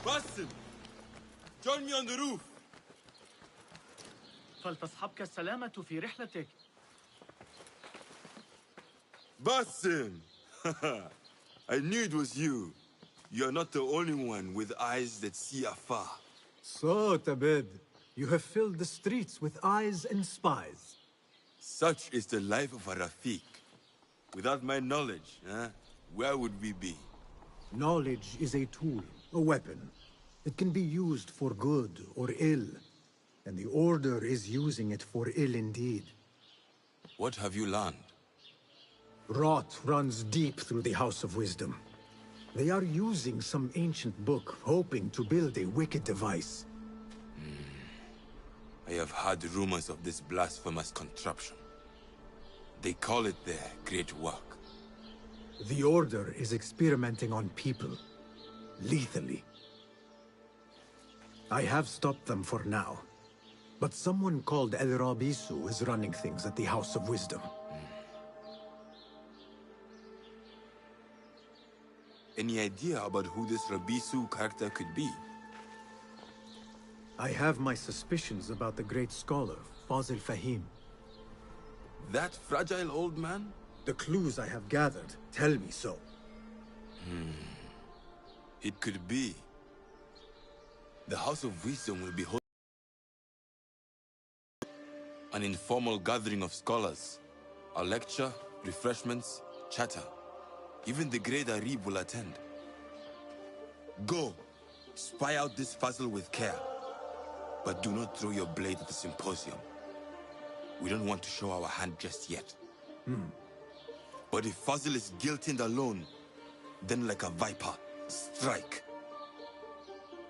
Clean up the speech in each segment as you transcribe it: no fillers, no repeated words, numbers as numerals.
Basim! Join me on the roof! فلتصحبك السلامة في رحلتك. Basim! I knew it was you. You're not the only one with eyes that see afar. So, Tabed, you have filled the streets with eyes and spies. Such is the life of a Rafiq. Without my knowledge, where would we be? Knowledge is a tool, a weapon. It can be used for good or ill. And the Order is using it for ill indeed. What have you learned? Rot runs deep through the House of Wisdom. They are using some ancient book, hoping to build a wicked device. I have heard rumors of this blasphemous contraption. They call it their great work. The Order is experimenting on people, lethally. I have stopped them for now, but someone called El Rabisu is running things at the House of Wisdom. Any idea about who this Rabisu character could be? I have my suspicions about the great scholar, Fazil Fahim. That fragile old man? The clues I have gathered tell me so. It could be. The House of Wisdom will be holding an informal gathering of scholars. A lecture, refreshments, chatter. Even the great Arib will attend. Go, spy out this puzzle with care. But do not throw your blade at the symposium. We don't want to show our hand just yet. But if Fazil is guilty and alone, then like a viper, strike.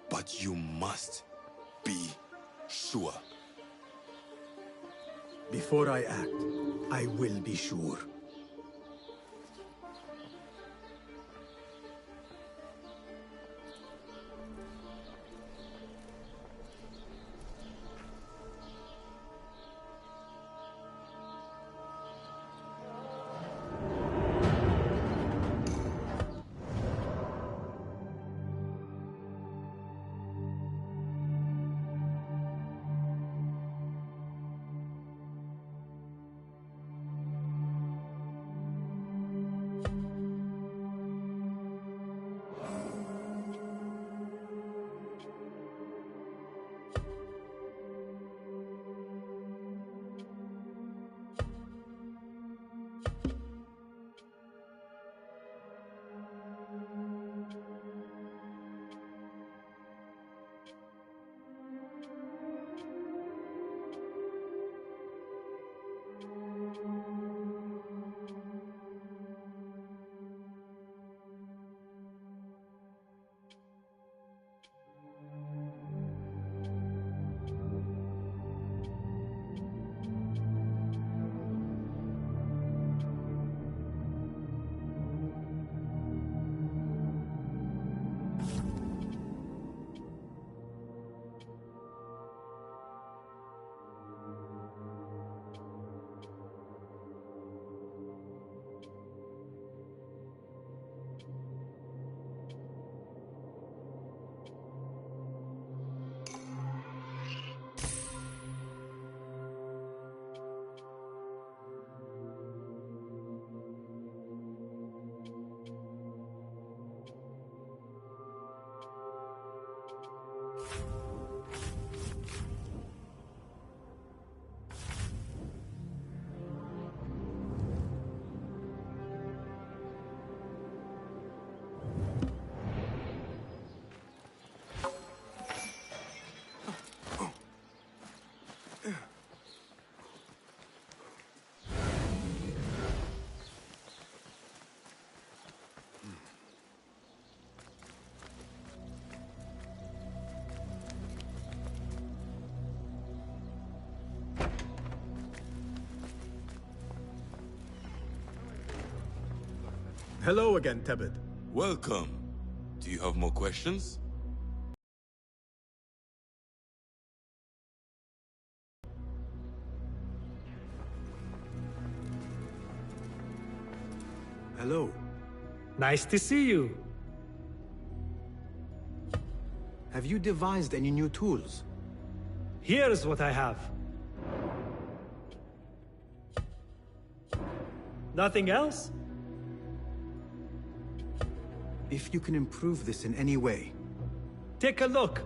But you must be sure. Before I act, I will be sure. Hello again, Tebet. Welcome. Do you have more questions? Hello. Nice to see you. Have you devised any new tools? Here's what I have. Nothing else? If you can improve this in any way... Take a look.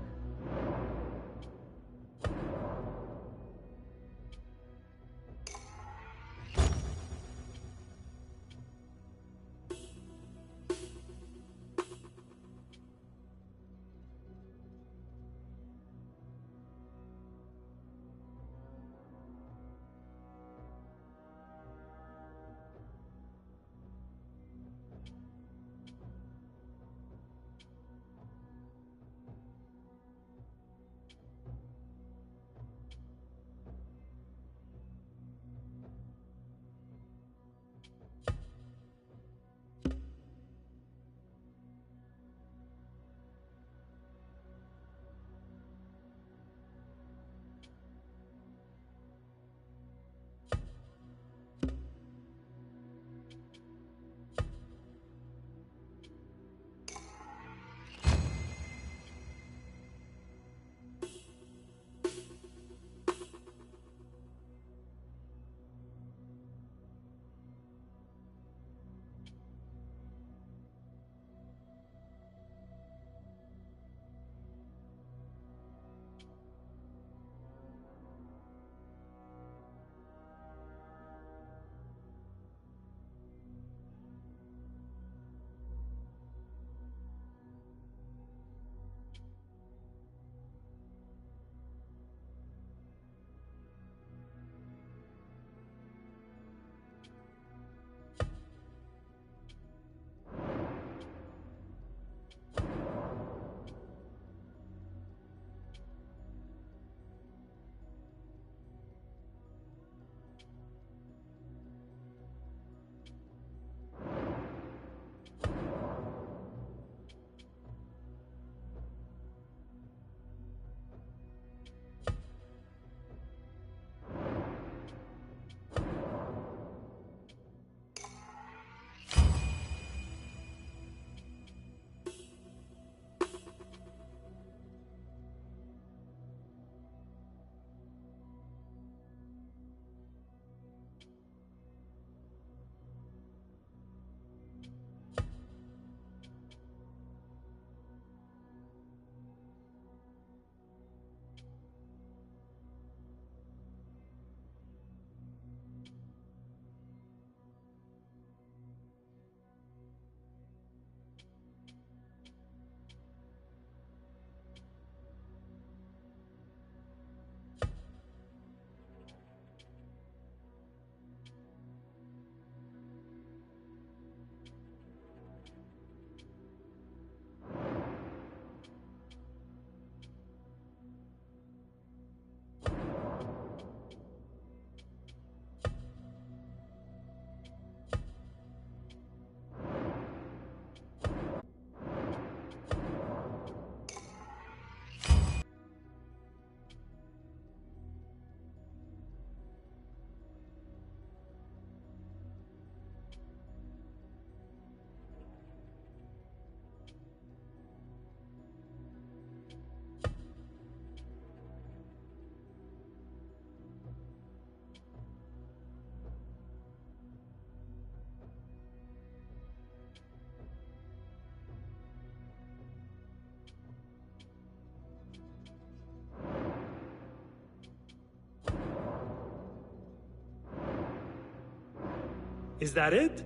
Is that it?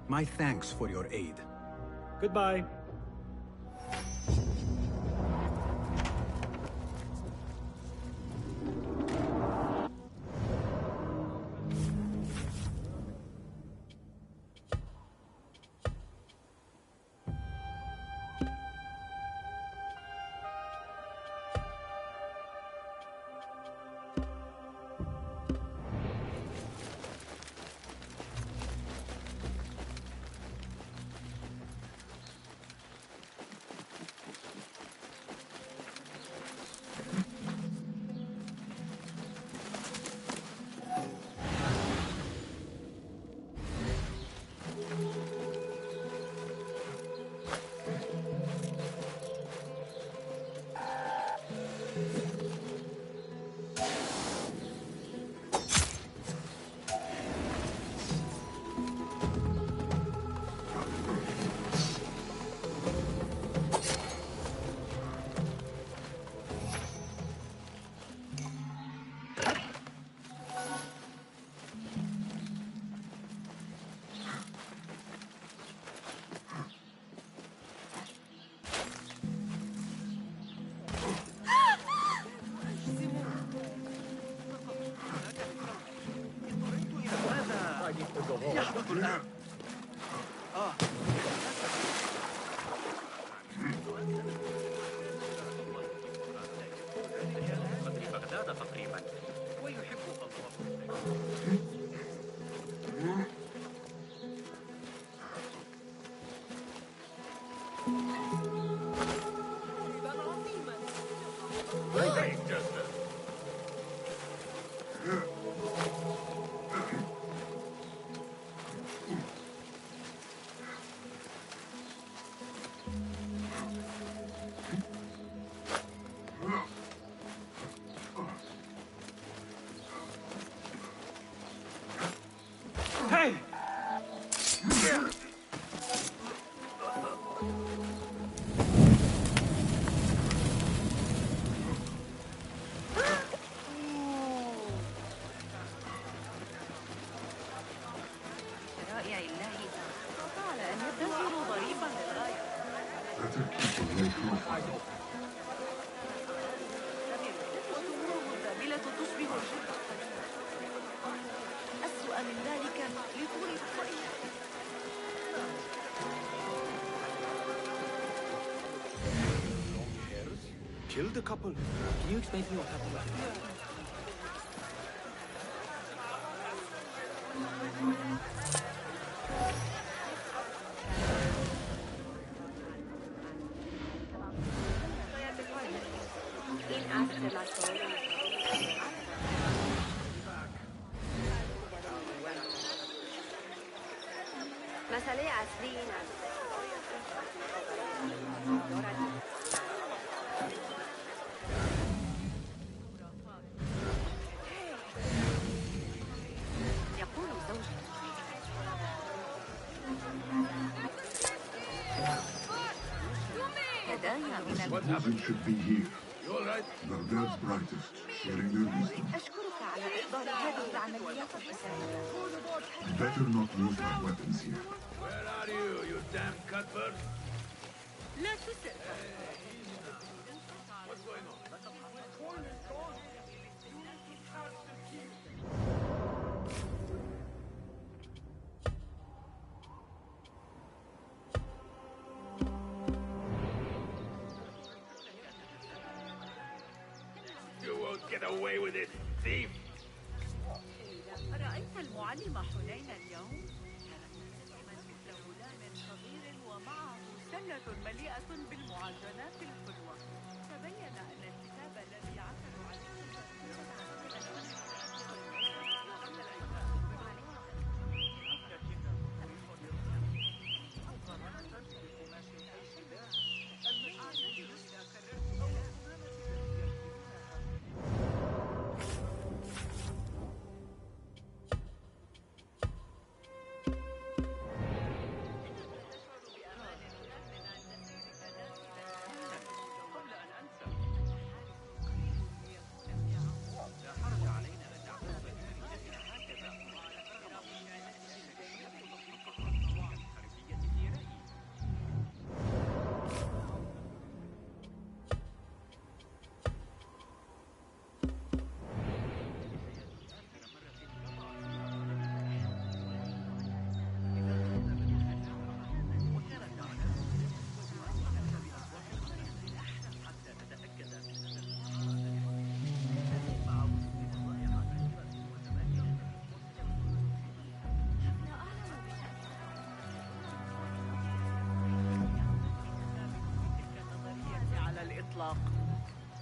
My thanks for your aid. Goodbye. الآن. في بغداد تقريبا ويحب Hey! Killed a couple. Can you explain to me what happened? What happened should be here. You all right? Baghdad's brightest, sharing their wisdom. Better not lose my weapons here. Where are you, you damn cutbird? What's going on? You won't get away with it, thief! رأيت المعلم حنين اليوم؟ كان مثل غلام صغير ومعه سلة مليئة بالمعجنات الحلوة. تبين أن الكتاب الذي عثروا عليه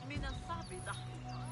من الصعب ضحكها.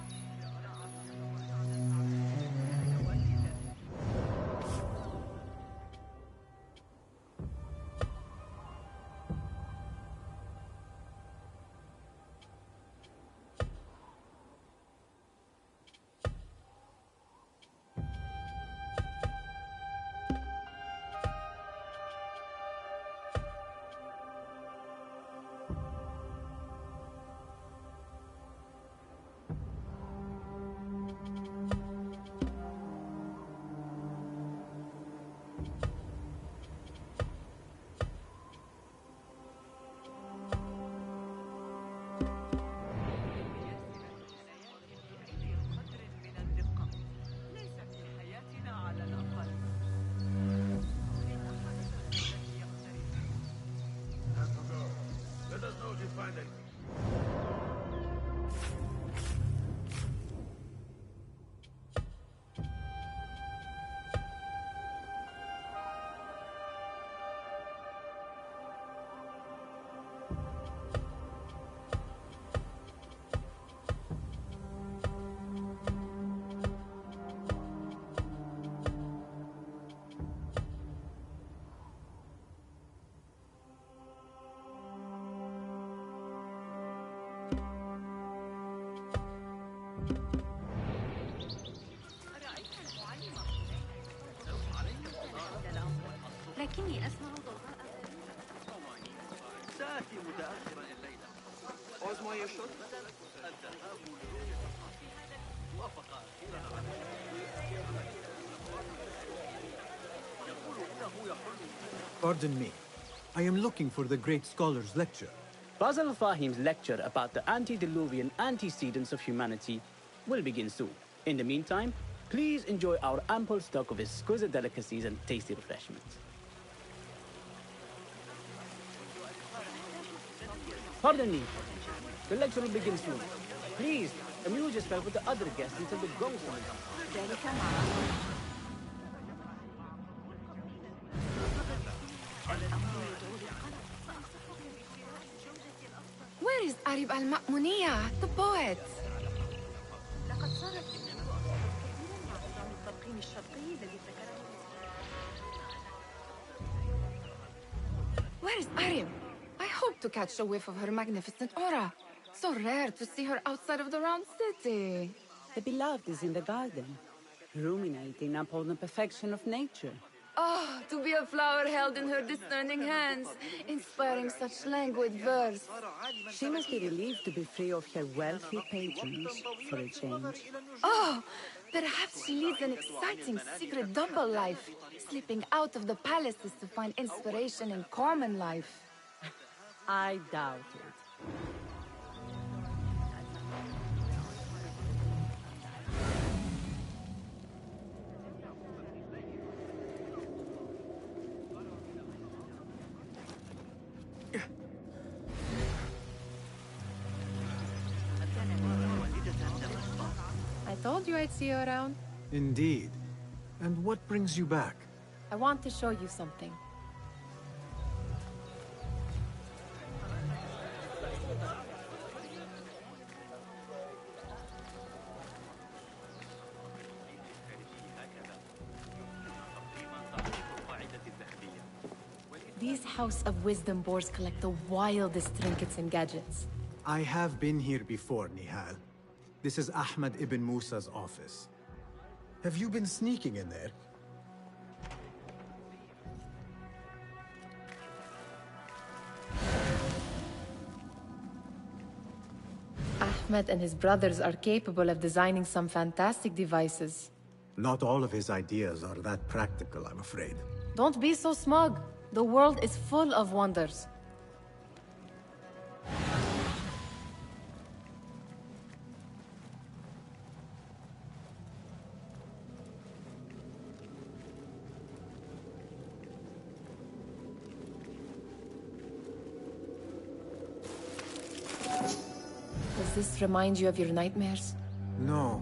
متأخرا الليلة. عوز مية شرب؟ Pardon me. I am looking for the great scholar's lecture. Basil Fahim's lecture about the antediluvian antecedents of humanity will begin soon. In the meantime, please enjoy our ample stock of exquisite delicacies and tasty refreshments. Pardon me. The lecture will begin soon. Please, amuse yourself with the other guests until the gong sounds. Where is Arib al-Ma'muniya, the poet? Where is Arib? I hope to catch a whiff of her magnificent aura. So rare to see her outside of the round city. The beloved is in the garden, ruminating upon the perfection of nature. Oh, to be a flower held in her discerning hands, inspiring such languid verse. She must be relieved to be free of her wealthy patrons for a change. Oh, perhaps she leads an exciting secret double life, slipping out of the palaces to find inspiration in common life. I doubt it. I told you I'd see you around. Indeed. And what brings you back? I want to show you something. These House of Wisdom boards collect the wildest trinkets and gadgets. I have been here before, Nihal. This is Ahmed ibn Musa's office. Have you been sneaking in there? Ahmed and his brothers are capable of designing some fantastic devices. Not all of his ideas are that practical, I'm afraid. Don't be so smug. The world is full of wonders. Does this remind you of your nightmares? No.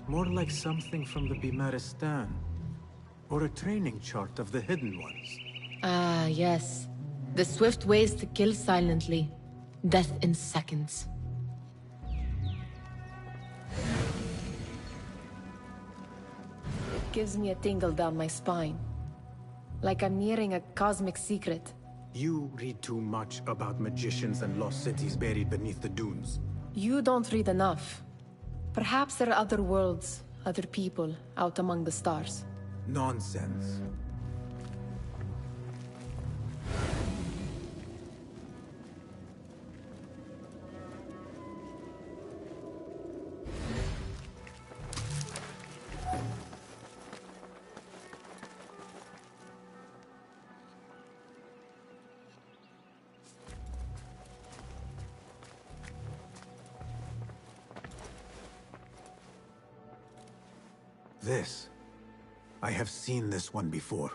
More like something from the Bimaristan. Or a training chart of the Hidden Ones. Ah, yes. The swift ways to kill silently. Death in seconds. It gives me a tingle down my spine. Like I'm nearing a cosmic secret. You read too much about magicians and lost cities buried beneath the dunes. You don't read enough. Perhaps there are other worlds, other people, out among the stars. Nonsense. This. I have seen this one before.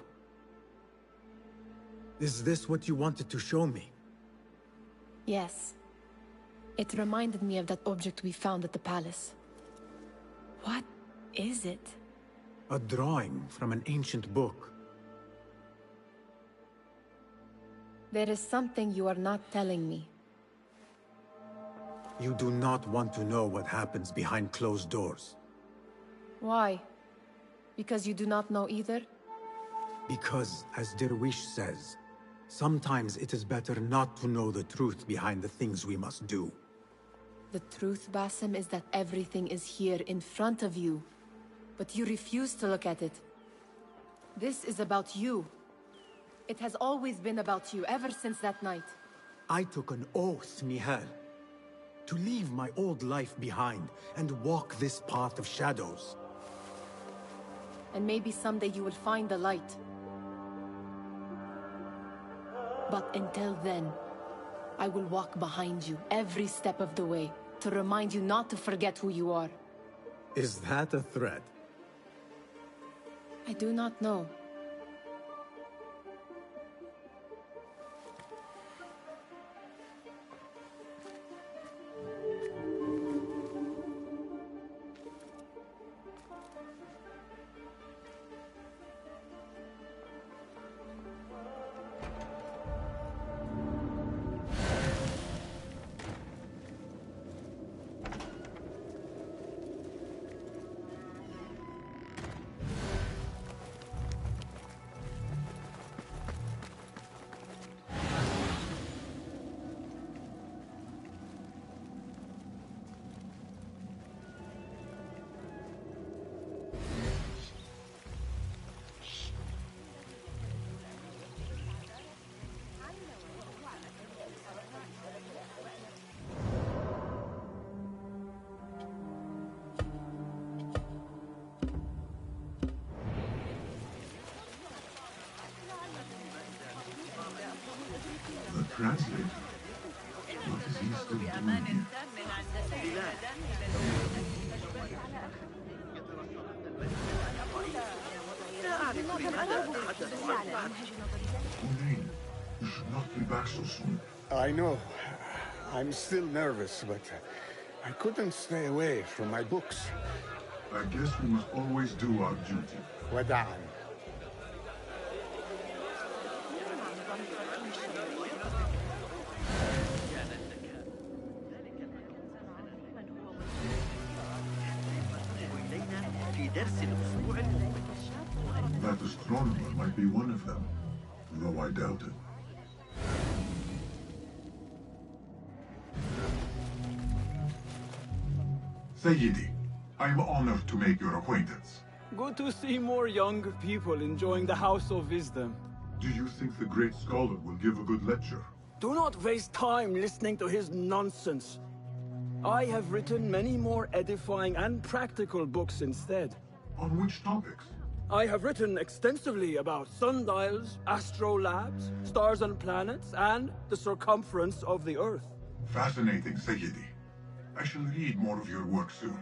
Is this what you wanted to show me? Yes. It reminded me of that object we found at the palace. What is it? A drawing from an ancient book. There is something you are not telling me. You do not want to know what happens behind closed doors. Why? Because you do not know either? Because, as Derwish says, sometimes it is better not to know the truth behind the things we must do. The truth, Basim, is that everything is here in front of you. But you refuse to look at it. This is about you. It has always been about you, ever since that night. I took an oath, Nihal, to leave my old life behind and walk this path of shadows. And maybe someday you will find the light. But until then, I will walk behind you every step of the way to remind you not to forget who you are. Is that a threat? I do not know. The translator. What is he still doing here? Hunain, you should not be back so soon. I know. I'm still nervous, but I couldn't stay away from my books. I guess we must always do our duty. وداعا. That astronomer might be one of them, though I doubt it. Sayyidi, I am honored to make your acquaintance. Good to see more young people enjoying the House of Wisdom. Do you think the great scholar will give a good lecture? Do not waste time listening to his nonsense. I have written many more edifying and practical books instead. On which topics? I have written extensively about sundials, astrolabes, stars and planets, and the circumference of the Earth. Fascinating, Sayyidi. I shall read more of your work soon.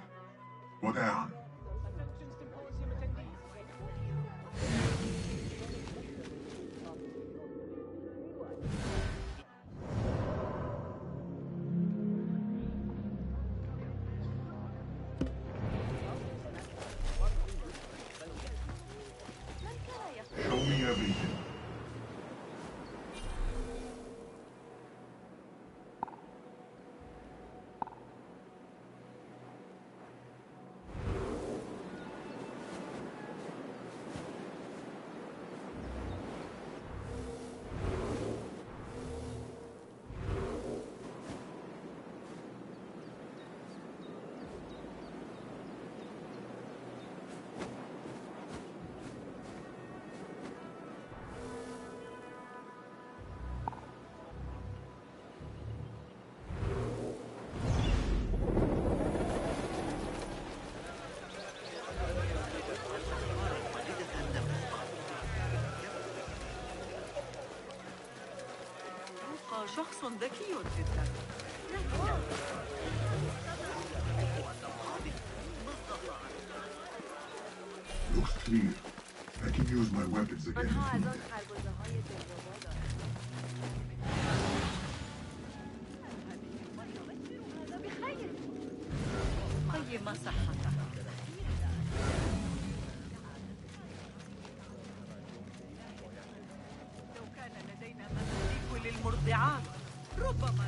وداعا. Show me everything. شخص ذكي جدا. Looks clear. I can use my weapons again if needed. قيم صحتك. لو كان لدينا مماليك للمرضعات ربما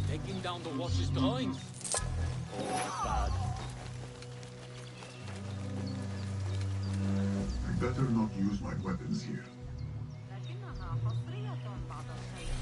Taking down the watch's drawings. Bad. I better not use my weapons here. لكنها حصرية بعض الشيء.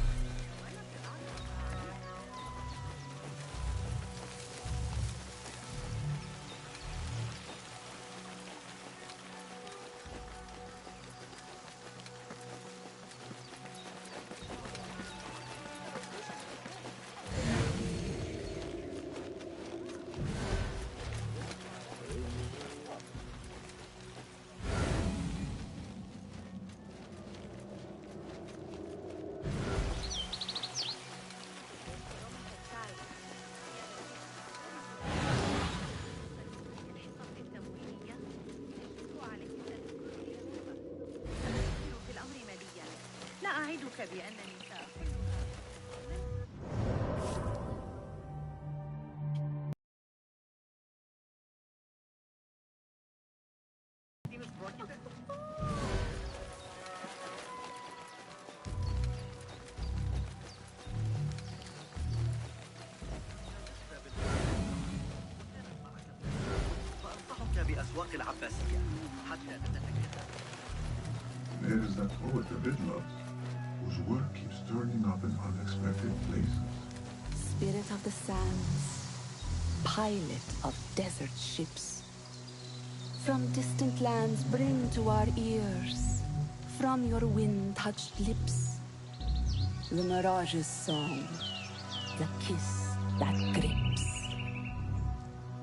بأنني سأقول فأنصحك بأسواق العباسية حتى تتذكر. There is that poet the bid loves, whose work keeps turning up in unexpected places. Spirit of the sands, pilot of desert ships. From distant lands bring to our ears, from your wind-touched lips, the Mirage's song, the kiss that grips.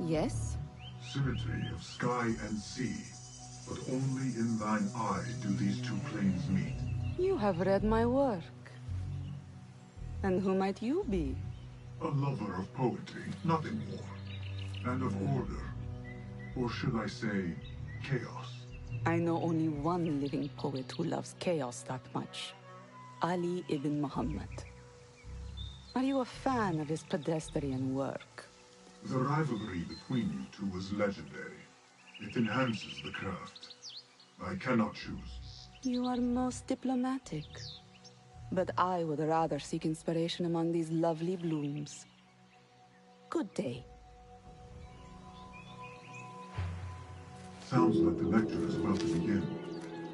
Yes? Symmetry of sky and sea, but only in thine eye do these two planes meet. You have read my work. And who might you be? A lover of poetry, nothing more. And of order. Or should I say, chaos. I know only one living poet who loves chaos that much. Ali ibn Muhammad. Are you a fan of his pedestrian work? The rivalry between you two was legendary. It enhances the craft. I cannot choose. You are most diplomatic. But I would rather seek inspiration among these lovely blooms. Good day. Sounds like the lecture is about to begin.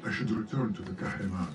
I should return to the Kahraman.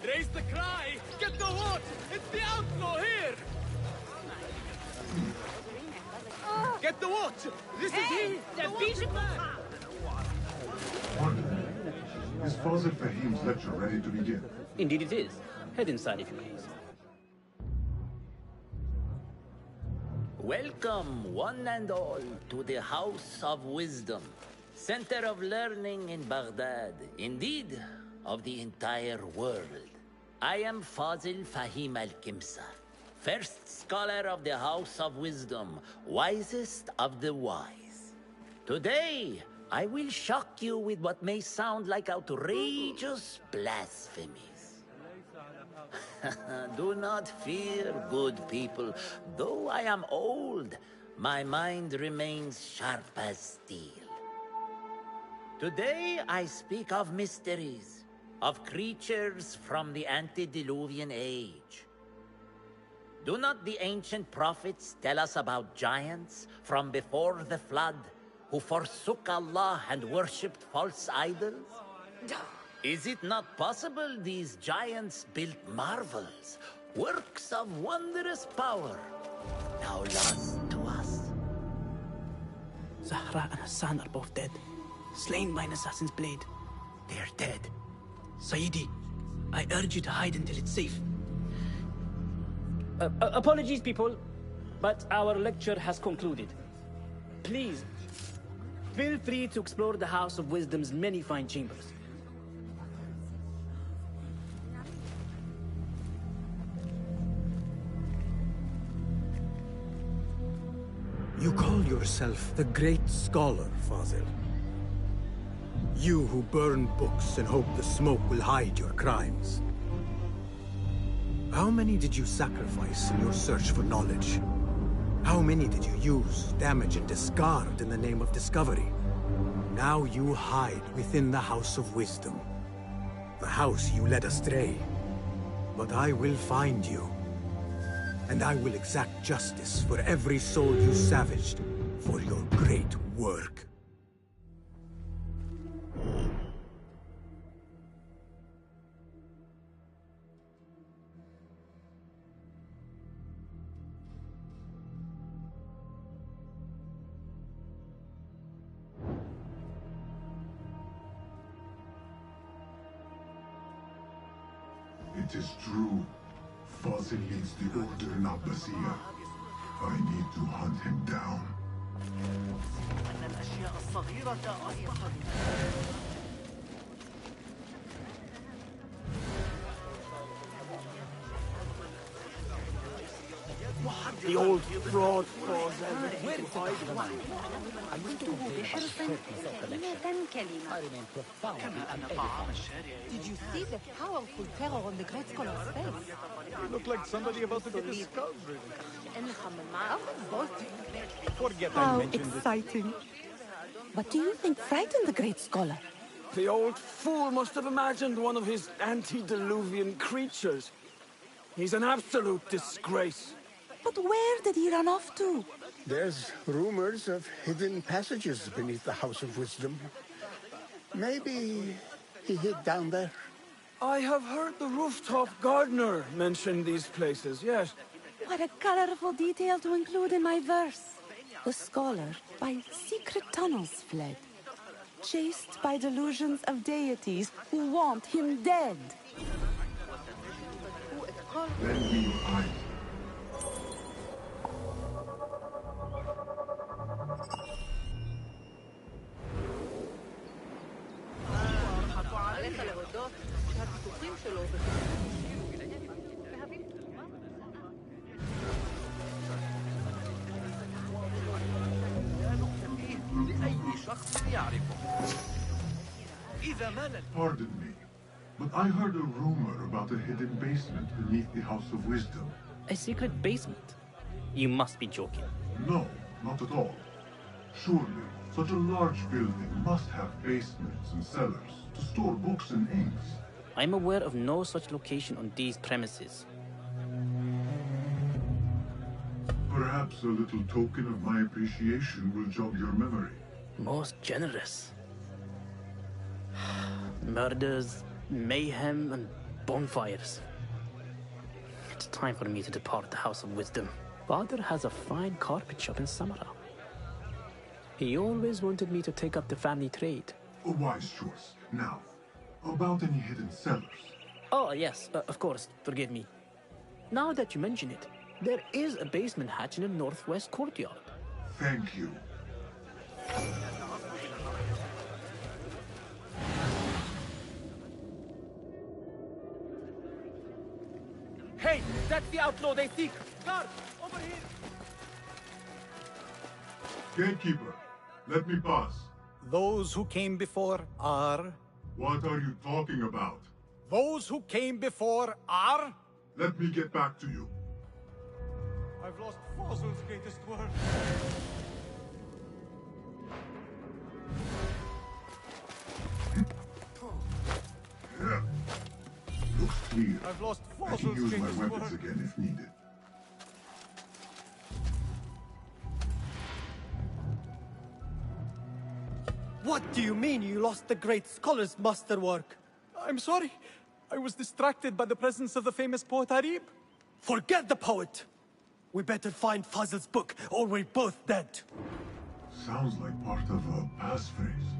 Raise the cry! Get the watch! It's the outlaw here! Get the watch! This is he! The bishop! Is Fazil Fahim's lecture ready to begin? Indeed it is. Head inside if you please. Welcome, one and all, to the House of Wisdom, center of learning in Baghdad, indeed, of the entire world. I am Fazil Fahim al-Kimsa, first scholar of the House of Wisdom, wisest of the wise. Today, I will shock you with what may sound like outrageous blasphemies. Do not fear, good people. Though I am old, my mind remains sharp as steel. Today I speak of mysteries, of creatures from the antediluvian age. Do not the ancient prophets tell us about giants from before the flood who forsook Allah and worshipped false idols? Is it not possible these giants built marvels, works of wondrous power, now lost to us? Zahra and Hassan are both dead, slain by an assassin's blade. They are dead. Sayyidi, I urge you to hide until it's safe. Apologies, people, but our lecture has concluded. Please, feel free to explore the House of Wisdom's many fine chambers. You call yourself the great scholar, Fazil. You who burn books and hope the smoke will hide your crimes. How many did you sacrifice in your search for knowledge? How many did you use, damage, and discard in the name of discovery? Now you hide within the House of Wisdom. The house you led astray. But I will find you. And I will exact justice for every soul you savaged for your great work. It is true. Fazil leads the Order in Abbasiyah. I need to hunt him down. أن الأشياء الصغيرة أصبحت The old fraud knows everything to hide them. I remain profoundly unedified. Did you see the powerful terror on the Great Scholar's face? You look like somebody about to get his skull driven. Forget I How mentioned this. exciting. What do you think frightened the great scholar? The old fool must have imagined one of his antediluvian creatures. He's an absolute disgrace. But where did he run off to? There's rumors of hidden passages beneath the House of Wisdom. Maybe he hid down there. I have heard the rooftop gardener mention these places, yes. What a colorful detail to include in my verse. The scholar by secret tunnels fled, chased by delusions of deities who want him dead. Lend me your eyes. Pardon me, but I heard a rumor about a hidden basement beneath the House of Wisdom. A secret basement? You must be joking. No, not at all. Surely, such a large building must have basements and cellars to store books and inks. I'm aware of no such location on these premises. Perhaps a little token of my appreciation will jog your memory. Most generous. Murders, mayhem, and bonfires. It's time for me to depart the House of Wisdom. Father has a fine carpet shop in Samara. He always wanted me to take up the family trade. A wise choice. Now, about any hidden cellars? Oh, yes, of course. Forgive me. Now that you mention it, there is a basement hatch in the northwest courtyard. Thank you. Hey, that's the outlaw they seek. Guard, over here. Gatekeeper, let me pass. Those who came before are... What are you talking about? Those who came before are... Let me get back to you. I've lost Fossil's greatest work. Looks clear. I've lost I can Fossil's use my greatest weapons work. again if needed. What do you mean you lost the great scholar's masterwork? I'm sorry. I was distracted by the presence of the famous poet Arib. Forget the poet! We better find Fazl's book, or we're both dead. Sounds like part of a passphrase.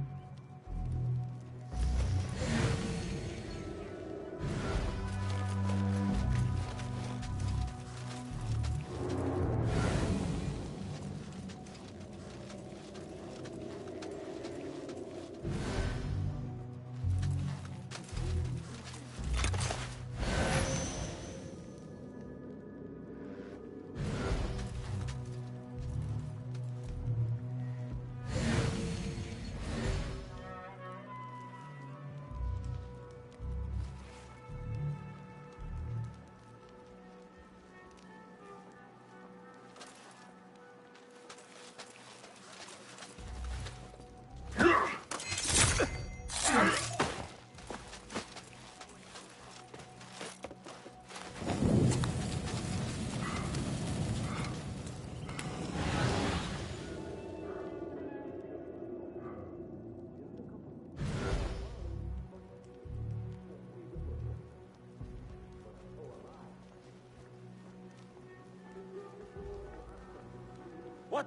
What?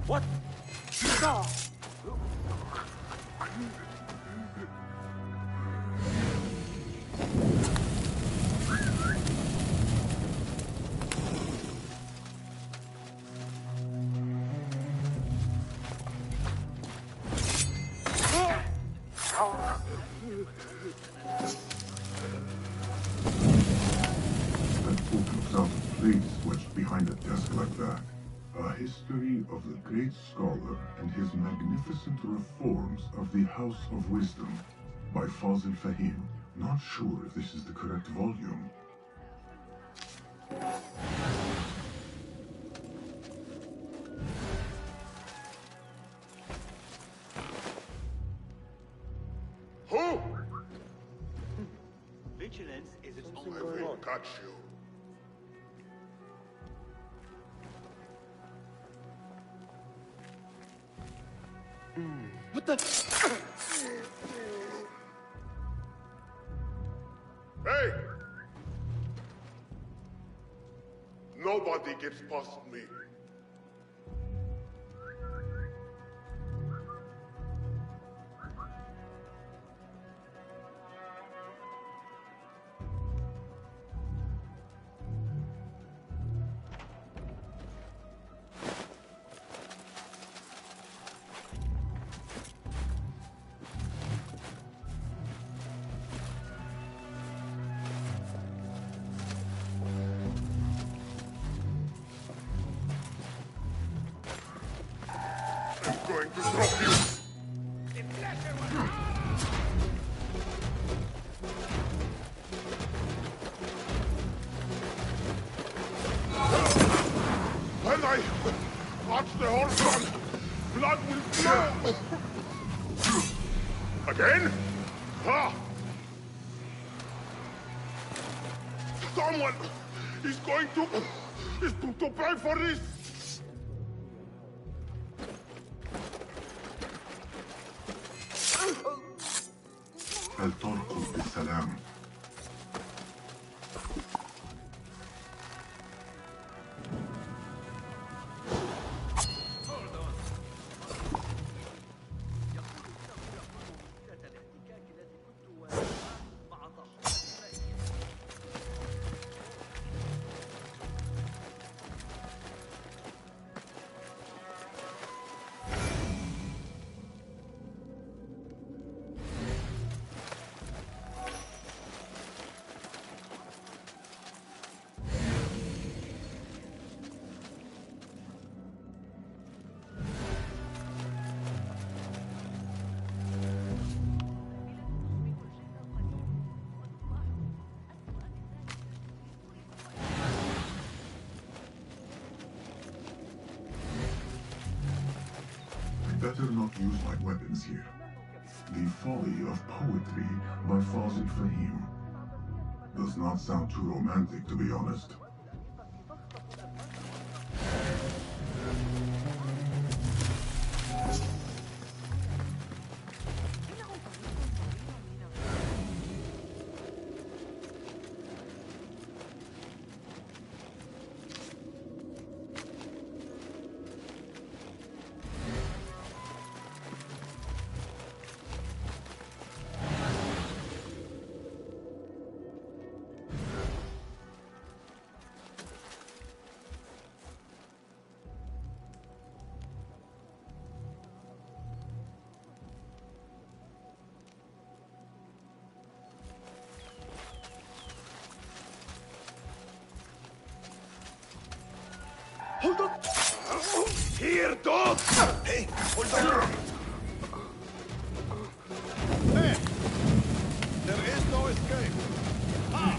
What? No! Behind a desk like that. A history of the great scholar and his magnificent reforms of the House of Wisdom by Fazil Fahim. Not sure if this is the correct volume. Who? Vigilance is its own I will catch you. What the? Hey! Nobody gets past me. Going to drop you! When I touch the horse, blood will flow! Again? Ha! Someone is going to pay for this! هل تركض بالسلام؟ Better not use my weapons here. The Folly of Poetry by Fazil Fahim. Does not sound too romantic, to be honest. Hold on! Here, dog! Hey, hold on! Hey! There is no escape! Ah!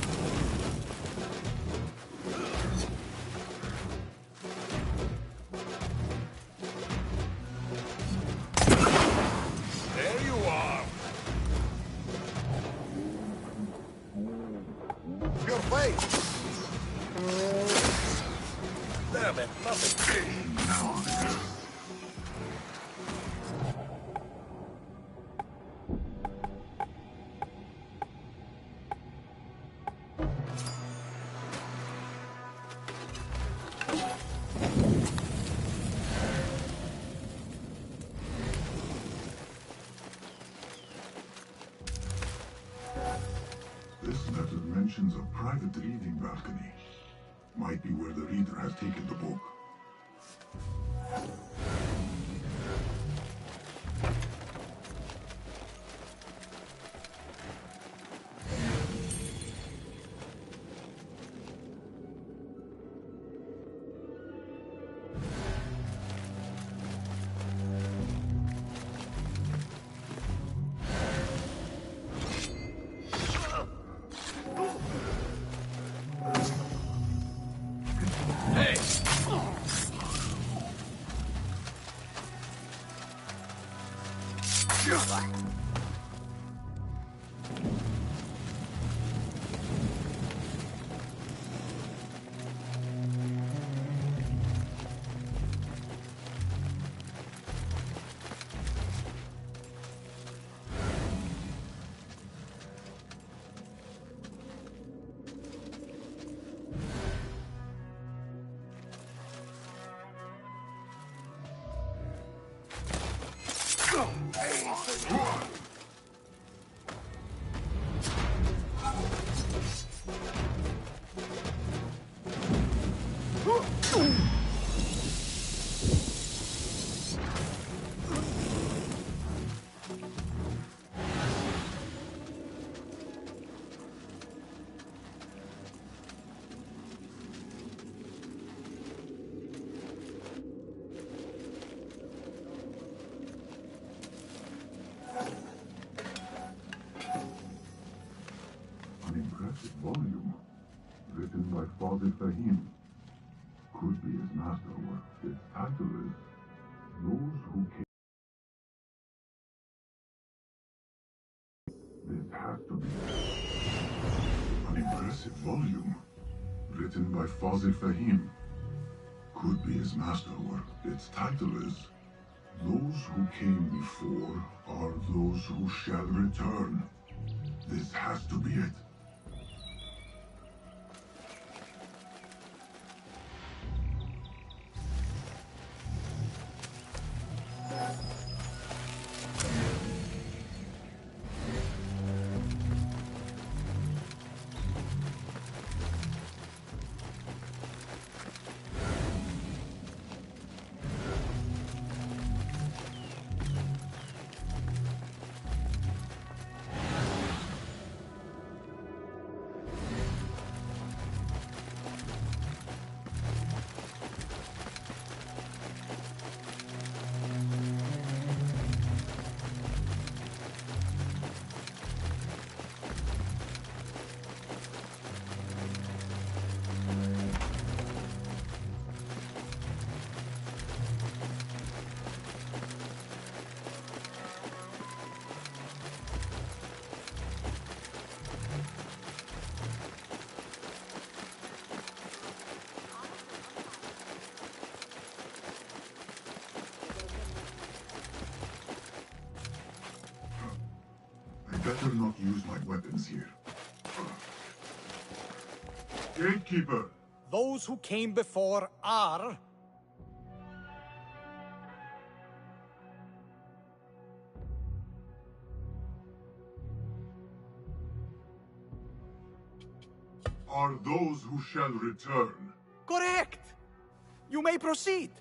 There you are! Your face! Damn it, nothing. front reading balcony. Might be where the reader has taken the book. Volume, written by Father Fahim. Could be his masterwork. Its title is Those Who Came. This has to be an impressive volume, written by Father Fahim. Could be his masterwork. Its title is Those Who Came Before Are Those Who Shall Return. This has to be it. Better not use my weapons here. Gatekeeper! Those who came before are... Are those who shall return. Correct! You may proceed.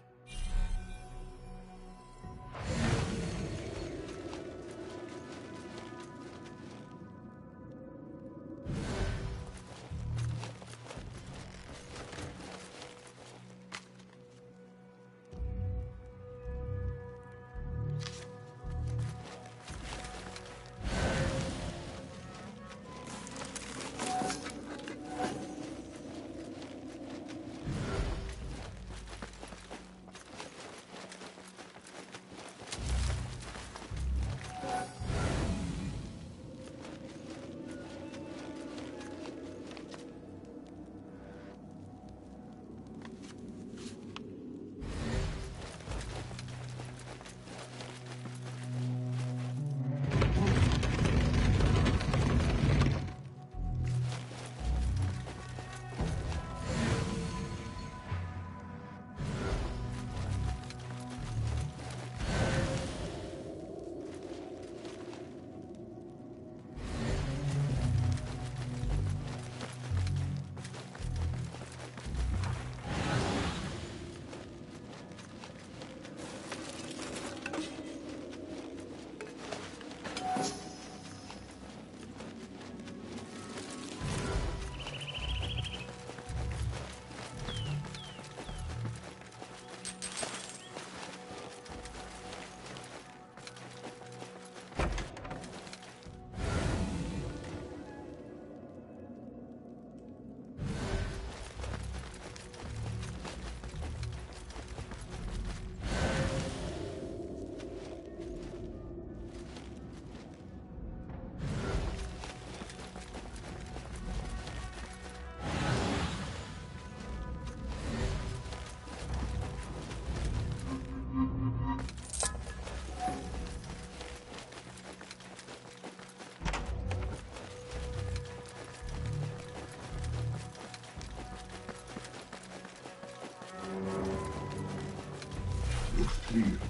here.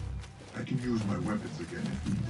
I can use my weapons again if needed.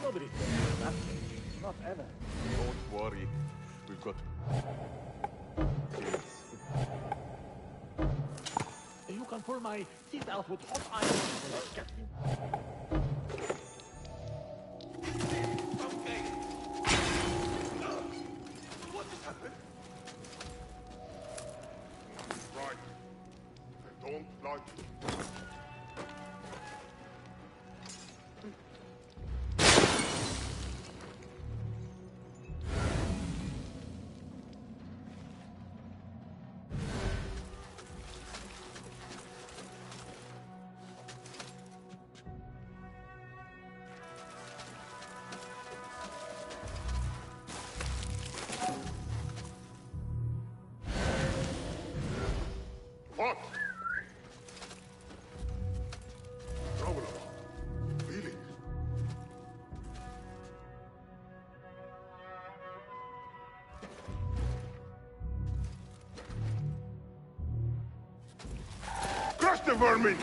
Nobody said that. Not ever. Don't worry. We've got... You can pull my teeth out with hot iron. Okay. What just happened? Right. I don't like it. What? Traveler. Feelings. Crush the vermin!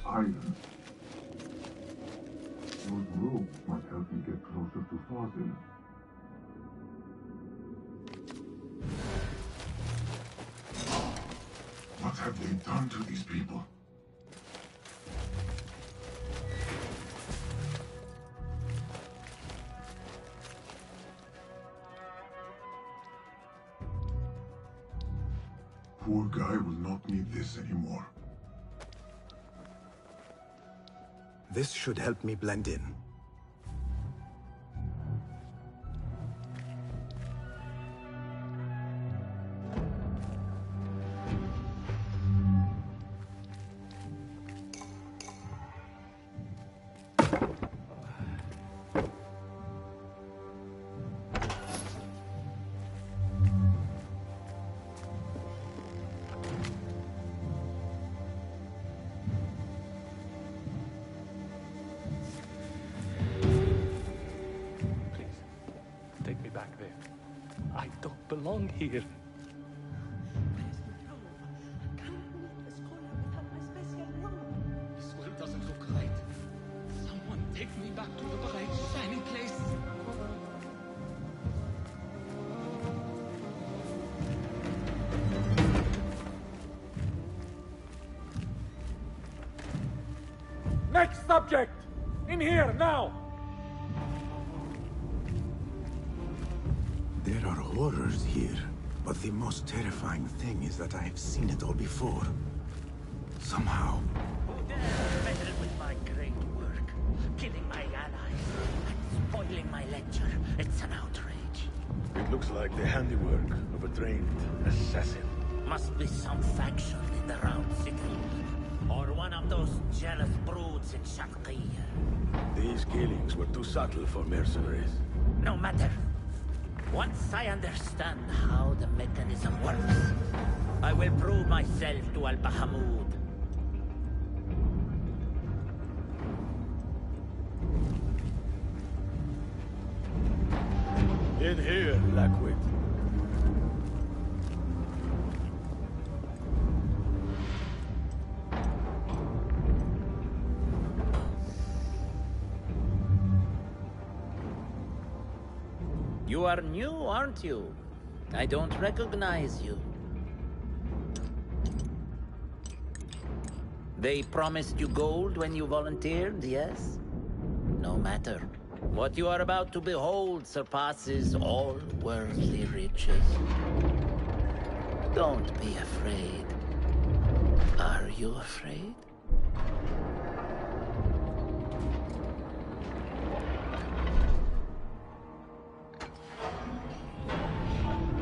Iron. Those ropes might help me get closer to Fazil. What have they done to these people? Poor guy will not need this anymore. This should help me blend in. Belong here. This world doesn't look right. Someone take me back to the bright, shiny place. Next subject! In here, now! There are horrors here, but the most terrifying thing is that I have seen it all before. Somehow. Meddle with my great work, killing my allies, and spoiling my lecture. It's an outrage. It looks like the handiwork of a trained assassin. Must be some faction in the Round City. Or one of those jealous broods in Sharqiyya. These killings were too subtle for mercenaries. No matter. Once I understand how the mechanism works, I will prove myself to Al-Bahamud. In here, Blackwit. You are new, aren't you? I don't recognize you. They promised you gold when you volunteered, yes? No matter. What you are about to behold surpasses all worldly riches. Don't be afraid. Are you afraid?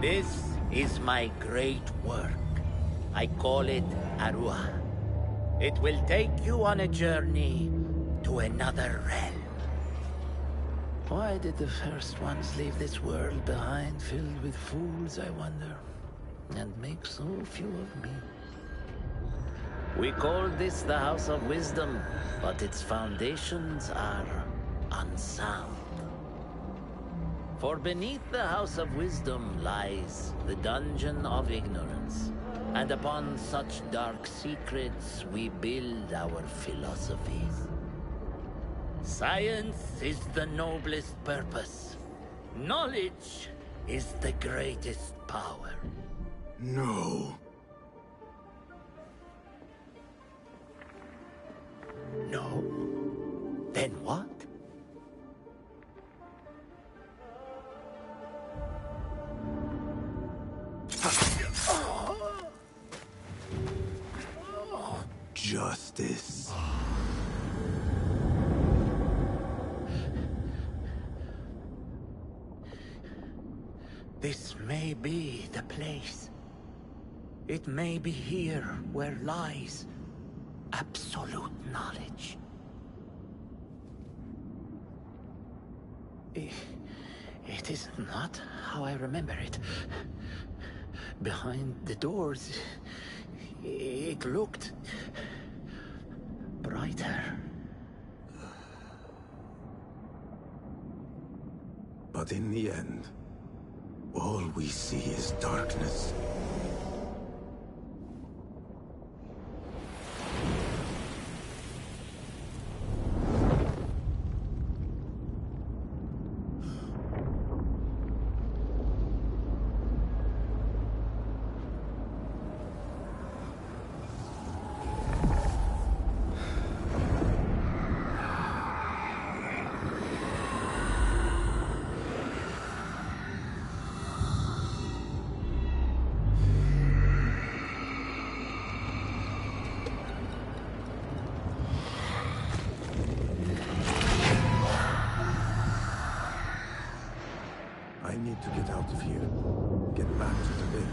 This is my great work. I call it Arua. It will take you on a journey to another realm. Why did the first ones leave this world behind, filled with fools, I wonder, and make so few of me? We call this the House of Wisdom, but its foundations are unsound. For beneath the House of Wisdom lies the Dungeon of Ignorance, and upon such dark secrets we build our philosophies. Science is the noblest purpose. Knowledge is the greatest power. No. No? Then what? Justice. This may be the place. It may be here where lies absolute knowledge. It is not how I remember it. Behind the doors, it looked brighter. But in the end, all we see is darkness. I need to get out of here. Get back to the bay.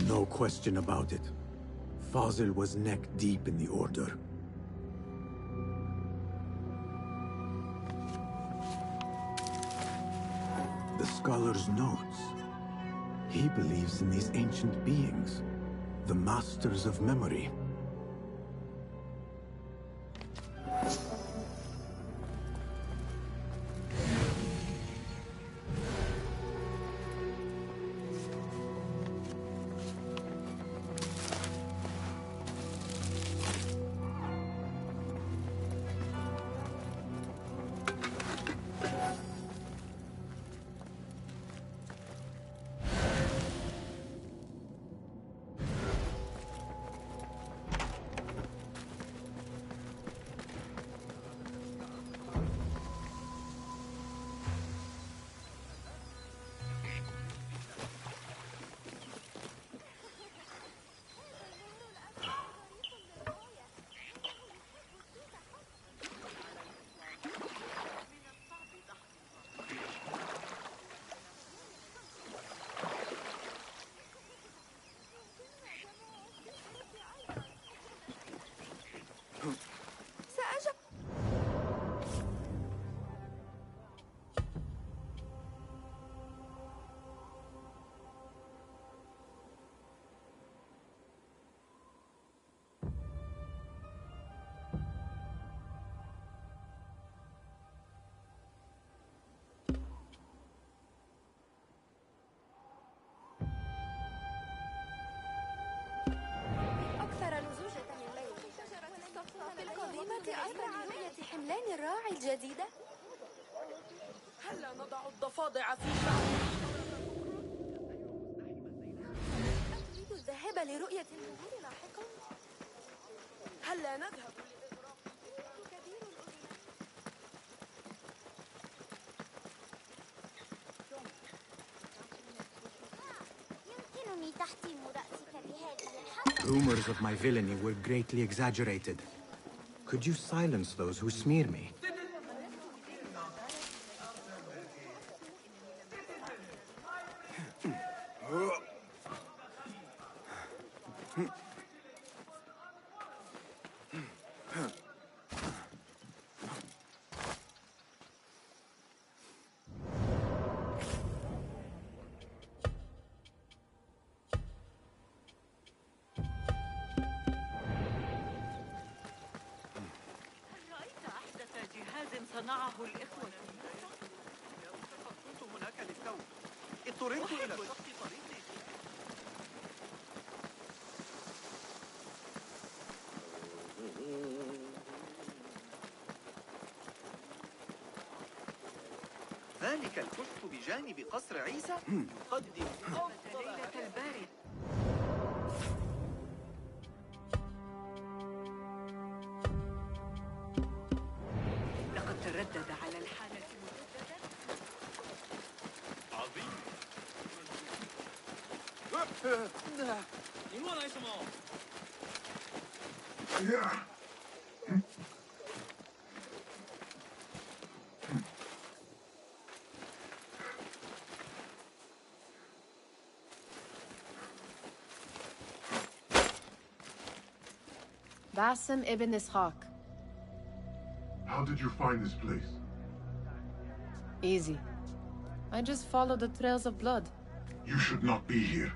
No question about it. Fazil was neck deep in the Order. The scholar's notes. He believes in these ancient beings, the masters of memory. حملان الراعي الجديدة؟ هلا نضع الضفادع في شعري؟ أريد الذهاب لرؤية النمور لاحقا. هلا نذهب يمكنني تحطيم رأسك بهذه الحرب. Rumors of my villainy were greatly exaggerated. Could you silence those who smear me? صنعه الإخوة. كنت هناك للتو. اضطررت إلى شق طريقي. ذلك الكشك بجانب قصر عيسى يقدم أفضل ليلة البارد. تردد على الحالة مجددا. عظيم. Basim ibn Ishaq. How did you find this place? Easy. I just followed the trails of blood. You should not be here.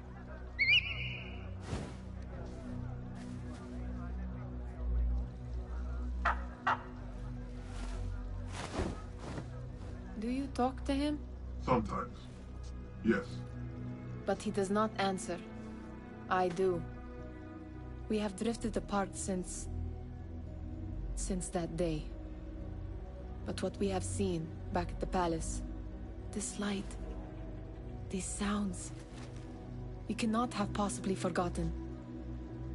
Do you talk to him? Sometimes. Yes. But he does not answer. I do. We have drifted apart since that day. But what we have seen back at the palace, this light, these sounds, we cannot have possibly forgotten.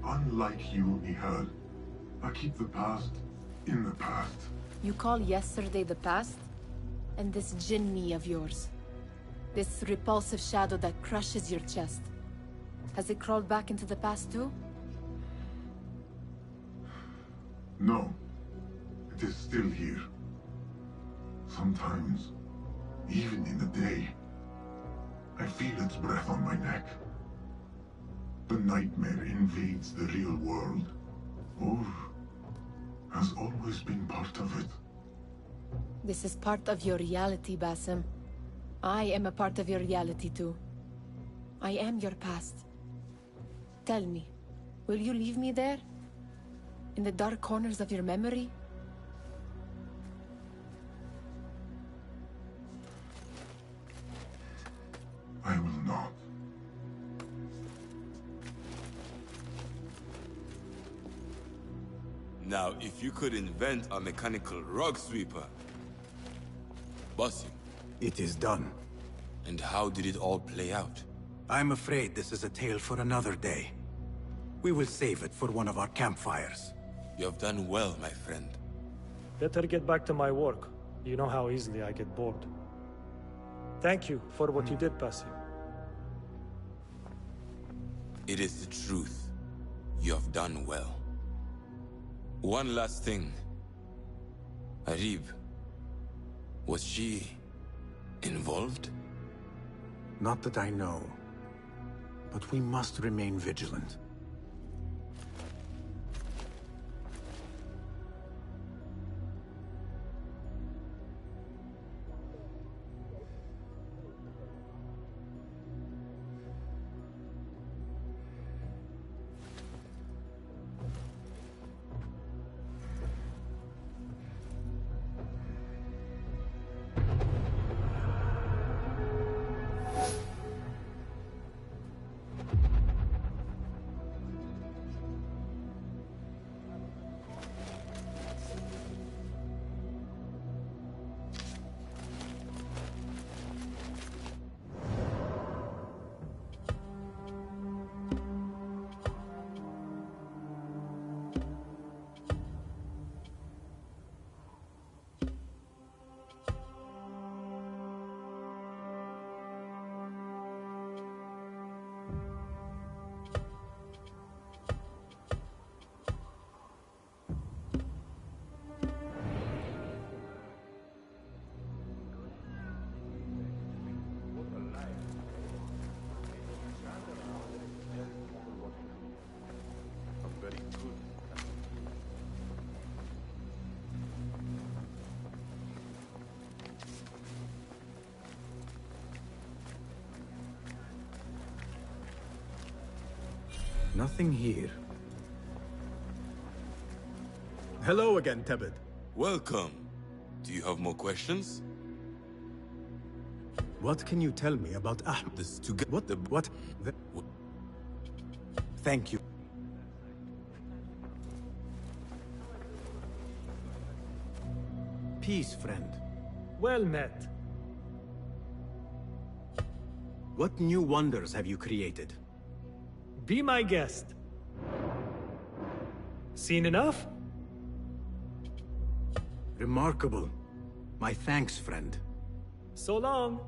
Unlike you, Nihal, I keep the past in the past. You call yesterday the past? And this jinni of yours, this repulsive shadow that crushes your chest, has it crawled back into the past too? No. It is still here. Sometimes, even in the day, I feel its breath on my neck. the nightmare invades the real world, or has always been part of it. This is part of your reality, Basim. I am a part of your reality too. I am your past. Tell me, will you leave me there? In the dark corners of your memory? I will not. Now, if you could invent a mechanical rug sweeper, Basim. It is done. And how did it all play out? I'm afraid this is a tale for another day. We will save it for one of our campfires. You have done well, my friend. Better get back to my work. You know how easily I get bored. Thank you for what you did, Basim. It is the truth. You have done well. One last thing. Arib, was she involved? Not that I know. But we must remain vigilant. Nothing here. Hello again, Tebet. Welcome. Do you have more questions? What can you tell me about Ahmed? This to get what? Thank you. Peace, friend. Well met. What new wonders have you created? Be my guest. Seen enough? Remarkable. My thanks, friend. So long.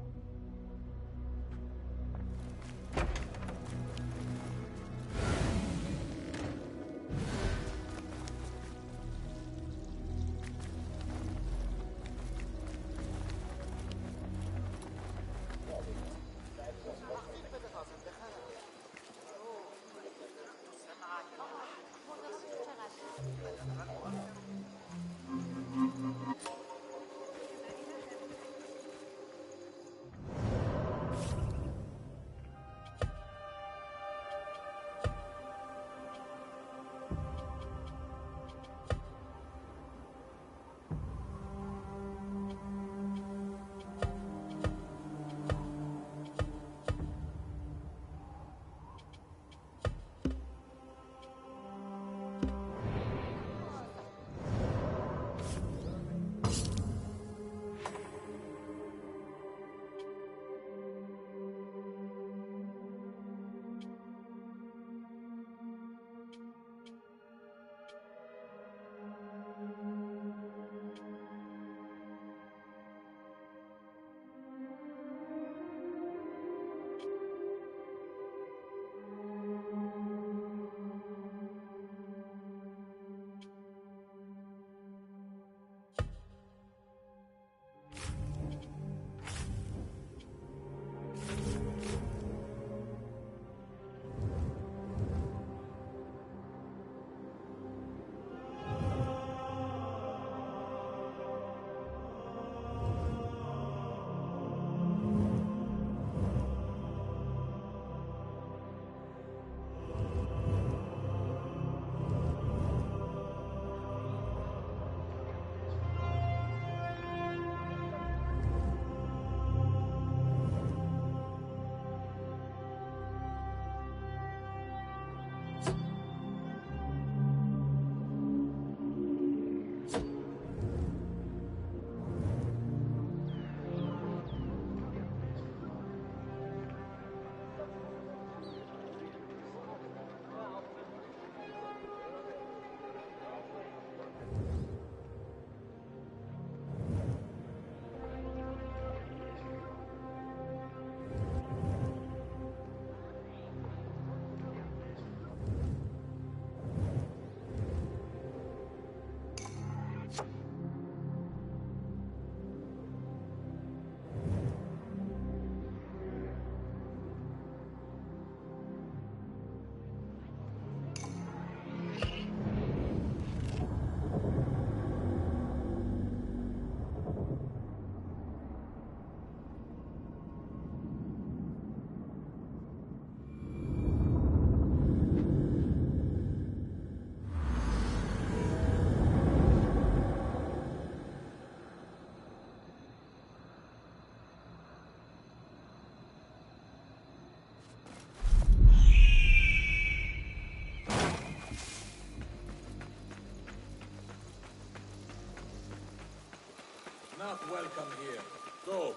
welcome here. Go.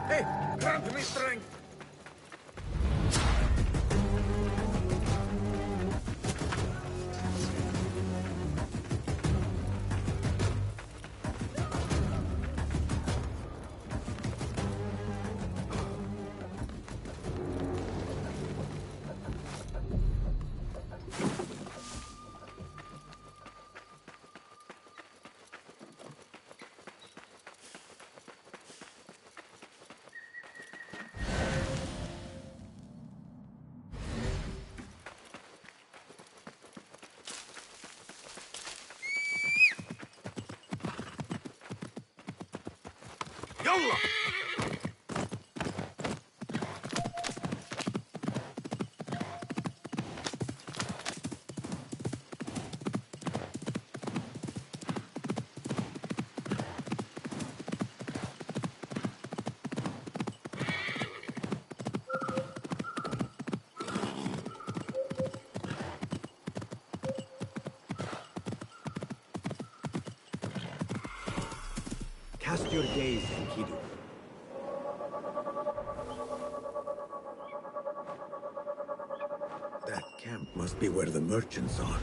Hey, grant me strength. يلا Cast your gaze, Enkidu. That camp must be where the merchants are.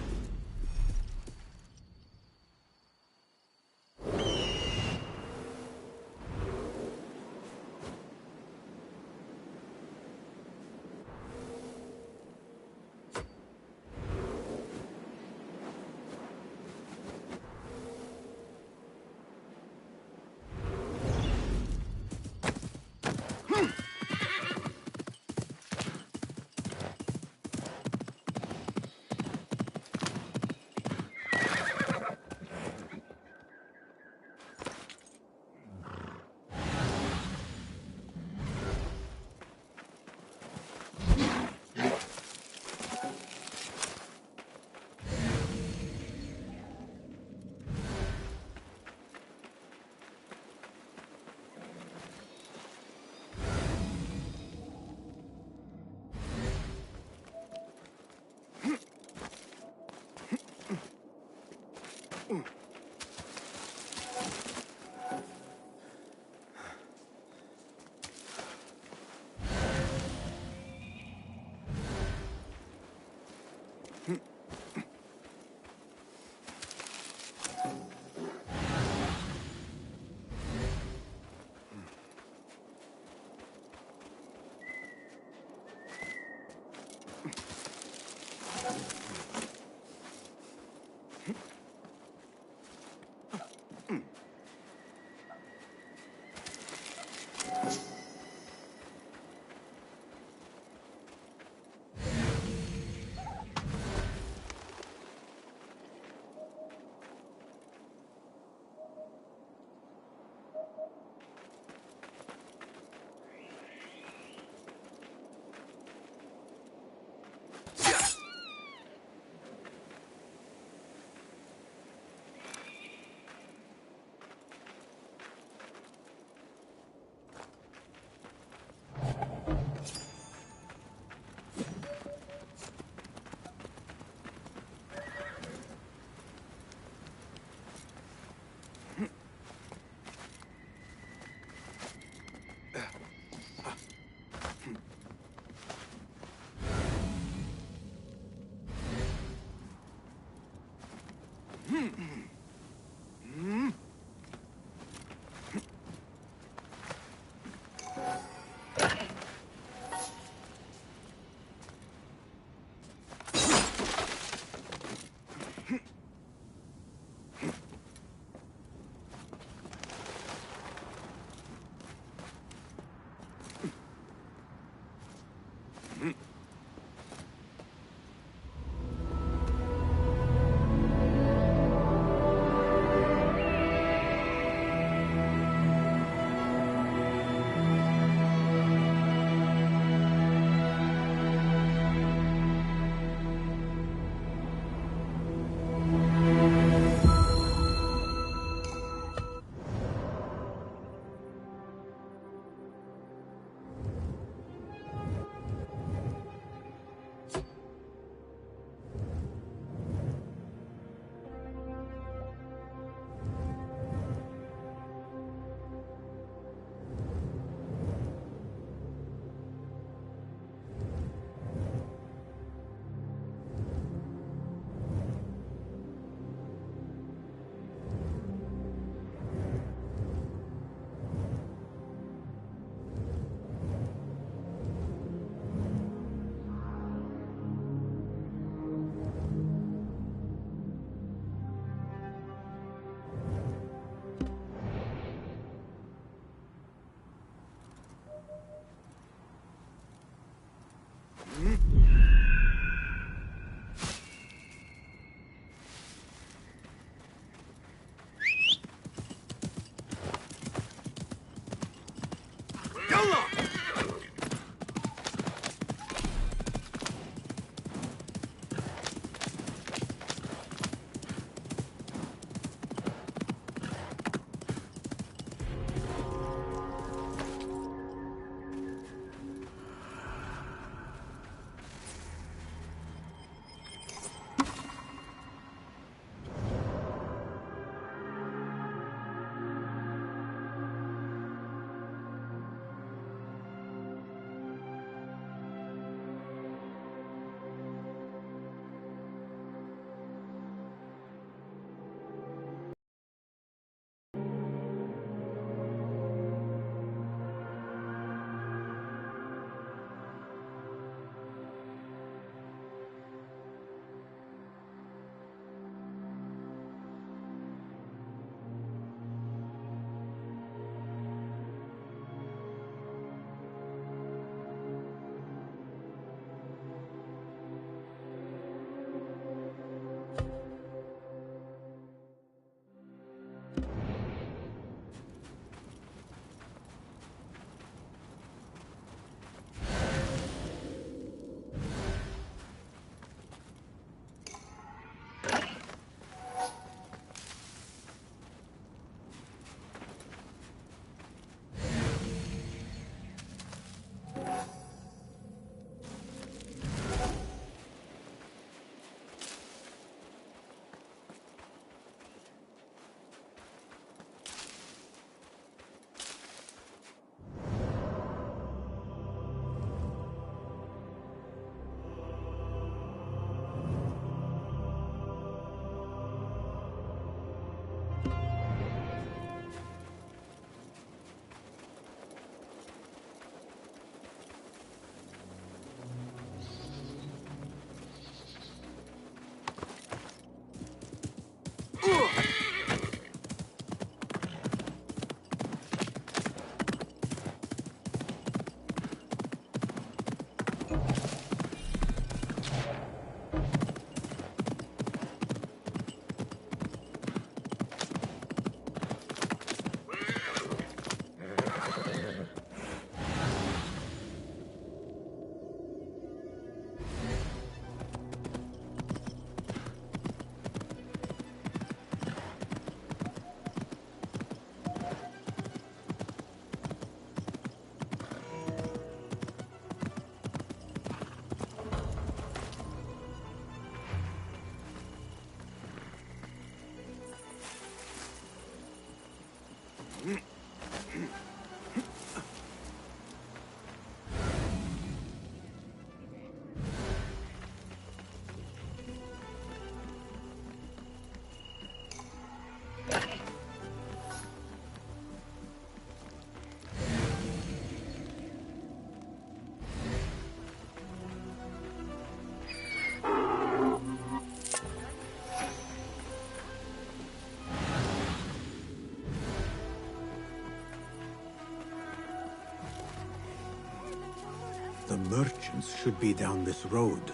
merchants should be down this road.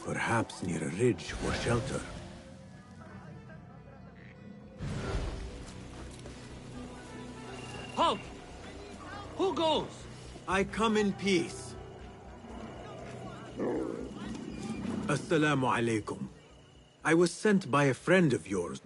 Perhaps near a ridge for shelter. Halt! Who goes? I come in peace. Assalamu alaikum. I was sent by a friend of yours.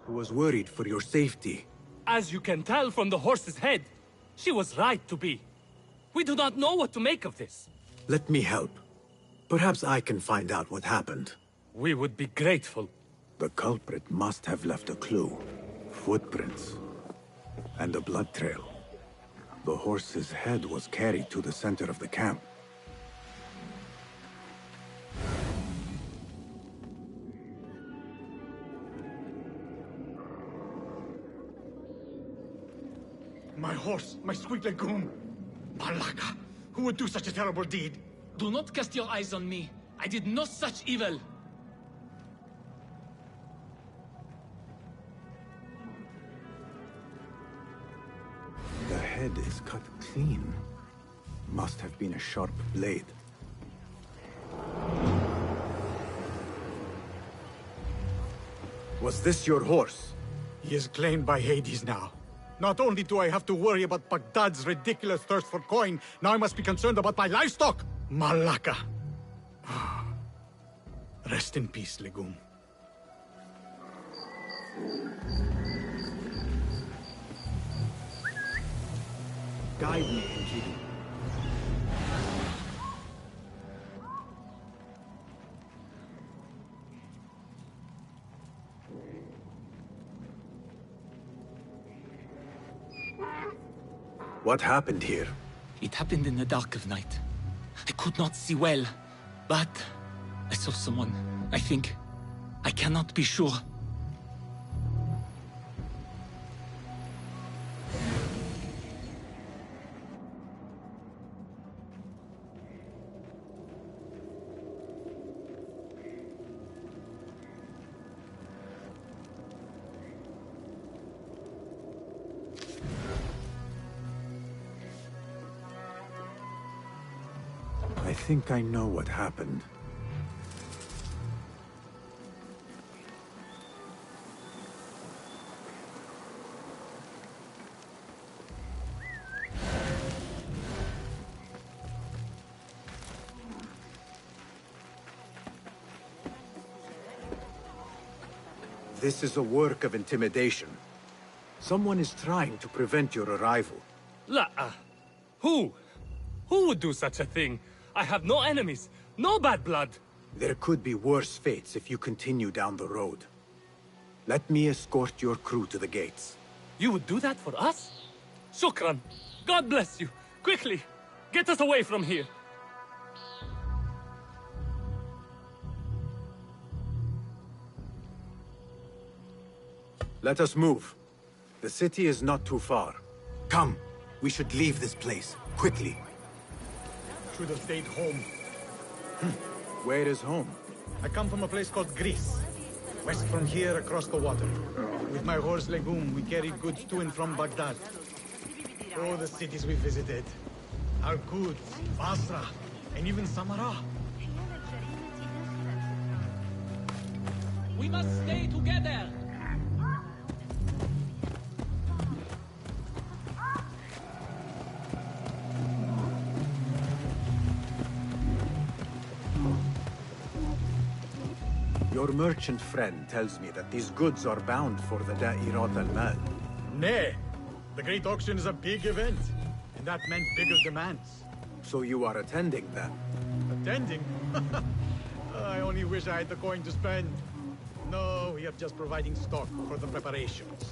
I was worried for your safety. As you can tell from the horse's head, she was right to be. We do not know what to make of this. Let me help. Perhaps I can find out what happened. We would be grateful. The culprit must have left a clue. Footprints. And a blood trail. The horse's head was carried to the center of the camp. My horse, my sweet legume. Malaka, who would do such a terrible deed? Do not cast your eyes on me. I did no such evil. The head is cut clean. Must have been a sharp blade. Was this your horse? He is claimed by Hades now. Not only do I have to worry about Baghdad's ridiculous thirst for coin, now I must be concerned about my livestock! Malaka. Rest in peace, legume. Guide me, Enkidu. What happened here? It happened in the dark of night. I could not see well, but I saw someone. I think. I cannot be sure. I think I know what happened. This is a work of intimidation. Someone is trying to prevent your arrival. La. Who? Who would do such a thing? I have no enemies, no bad blood. There could be worse fates if you continue down the road. Let me escort your crew to the gates. You would do that for us? Shukran. God bless you. Quickly, get us away from here. Let us move. The city is not too far. Come, we should leave this place, quickly. Should have stayed home. Where is home? I come from a place called Greece. West from here, across the water. With my horse Legume, we carried goods to and from Baghdad. Oh, the cities we visited. Al-Quds, Basra, and even Samarra. We must stay together. Your merchant friend tells me that these goods are bound for the Da'irat al-Mal. Nay, the Great Auction is a big event, and that meant bigger demands. So you are attending then? Attending? I only wish I had the coin to spend. No, we are just providing stock for the preparations.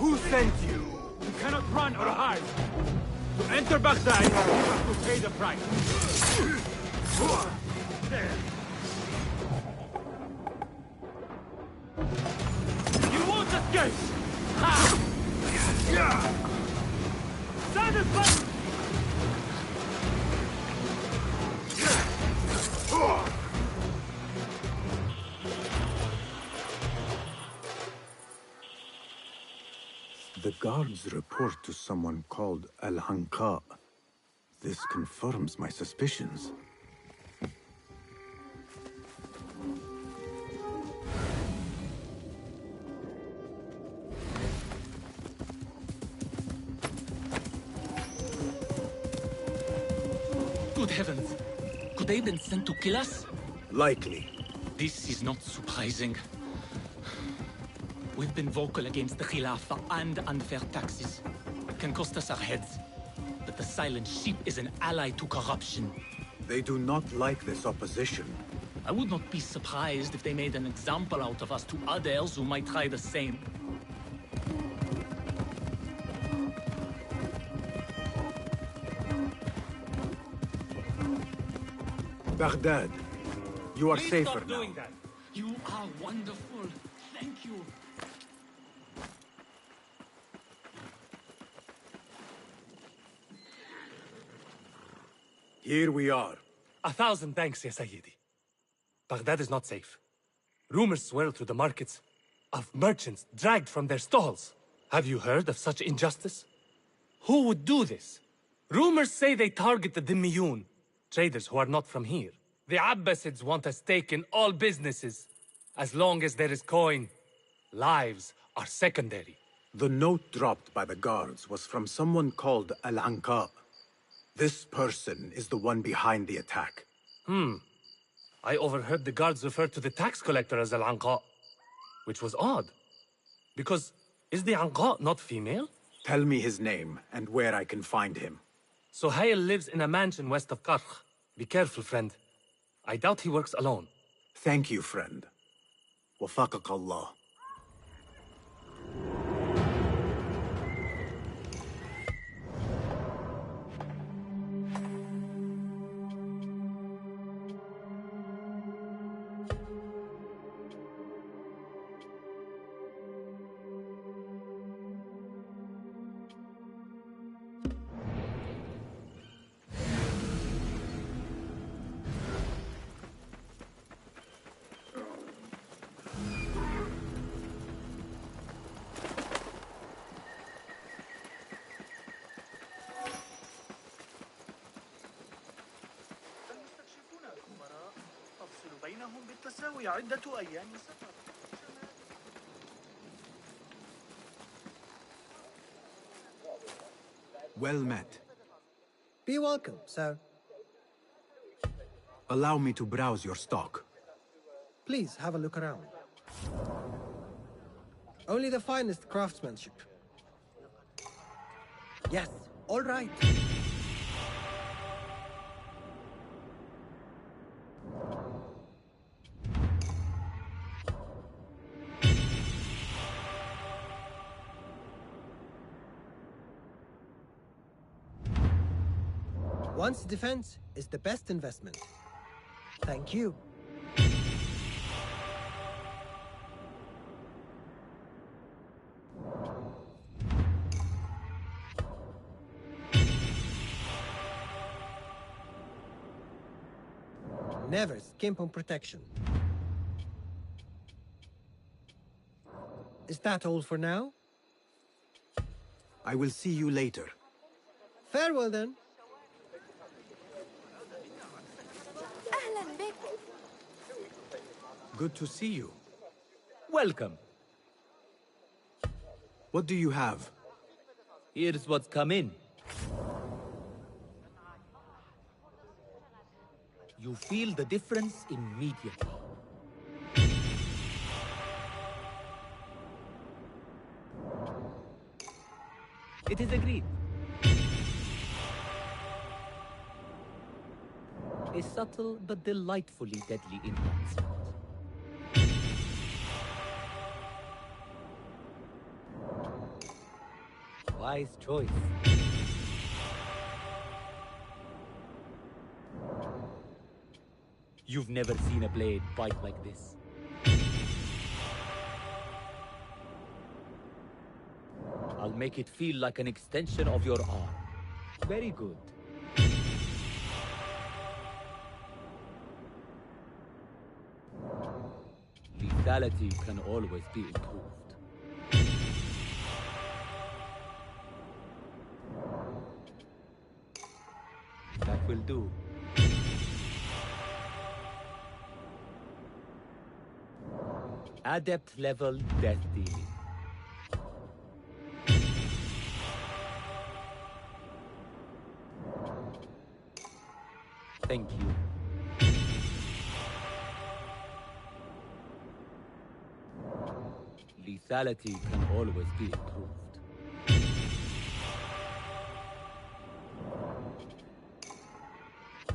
Who sent you? You cannot run or hide. To enter Baghdad, you have to pay the price. You won't escape! Ha! Saddle fight! The guards report to someone called Al-Hanqa. This confirms my suspicions. Good heavens! Could they have been sent to kill us? Likely. This is not surprising. We've been vocal against the Khilafah and unfair taxes. It can cost us our heads. But the Silent Sheep is an ally to corruption. They do not like this opposition. I would not be surprised if they made an example out of us to others who might try the same. Baghdad, you are Please safer stop now. doing that. You are wonderful. Thank you. Here we are. 1,000 thanks, Ya Sayyidi. Baghdad is not safe. Rumors swirl through the markets of merchants dragged from their stalls. Have you heard of such injustice? Who would do this? Rumors say they target the Dhimmiyun, traders who are not from here. The Abbasids want a stake in all businesses. As long as there is coin, lives are secondary. The note dropped by the guards was from someone called Al-Hanqa. This person is the one behind the attack. I overheard the guards refer to the tax collector as Al-Anqa, which was odd. Because, is the Anqa not female? Tell me his name and where I can find him. Suhail lives in a mansion west of Karkh. Be careful, friend. I doubt he works alone. Thank you, friend. Wafaqak Allah. بينهم بالتساوي عدة أيام سفر. Well met. Be welcome, sir. Allow me to browse your stock. Please have a look around. Only the finest craftsmanship. Yes, all right. One's defense is the best investment. Thank you. Never skimp on protection. Is that all for now? I will see you later. Farewell then. Good to see you. Welcome. What do you have? Here's what's come in. You feel the difference immediately. It is agreed. A subtle but delightfully deadly enhancement. Wise choice. You've never seen a blade bite like this. I'll make it feel like an extension of your arm. Very good. Lethality can always be improved. That will do. Adept level death dealing. Thank you. Lethality can always be improved.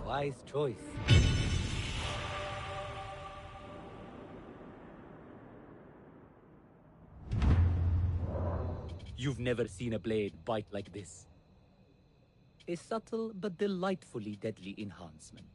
Wise choice. You've never seen a blade bite like this. A subtle but delightfully deadly enhancement.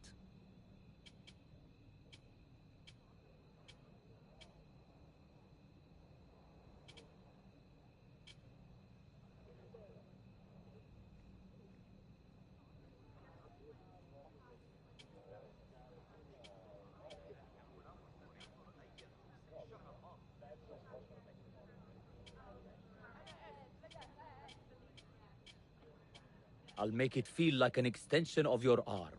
I'll make it feel like an extension of your arm.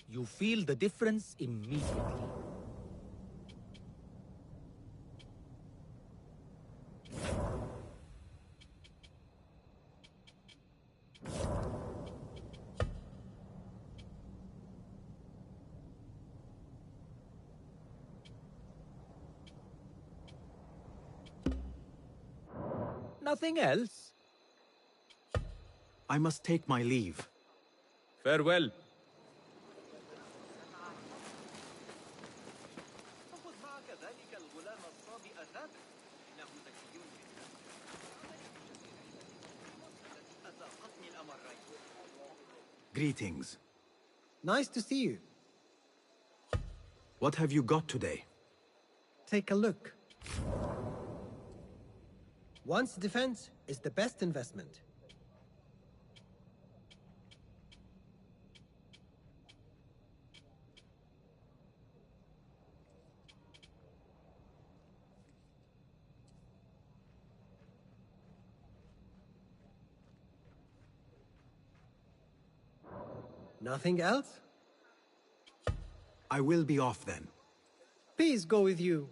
You feel the difference immediately. Nothing else? I must take my leave. Farewell. Greetings. Nice to see you. What have you got today? Take a look. One's defense is the best investment. Nothing else? I will be off then. Peace go with you.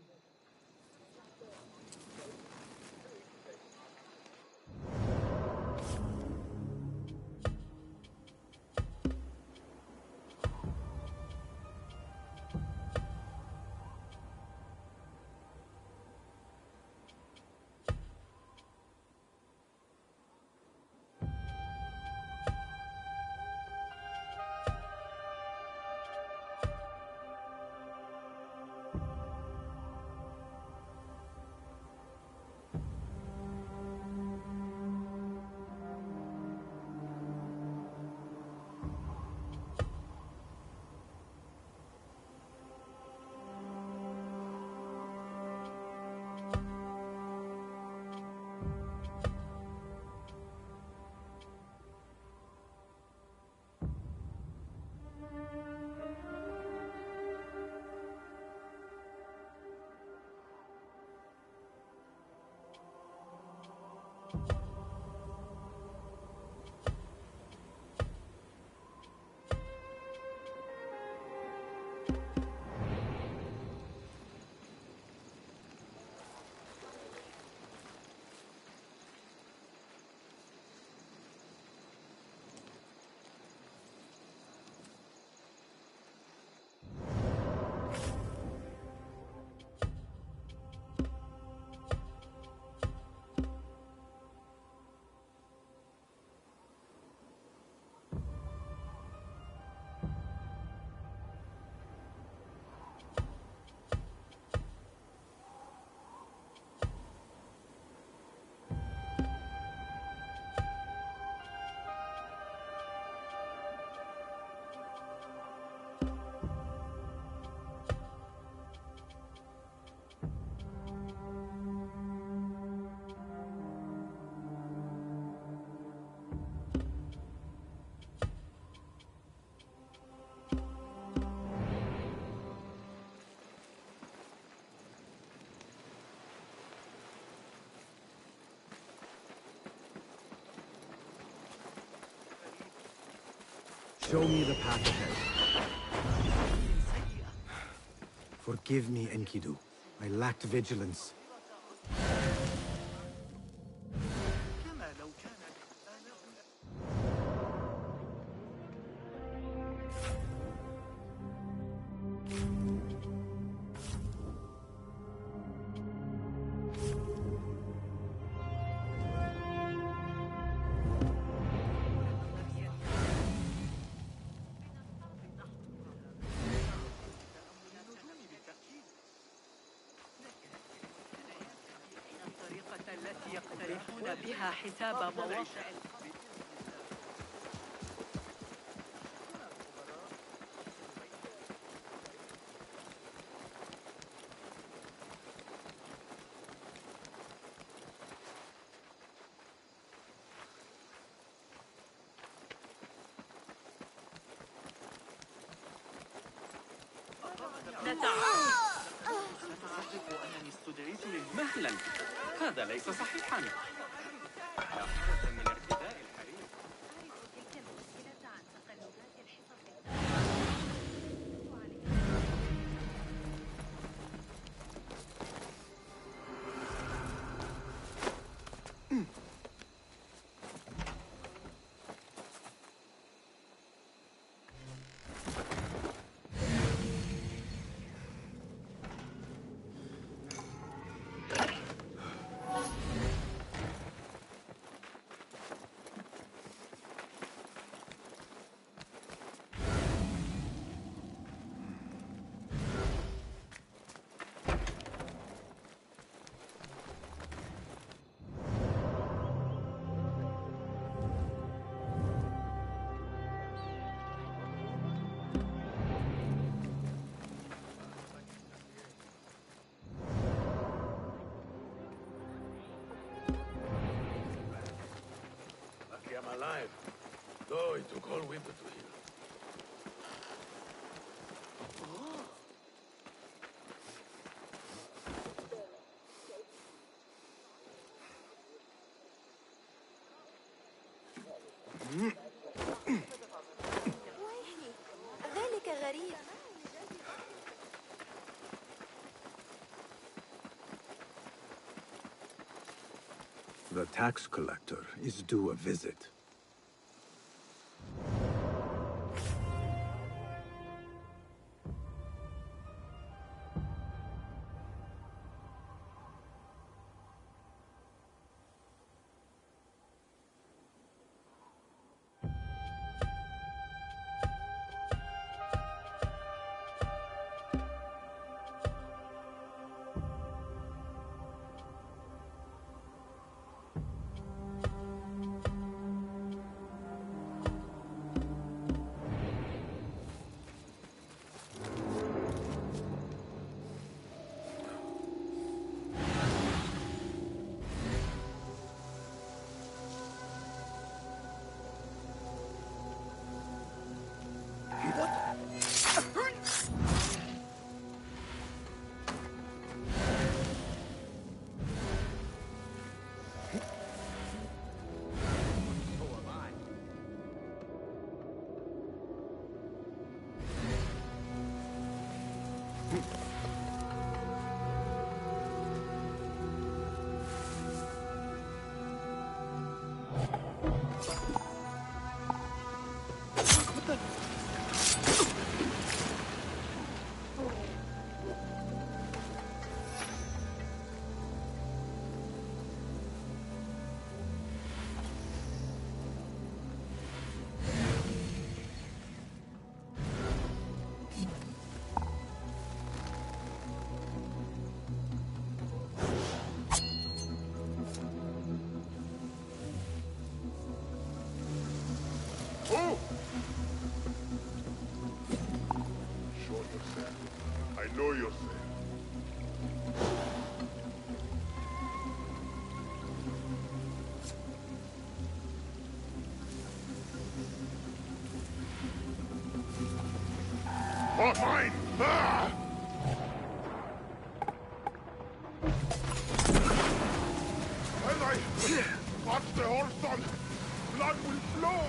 Show me the path ahead. Forgive me, Enkidu. I lacked vigilance. التي يقترحون بها حساب مواقع أعتقد أنني استدعيت مهلا. هذا ليس صحيحا. من ارتداء الحرير. Alive, though it took all winter to heal. ويلي ذلك غريب. The tax collector is due a visit. Oh, mine! Ah! As I watch the horse on, blood will flow!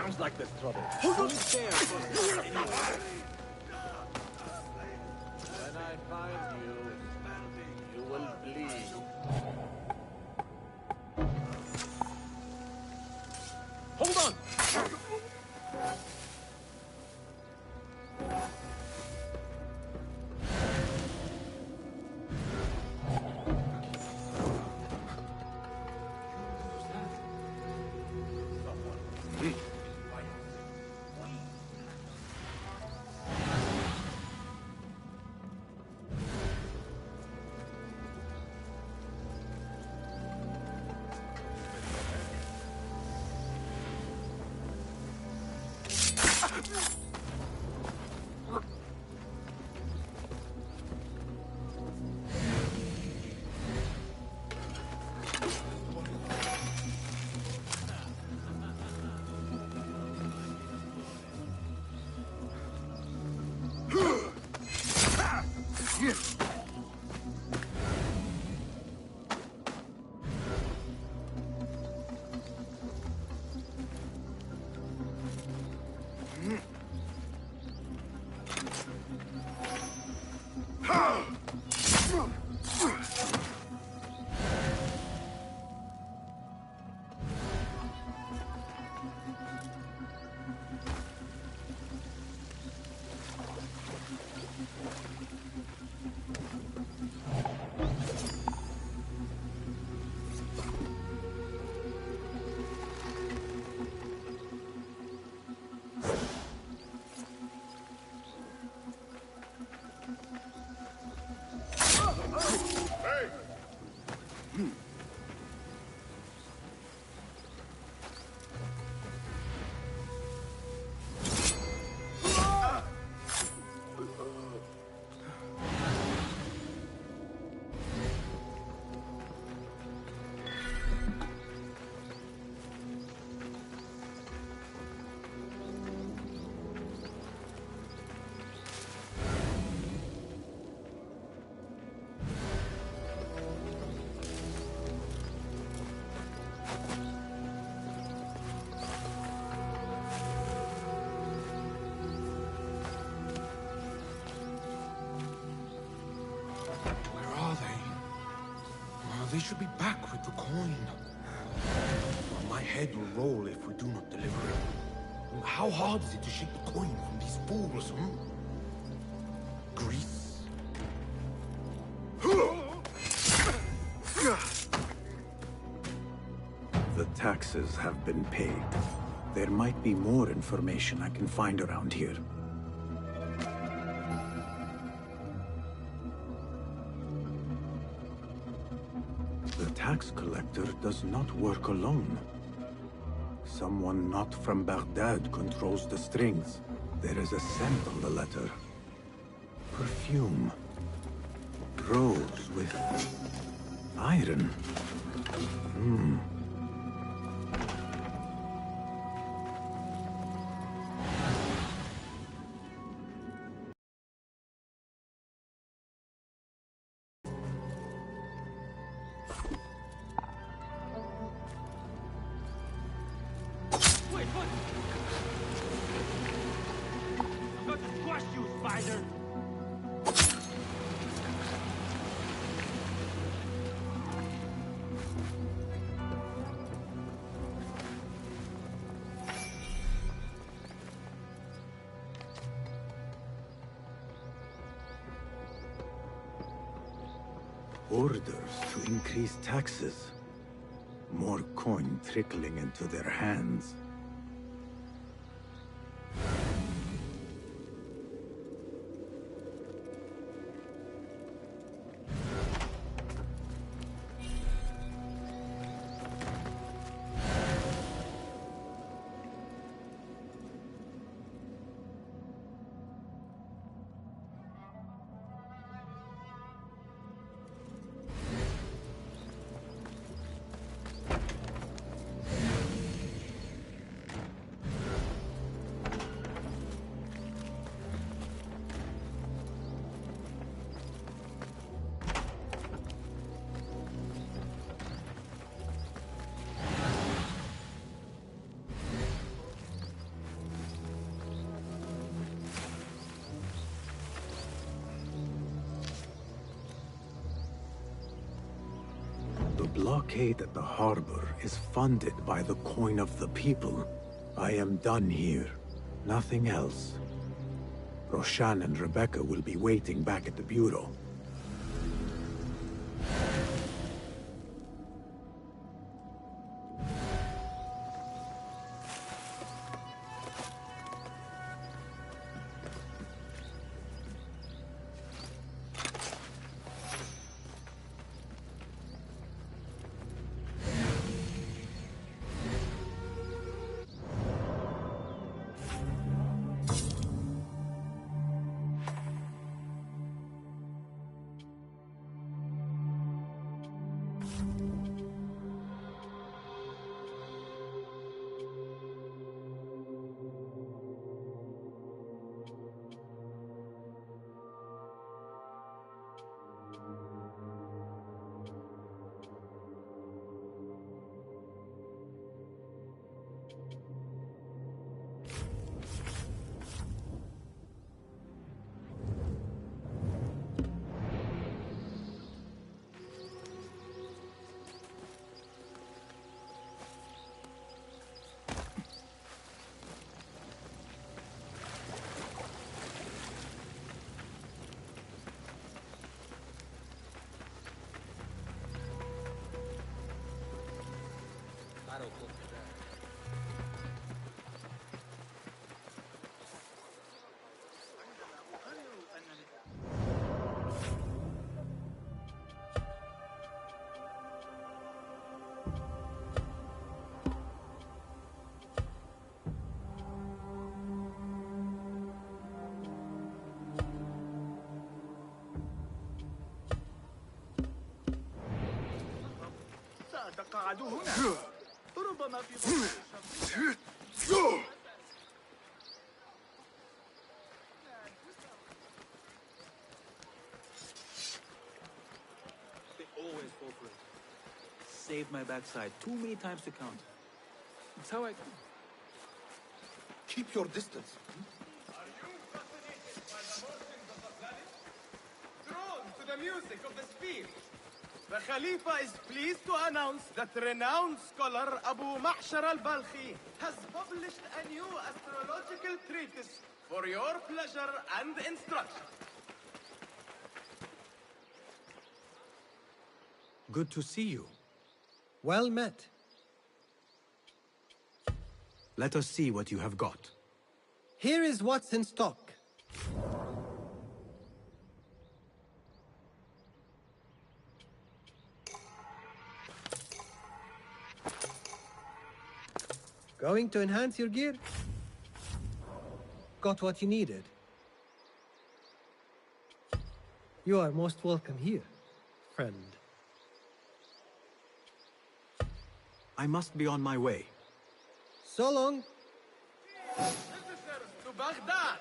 Sounds like there's trouble. Hold on! When I find you, you will bleed. Hold on! They should be back with the coin. Well, my head will roll if we do not deliver it. How hard is it to shake the coin from these fools, Greece? The taxes have been paid. There might be more information I can find around here. The tax collector does not work alone. Someone not from Baghdad controls the strings. There is a scent on the letter. Perfume. Rose with iron. Orders to increase taxes. More coin trickling into their hands. blockade at the harbor is funded by the coin of the people. I am done here. Nothing else. Roshan and Rebecca will be waiting back at the bureau. سأتقاعد هنا. ربما في They always fall for it. Saved my backside too many times to count. It's how I... Keep your distance. Are you fascinated by the motions of the planet? Drawn to the music of the spheres? The Khalifa is pleased to announce that renowned scholar Abu Ma'shar al-Balkhi has published a new astrological treatise for your pleasure and instruction. Good to see you. Well met. Let us see what you have got. Here is what's in stock. Going to enhance your gear? Got what you needed. You are most welcome here, friend. I must be on my way. So long. Visitors to Baghdad!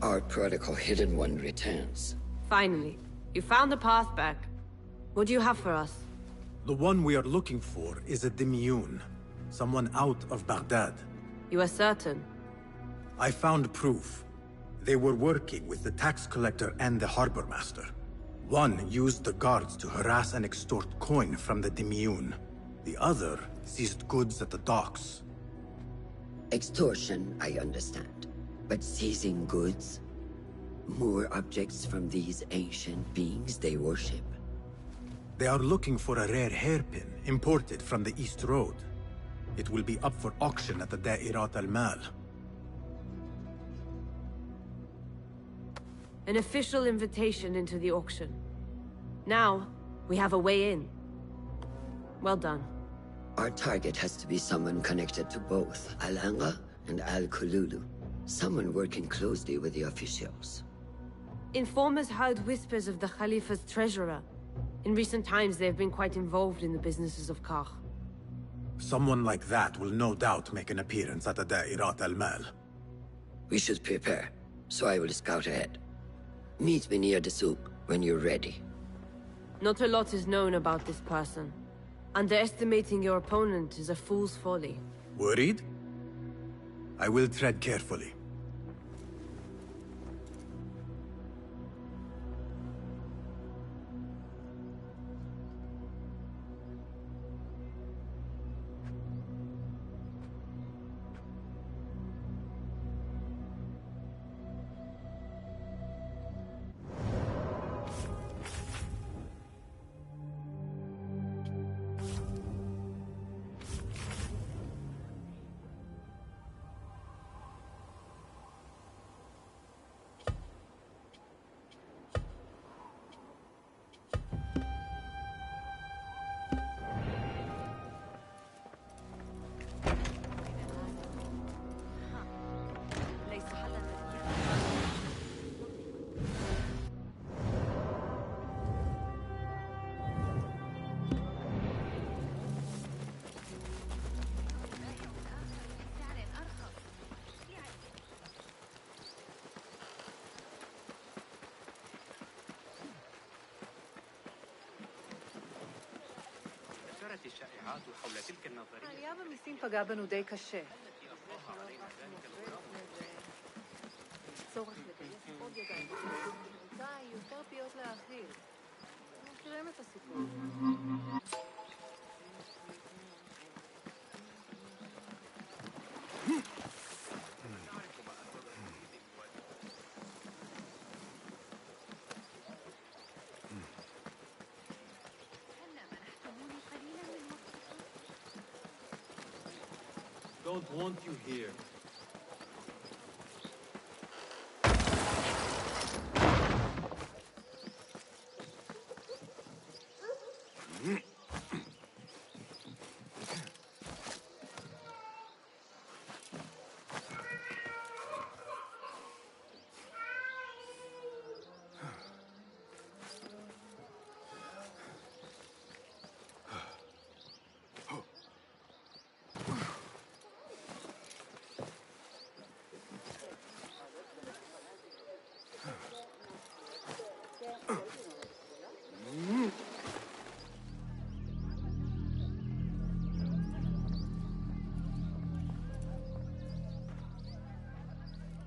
Our prodigal hidden one returns. Finally. You found the path back. What do you have for us? The one we are looking for is a Demiyun. Someone out of Baghdad. You are certain? I found proof. They were working with the tax collector and the harbor master. One used the guards to harass and extort coin from the Demiun. The other seized goods at the docks. Extortion, I understand. But seizing goods? More objects from these ancient beings they worship? They are looking for a rare hairpin imported from the East Road. It will be up for auction at the Da'irat al-Mal. An official invitation into the auction. Now, we have a way in. Well done. Our target has to be someone connected to both Al-Anga and Al-Kululu. Someone working closely with the officials. Informers heard whispers of the Khalifa's treasurer. In recent times, they have been quite involved in the businesses of Kar. Someone like that will no doubt make an appearance at the Da'irat al-Mal. We should prepare, so I will scout ahead. Meet me near the souk when you're ready. Not a lot is known about this person. Underestimating your opponent is a fool's folly. Worried? I will tread carefully. الشائعات حول تلك النظرية. עלייה במיסים פגע בנו די קשה. צורך לגייס עוד ידיים. די, יותר פיות להאכיל. מכירים את הסיפור. Don't want you here.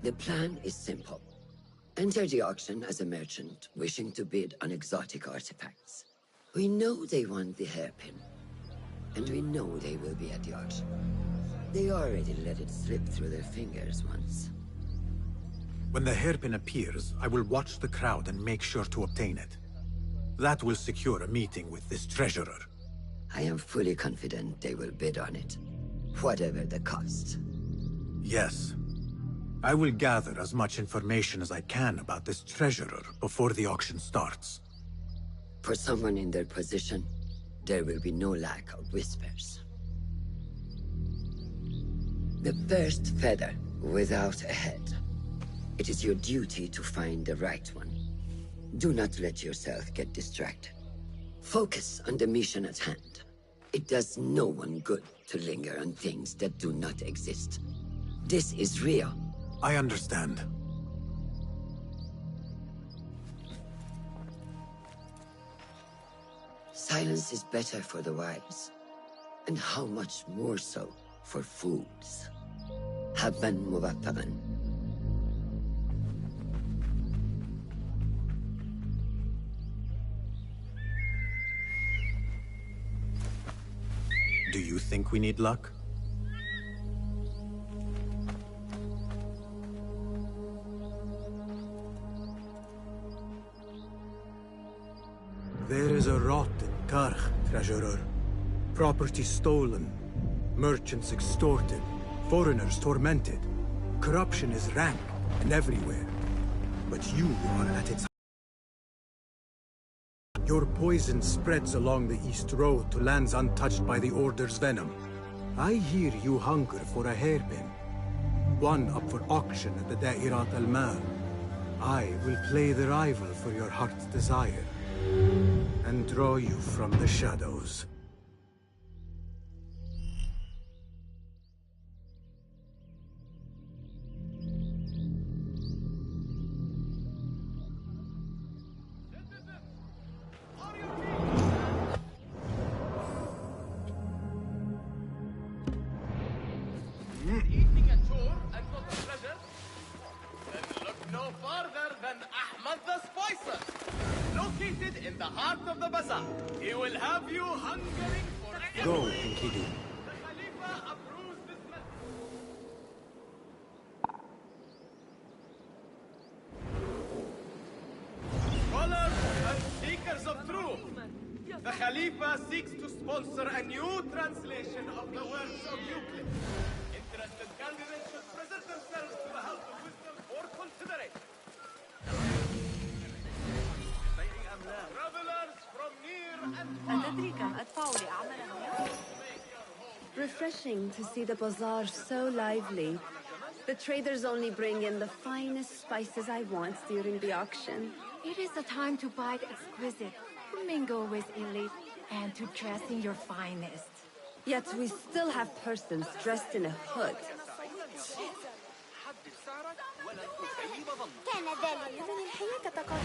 The plan is simple. Enter the auction as a merchant wishing to bid on exotic artifacts. We know they want the hairpin, and we know they will be at the auction. They already let it slip through their fingers once. When the hairpin appears, I will watch the crowd and make sure to obtain it. That will secure a meeting with this treasurer. I am fully confident they will bid on it, whatever the cost. Yes. I will gather as much information as I can about this treasurer before the auction starts. For someone in their position, there will be no lack of whispers. The first feather without a head. It is your duty to find the right one. Do not let yourself get distracted. Focus on the mission at hand. It does no one good to linger on things that do not exist. This is real. I understand. Silence is better for the wise, and how much more so for fools. حظا موفقا. Do you think we need luck? There is a rot in Karch, Treasurer. Property stolen, merchants extorted, foreigners tormented. Corruption is rank and everywhere. But you are at its height. Your poison spreads along the East Road to lands untouched by the Order's venom. I hear you hunger for a hairpin. One up for auction at the Da'irat al-Mal. I will play the rival for your heart's desire and draw you from the shadows. Go, Enkidu. Scholars and seekers of truth, the Khalifa seeks to sponsor a new translation of the works of Euclid. Interested candidates should present themselves to the House of Wisdom for consideration. Travelers from near and far. Refreshing to see the bazaar so lively. The traders only bring in the finest spices I want during the auction. It is the time to buy the exquisite, to mingle with elite, and to dress in your finest. Yet we still have persons dressed in a hood. كان ذلك من الحياة تقدم.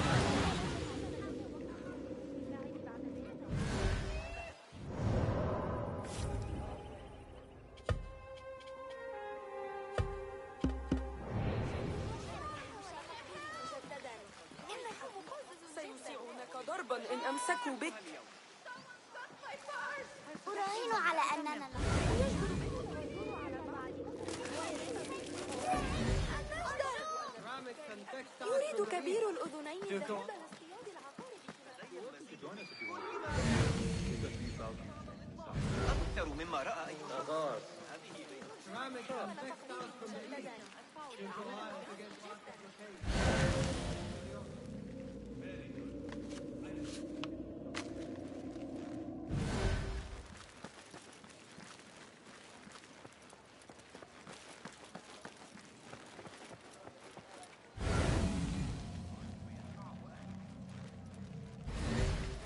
سيسيئونك ضربا إن أمسكوا بك. أراهن على أننا يريد كبير الأذنين أكثر مما رأى أيها.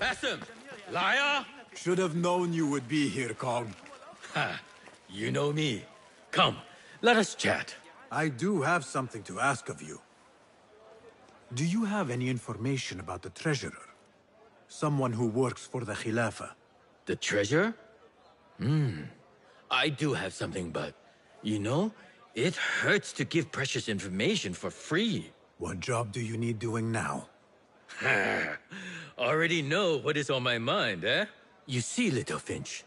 Basim! Liar! Should have known you would be here, Kong. Ha! You know me. Come, let us chat. I do have something to ask of you. Do you have any information about the treasurer? Someone who works for the Khilafah. The treasure? I do have something, but... You know, it hurts to give precious information for free. What job do you need doing now? Already know what is on my mind, eh? You see, Little Finch,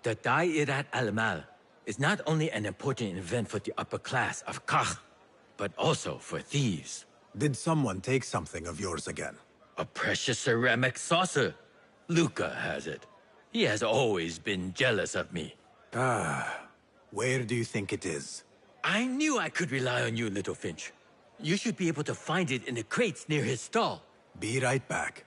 the Da'irat al-Mal is not only an important event for the upper class of Kach, but also for thieves. Did someone take something of yours again? A precious ceramic saucer. Luca has it. He has always been jealous of me. Where do you think it is? I knew I could rely on you, Little Finch. You should be able to find it in the crates near his stall. Be right back.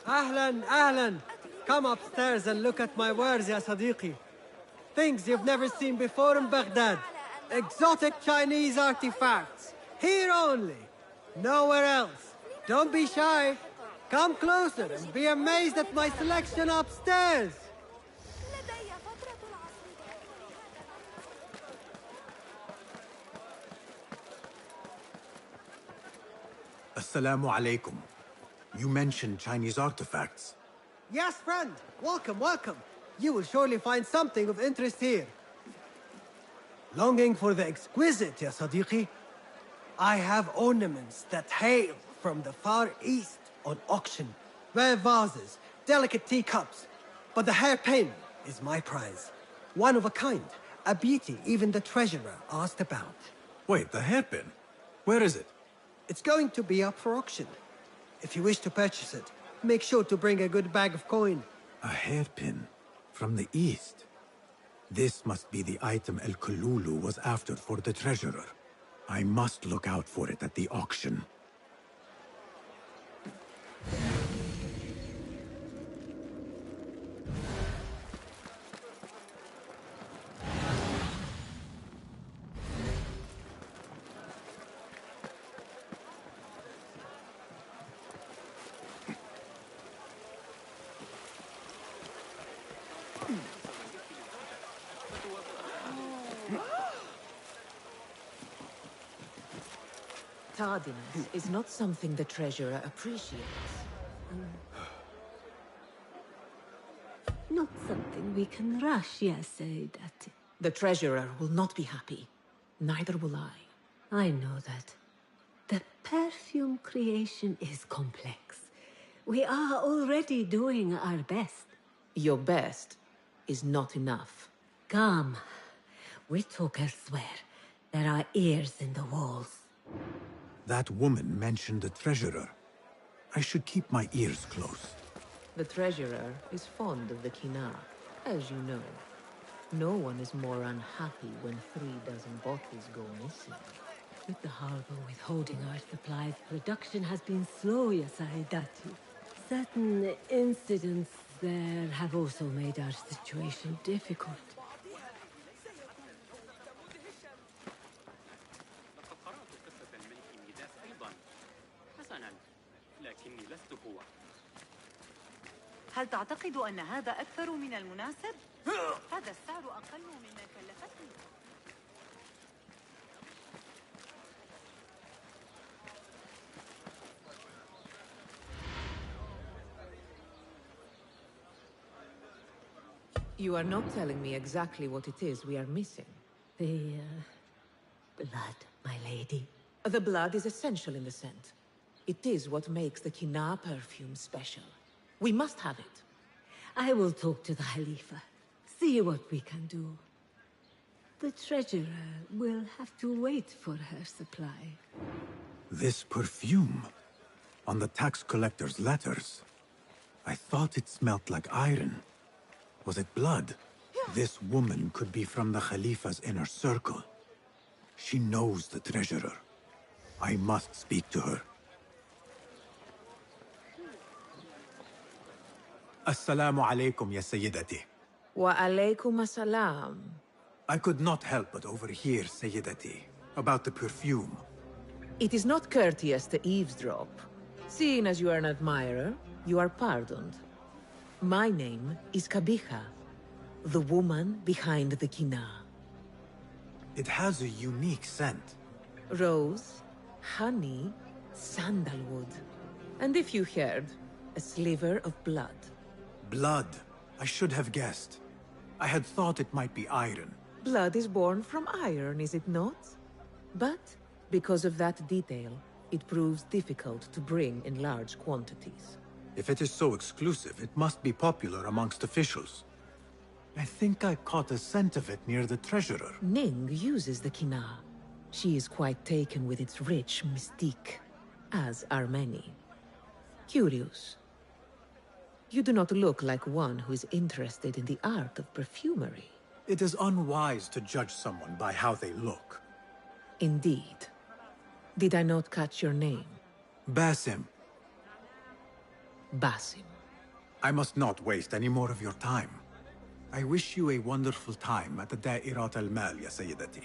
أهلاً. Come upstairs and look at my wares, يا صديقي. Things you've never seen before in Baghdad. Exotic Chinese artifacts. Here only. Nowhere else. Don't be shy. Come closer and be amazed at my selection upstairs. Assalamu alaikum. You mentioned Chinese artifacts. Yes, friend. Welcome, welcome. You will surely find something of interest here. Longing for the exquisite, ya Sadiqi? I have ornaments that hail from the Far East on auction. Rare vases, delicate teacups. But the hairpin is my prize. One of a kind. A beauty even the treasurer asked about. Wait, the hairpin? Where is it? It's going to be up for auction. If you wish to purchase it, make sure to bring a good bag of coin. A hairpin from the East. This must be the item El Kululu was after for the treasurer. I must look out for it at the auction. Tardiness is not something the treasurer appreciates. Not something we can rush, yes, Saidati. The treasurer will not be happy. Neither will I. I know that. The perfume creation is complex. We are already doing our best. Your best is not enough. Come. We talk elsewhere. There are ears in the walls. That woman mentioned the treasurer. I should keep my ears closed. The treasurer is fond of the Kina, as you know. No one is more unhappy when 3 dozen bottles go missing. With the harbor withholding our supplies, production has been slow, Yasaidati. Certain incidents there have also made our situation difficult. هل تعتقد أن هذا أكثر من المناسب؟ هذا السعر أقل مما كلفتني. You are not telling me exactly what it is we are missing. The, blood, my lady. The blood is essential in the scent. It is what makes the Kina perfume special. We must have it. I will talk to the Khalifa. See what we can do. The treasurer will have to wait for her supply. This perfume? On the tax collector's letters. I thought it smelt like iron. Was it blood? This woman could be from the Khalifa's inner circle. She knows the treasurer. I must speak to her. Assalamu alaikum, ya Sayyidati. Wa alaikum assalam. I could not help but overhear, Sayyidati, about the perfume. It is not courteous to eavesdrop. Seeing as you are an admirer, you are pardoned. My name is Kabiha, the woman behind the Kina. It has a unique scent. Rose, honey, sandalwood. And if you heard, a sliver of blood. Blood. I should have guessed. I had thought it might be iron. Blood is born from iron, is it not? But, because of that detail, it proves difficult to bring in large quantities. If it is so exclusive, it must be popular amongst officials. I think I caught a scent of it near the treasurer. Ning uses the Kina. She is quite taken with its rich mystique, as are many. Curious. You do not look like one who is interested in the art of perfumery. It is unwise to judge someone by how they look. Indeed. Did I not catch your name? Basim. Basim. I must not waste any more of your time. I wish you a wonderful time at the Da'irat al-Mal, ya Sayyidati.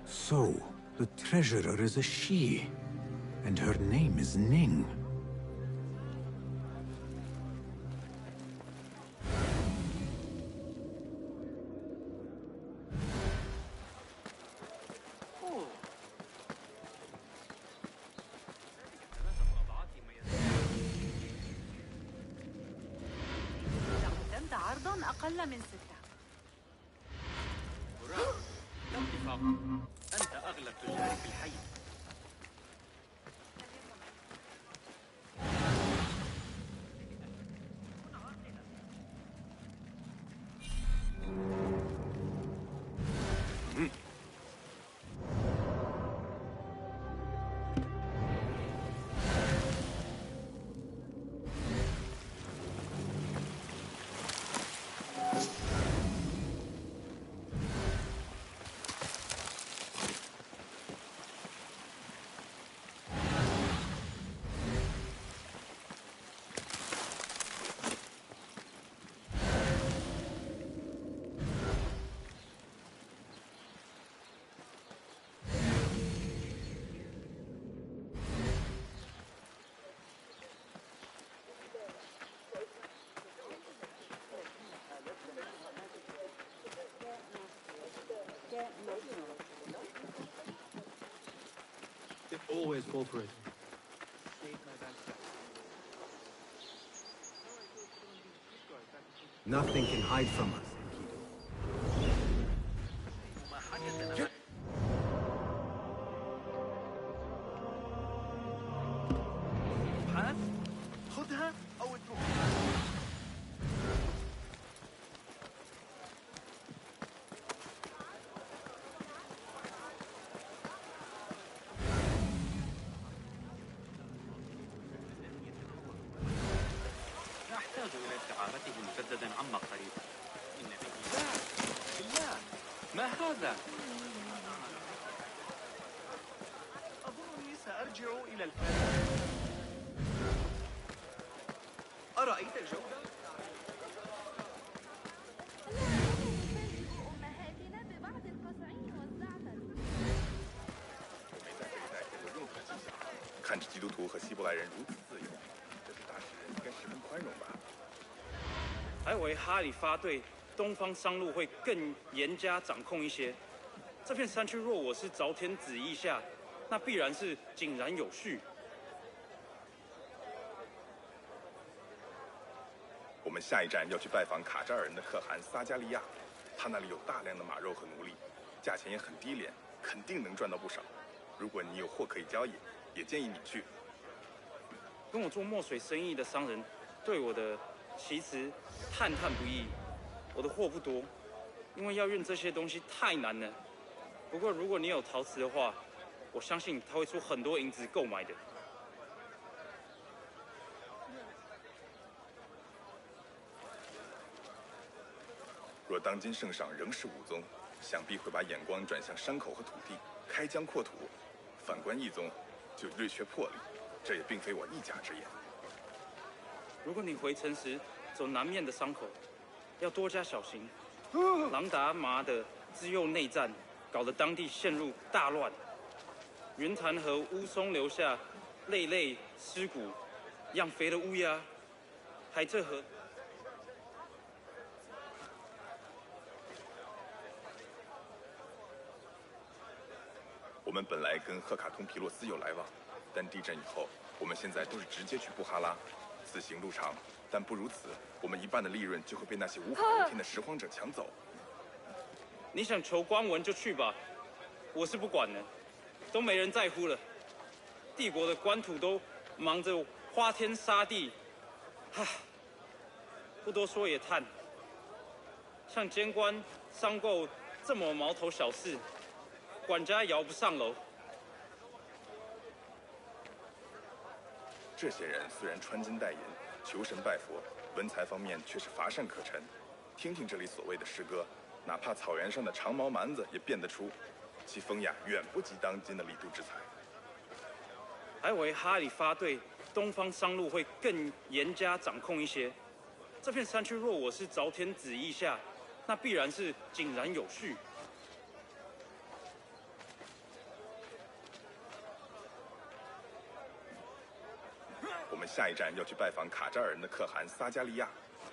So, the treasurer is a she, and her name is Ning. أقل من 6. اتفاق. أنت أغلى التجار في الحي. They always fall for it. Nothing can hide from us. خذها أو اتركها. نحتاج إلى استعارته مجددا عما قريبا. إن بالله ما هذا؟ أظنني سأرجع إلى الفارس. أرأيت الجودة؟ أمهاتنا ببعض القصعين والزعتر. 看着基督徒和希伯来人如此自由，这对大使人应该十分宽容吧？还以为哈里发对东方商路会更严加掌控一些。这片山区若我是着天旨意下，那必然是井然有序。我们下一站要去拜访卡扎尔人的可汗撒加利亚，他那里有大量的马肉和奴隶，价钱也很低廉，肯定能赚到不少。如果你有货可以交易，也建议你去。跟我做墨水生意的商人对我的其实叹叹不已。我的货不多，因为要运这些东西太难了。不过如果你有陶瓷的话，我相信他会出很多银子购买的。若当今圣上仍是武宗，想必会把眼光转向山口和土地，开疆扩土；反观义宗，就略缺魄力。这也并非我一家之言。如果你回城时走南面的商口，要多加小心。朗达麻的自幼内战，搞得当地陷入大乱。云潭和乌松留下累累尸骨，养肥的乌鸦。海浙河。我们本来跟赫卡通皮洛斯有来往，但地震以后，我们现在都是直接去布哈拉，此行路长，但不如此，我们一半的利润就会被那些无法无天的拾荒者抢走。你想求官文就去吧，我是不管的，都没人在乎了。帝国的官土都忙着花天杀地，唉，不多说也叹。像监官商购这么毛头小事，管家摇不上楼。这些人虽然穿金戴银，求神拜佛，文采方面却是乏善可陈。听听这里所谓的诗歌，哪怕草原上的长毛蛮子也辨得出，其风雅远不及当今的李杜之才。还以为哈里发对东方商路会更严加掌控一些。这片山区若我是着天旨意下，那必然是井然有序。我们下一站要去拜访卡扎尔人的可汗撒加利亚，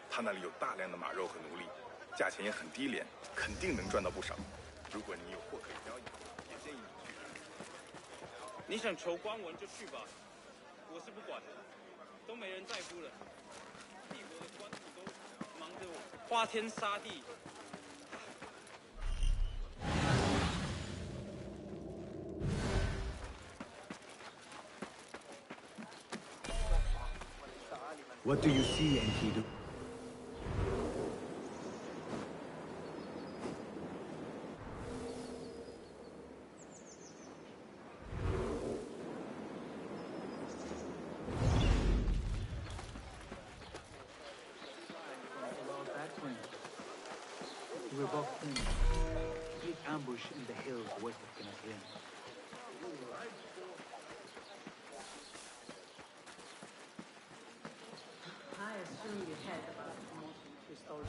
他那里有大量的马肉和奴隶，价钱也很低廉，肯定能赚到不少。如果你有货可以交易，也建议你去。你想求官文就去吧，我是不管的，都没人在乎了。帝国的官府都忙着花天杀地。What do you see, Enkidu? We were both in a big ambush in the hills west of Kenakren. I assume you heard about the promotion of your story.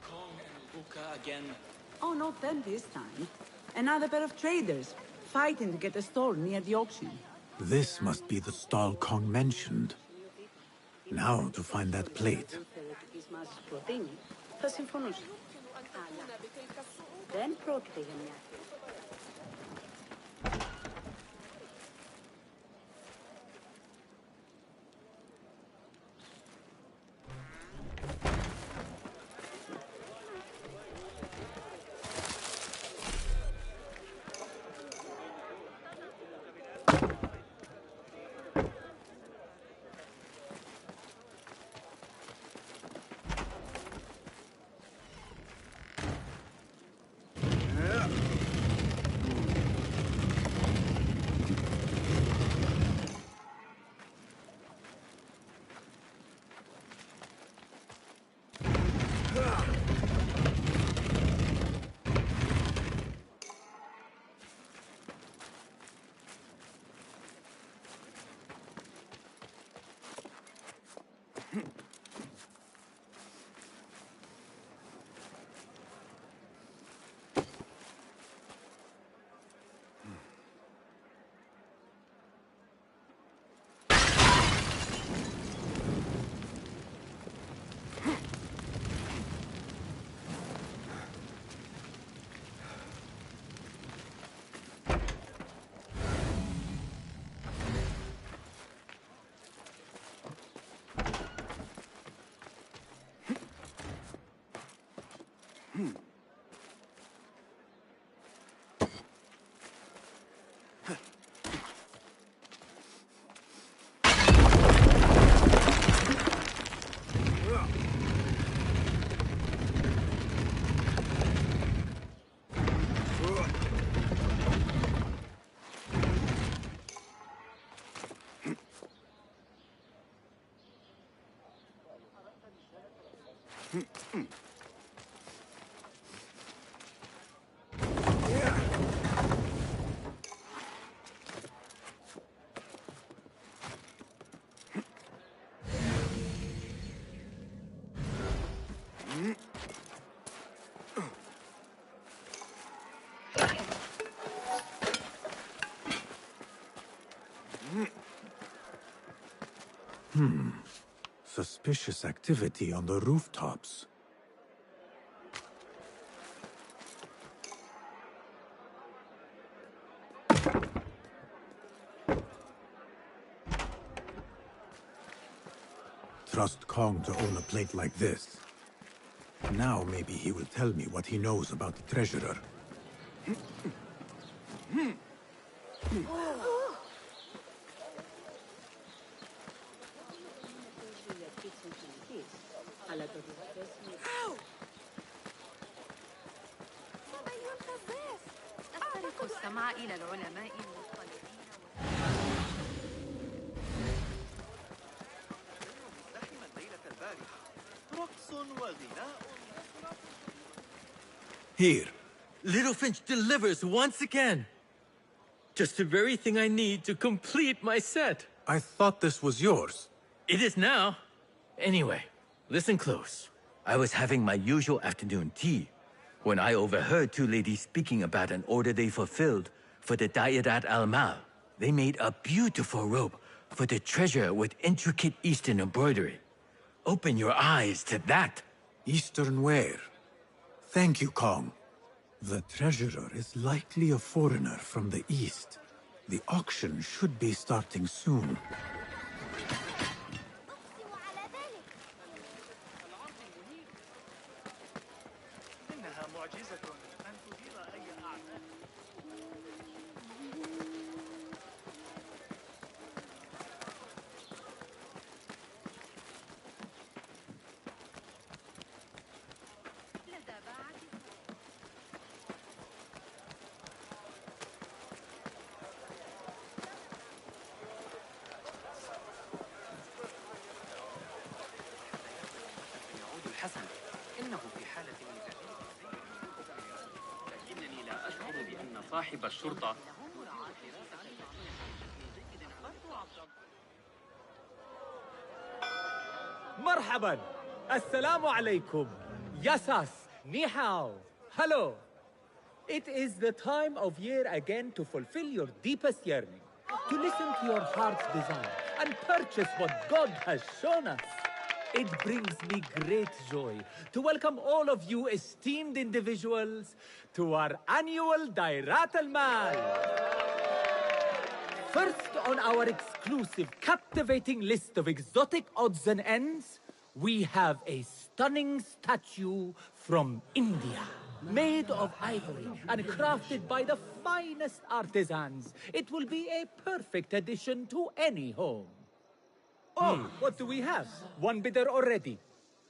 Kong and Buka again. Oh, not them this time. Another pair of traders, fighting to get a stall near the auction. This must be the stall Kong mentioned. Now to find that plate. Θα συμφωνούσα. Δεν πρόκειται για μια Suspicious activity on the rooftops. Trust Kong to own a plate like this. Now maybe he will tell me what he knows about the treasurer. السماع إلى العلماء المطلعين مزدحما ليلة البارحة رقص وغناء. Here. Little Finch delivers once again. Just the very thing I need to complete my set. I thought this was yours. It is now. Anyway, listen close. I was having my usual afternoon tea when I overheard two ladies speaking about an order they fulfilled for the Da'irat al-Mal. They made a beautiful robe for the treasure with intricate Eastern embroidery. Open your eyes to that. Eastern ware. Thank you, Kong. The treasurer is likely a foreigner from the East. The auction should be starting soon. حسنا إنه في حالة مزاجية لكنني لا أشعر بأن صاحب الشرطة مرحبا السلام عليكم Yasas Ni hao Hello It is the time of year again to fulfill your deepest yearning, to listen to your heart's desire and purchase what God has shown us. It brings me great joy to welcome all of you esteemed individuals to our annual Da'irat al-Mal. First on our exclusive, captivating list of exotic odds and ends, we have a stunning statue from India. Made of ivory and crafted by the finest artisans, it will be a perfect addition to any home. Oh, what do we have? One bidder already.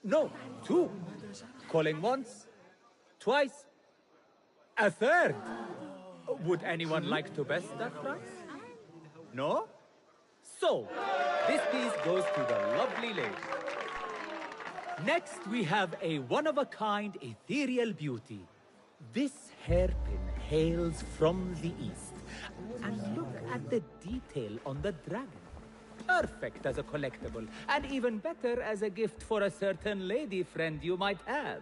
No, two. Calling once, twice, a third. Would anyone like to best that price? No? So, this piece goes to the lovely lady. Next, we have a one-of-a-kind ethereal beauty. This hairpin hails from the east. And look at the detail on the dragon. Perfect as a collectible, and even better as a gift for a certain lady friend you might have.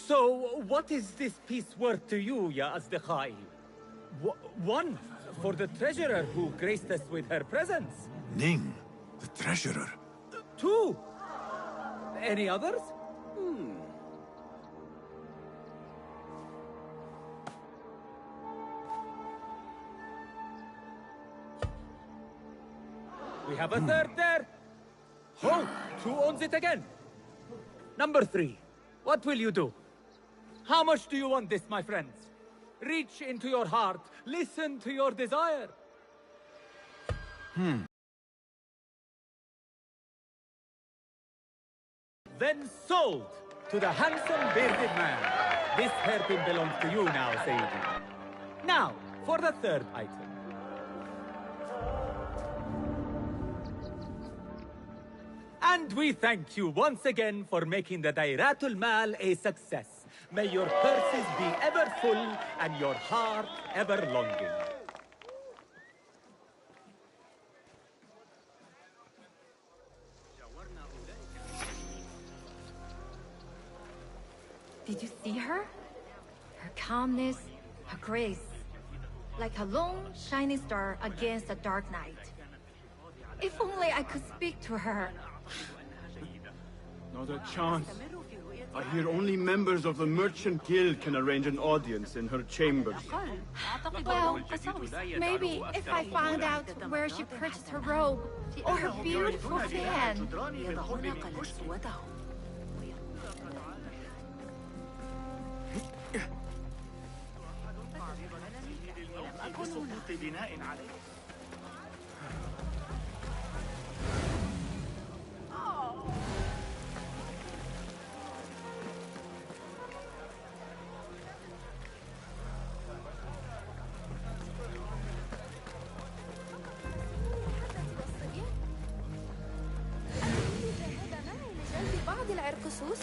So what is this piece worth to you, Ya Asdiqai? One, for the treasurer who graced us with her presence. Ning, the treasurer. Two. Any others? We have a third there. Oh, who owns it again? Number 3. What will you do? How much do you want this, my friends? Reach into your heart. Listen to your desire. Then sold to the handsome bearded man. This hairpin belongs to you now, Sayyidi. Now, for the third item. And we thank you once again for making the Da'irat al-Mal a success. May your purses be ever full and your heart ever longing. Did you see her? Her calmness, her grace. Like a lone, shining star against a dark night. If only I could speak to her. Not a chance. I hear only members of the Merchant Guild can arrange an audience in her chambers. Well, maybe if I found out where she purchased her robe, or her beautiful fan. بعض العرقسوس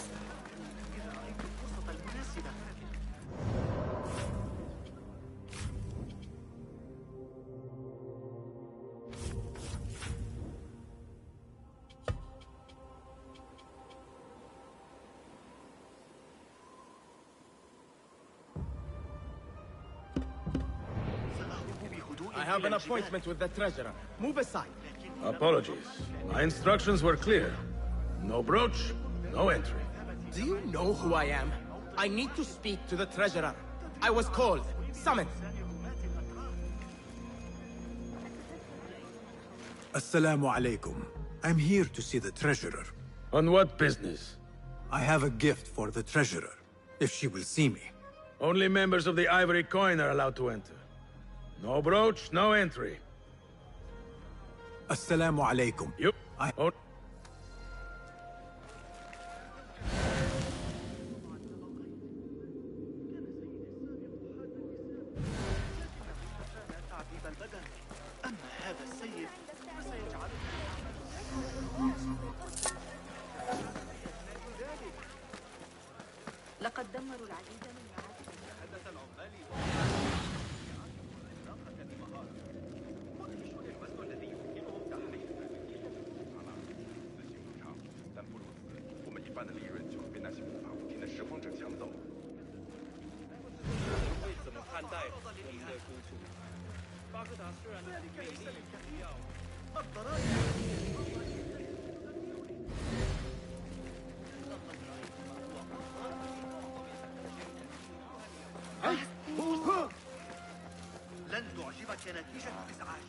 I have an appointment with the treasurer. Move aside. Apologies. My instructions were clear. No brooch, no entry. Do you know who I am? I need to speak to the treasurer. I was called, summoned. Assalamu alaikum. I'm here to see the treasurer. On what business? I have a gift for the treasurer, if she will see me. Only members of the Ivory Coin are allowed to enter. No brooch, no entry. Assalamu alaikum. لقد دمروا العديد من حدث العمال但不如此，我们一半的利润就会被那些无法无天的拾荒者抢走。会怎么看待我们的孤处？巴格达虽然美丽不要。لن تعجبك نتيجة الإزعاج.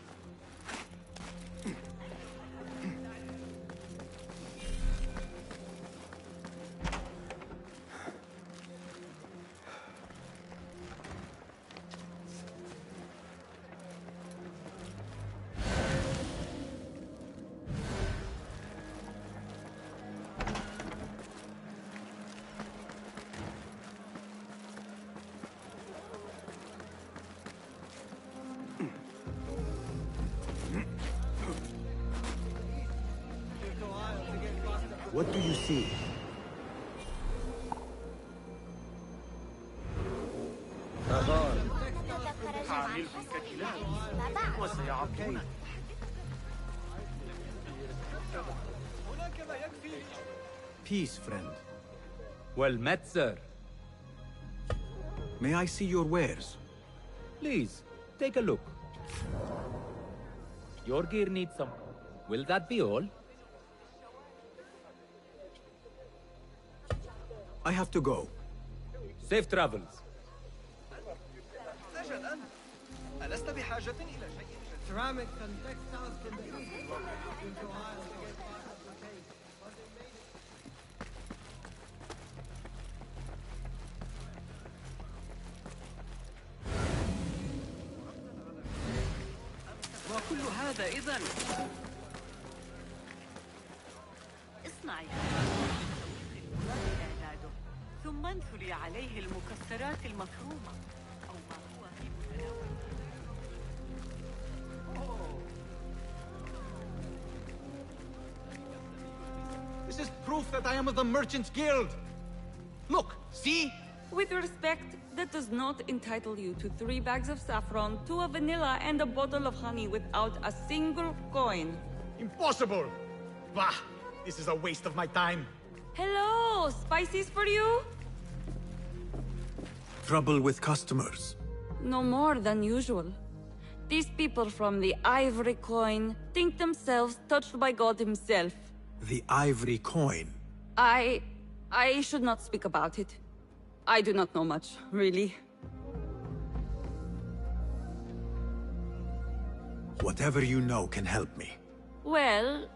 What do you see? Peace, friend. Well met, sir. May I see your wares? Please, take a look. Your gear needs some. Will that be all? I have to go. Safe travels. ألست بحاجة إلى شيء؟ Ceramics and textiles from the east into Isles to get past the blockade. وكل هذا إذن اصنعي إعداده ثم انثري عليه المكسرات المفرومة أو ما هو في متناول. This is proof that I am of the Merchants Guild. Look, see? With respect, that does not entitle you to 3 bags of saffron, 2 of vanilla, and a bottle of honey without a single coin. Impossible! Bah! This is a waste of my time. Hello! Spices for you? Trouble with customers. No more than usual. These people from the Ivory Coin think themselves touched by God himself. The Ivory Coin. I should not speak about it. I do not know much, really. Whatever you know can help me. Well,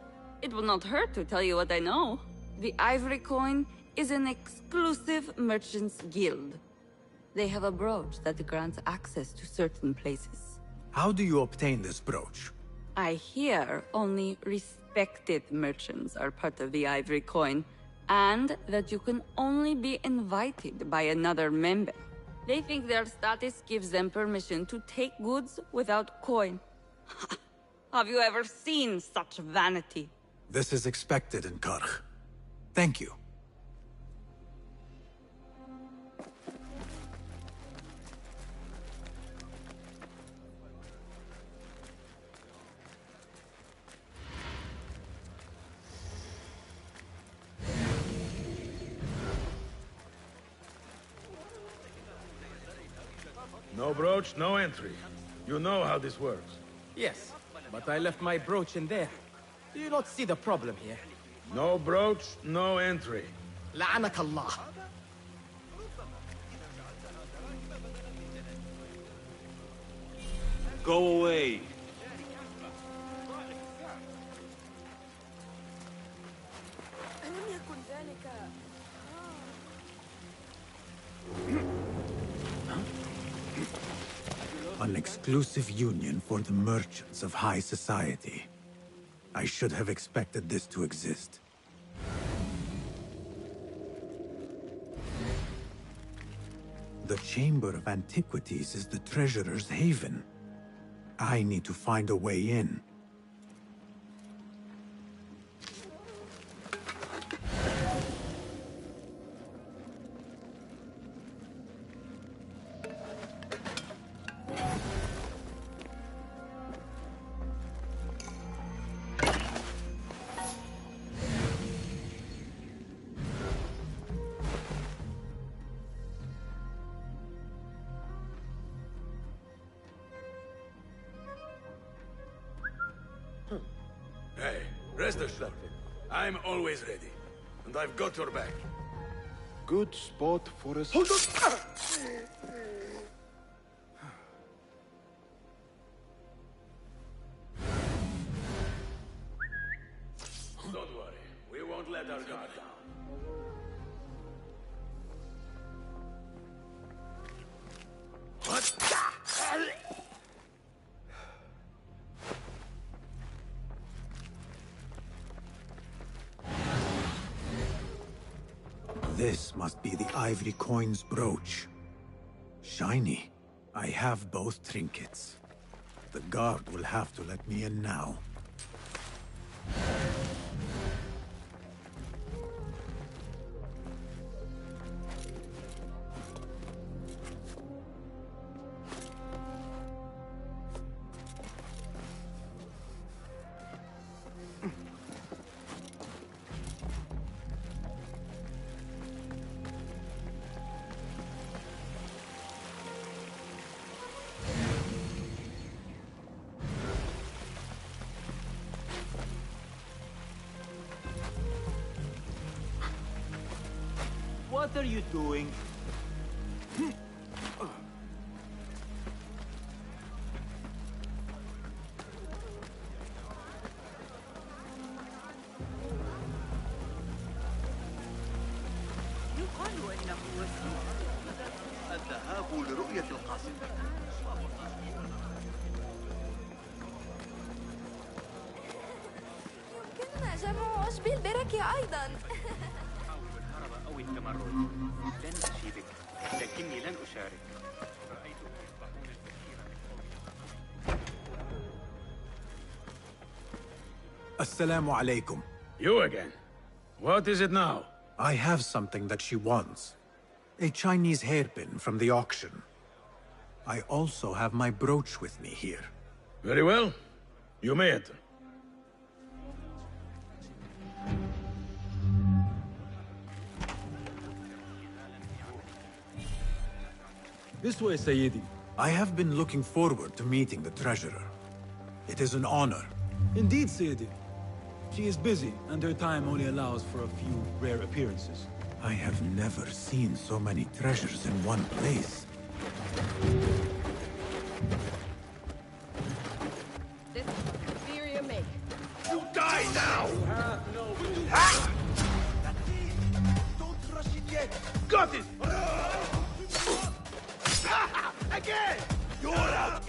it will not hurt to tell you what I know. The Ivory Coin is an exclusive merchants guild. They have a brooch that grants access to certain places. How do you obtain this brooch? I hear only respected merchants are part of the Ivory Coin, and that you can only be invited by another member. They think their status gives them permission to take goods without coin. Have you ever seen such vanity? This is expected in Karkh. Thank you. No brooch, no entry. You know how this works. Yes, but I left my brooch in there. Do you not see the problem here? No brooch, no entry. لعنك الله. Go away. An exclusive union for the merchants of high society. I should have expected this to exist. The Chamber of Antiquities is the treasurer's haven. I need to find a way in. Hey, rest assured. I'm always ready. And I've got your back. Good spot for us. Hold on! Don't worry. We won't let our guard down. What? This must be the ivory coin's brooch. Shiny. I have both trinkets. The guard will have to let me in now. What are you doing? يقال إنه وسيلة الذهاب لرؤية القاصد. يمكننا جمع عشب البركة أيضا. أو التمرد لن أشيبك لكني لن أشارك. رأيتهم يصبحون الكثير Assalamu alaikum. You again? What is it now? I have something that she wants. A Chinese hairpin from the auction. I also have my brooch with me here. Very well. You may enter. This way, Sayyidi. I have been looking forward to meeting the treasurer. It is an honor. Indeed, Sayyidi. She is busy, and her time only allows for a few rare appearances. I have never seen so many treasures in one place. This is inferior make. You die now! Don't rush it yet. Got it! Again! You're out!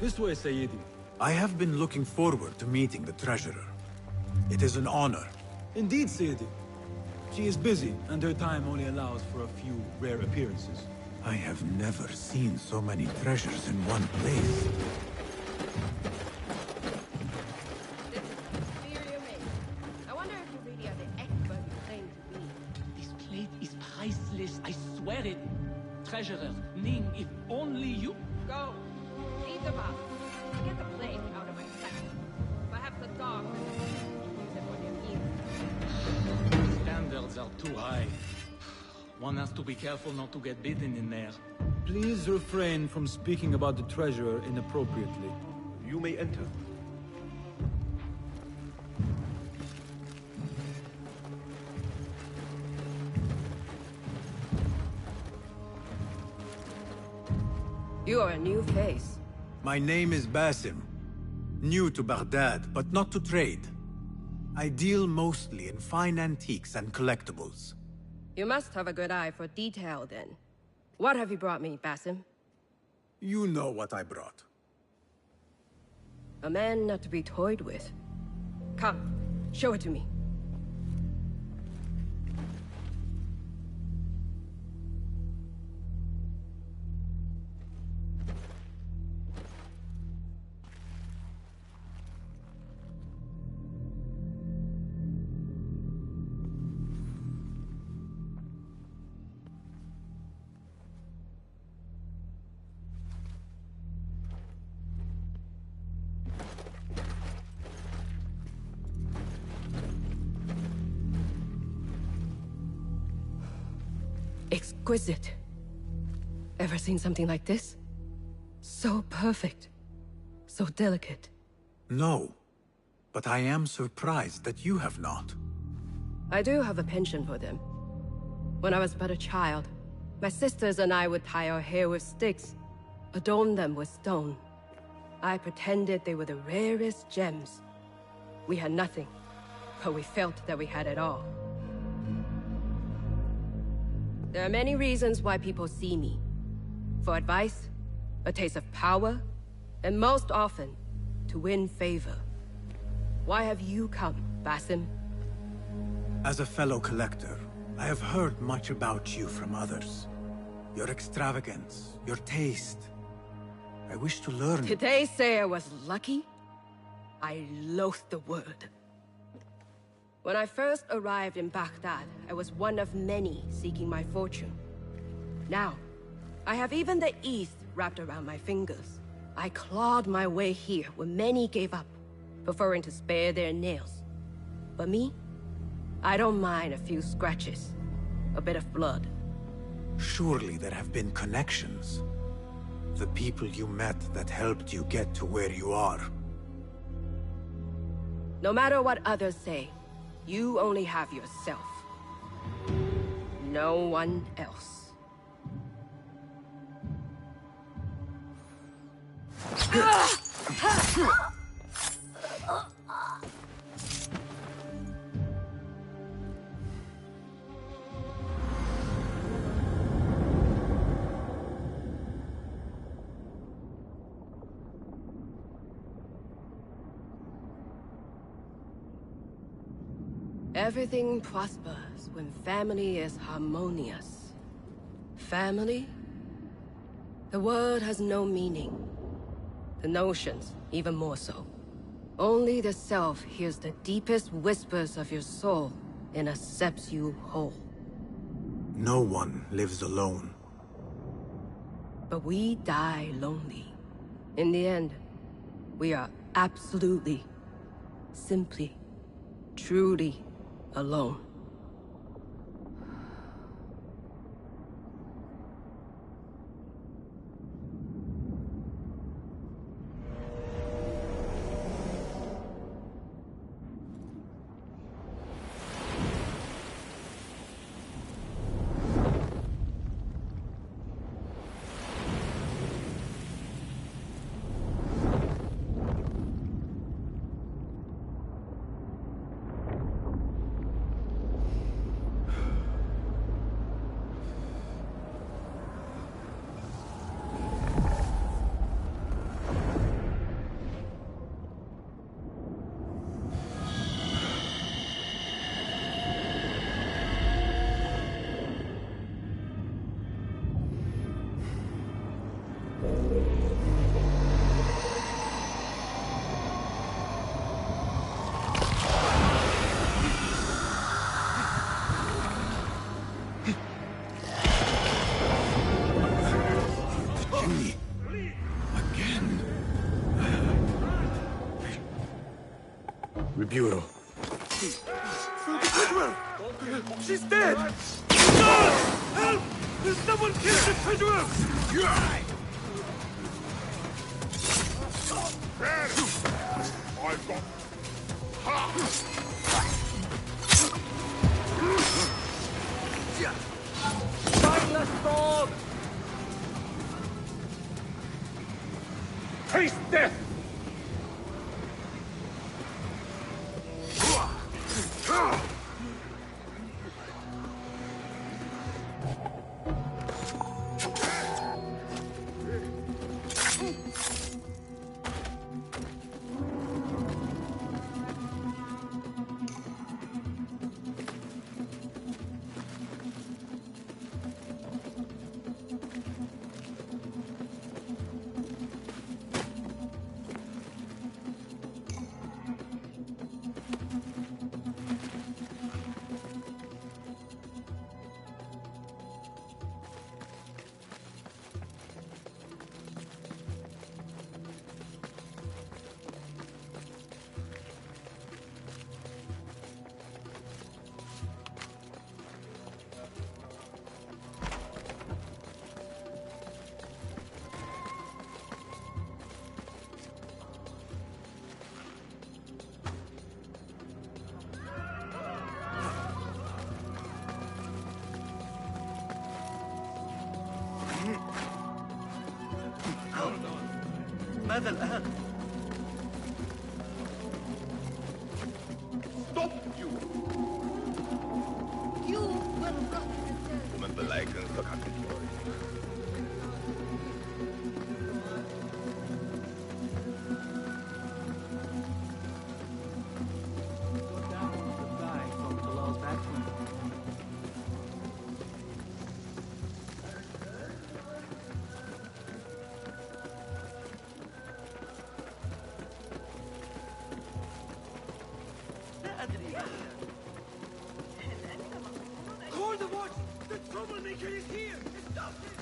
This way, Sayyidi. I have been looking forward to meeting the treasurer. It is an honor. Indeed, Sayyidi. She is busy, and her time only allows for a few rare appearances. I have never seen so many treasures in one place. This is inferior make. I wonder if you treasurer. Ning, if only you... Go. Leave the box. Get the plague out of my sight. Perhaps the dog use it for their ears. Standards are too high. One has to be careful not to get bitten in there. Please refrain from speaking about the treasurer inappropriately. You may enter. You are a new face. My name is Basim. New to Baghdad, but not to trade. I deal mostly in fine antiques and collectibles. You must have a good eye for detail, then. What have you brought me, Basim? You know what I brought. A man not to be toyed with. Come, show it to me. Exquisite. Ever seen something like this? So perfect. So delicate. No. But I am surprised that you have not. I do have a penchant for them. When I was but a child, my sisters and I would tie our hair with sticks, adorn them with stone. I pretended they were the rarest gems. We had nothing, but we felt that we had it all. There are many reasons why people see me. For advice, a taste of power, and most often, to win favor. Why have you come, Basim? As a fellow collector, I have heard much about you from others. Your extravagance, your taste. I wish to learn... Did they say I was lucky? I loathe the word. When I first arrived in Baghdad, I was one of many seeking my fortune. Now, I have even the East wrapped around my fingers. I clawed my way here when many gave up, preferring to spare their nails. But me? I don't mind a few scratches, a bit of blood. Surely there have been connections. The people you met that helped you get to where you are. No matter what others say, you only have yourself. No one else. Everything prospers when family is harmonious. Family? The word has no meaning. The notions, even more so. Only the self hears the deepest whispers of your soul and accepts you whole. No one lives alone. But we die lonely. In the end, we are absolutely, simply, truly alone. Bureau. She's dead! Help! Someone kill the treasurer! I've got... Mindless dog! Taste death! ماذا الآن؟ Stop you! 我们本来跟赫卡同族而已。Call the watch! The troublemaker is here! Stop him!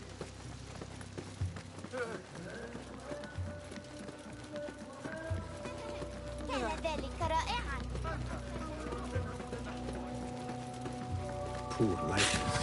كان ذلك رائعا. Poor license.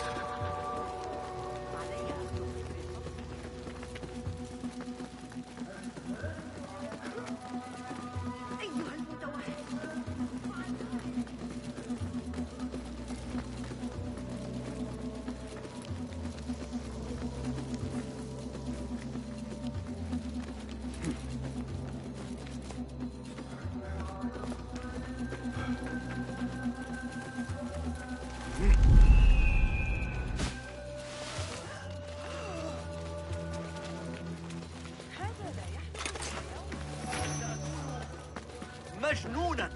مجنونا.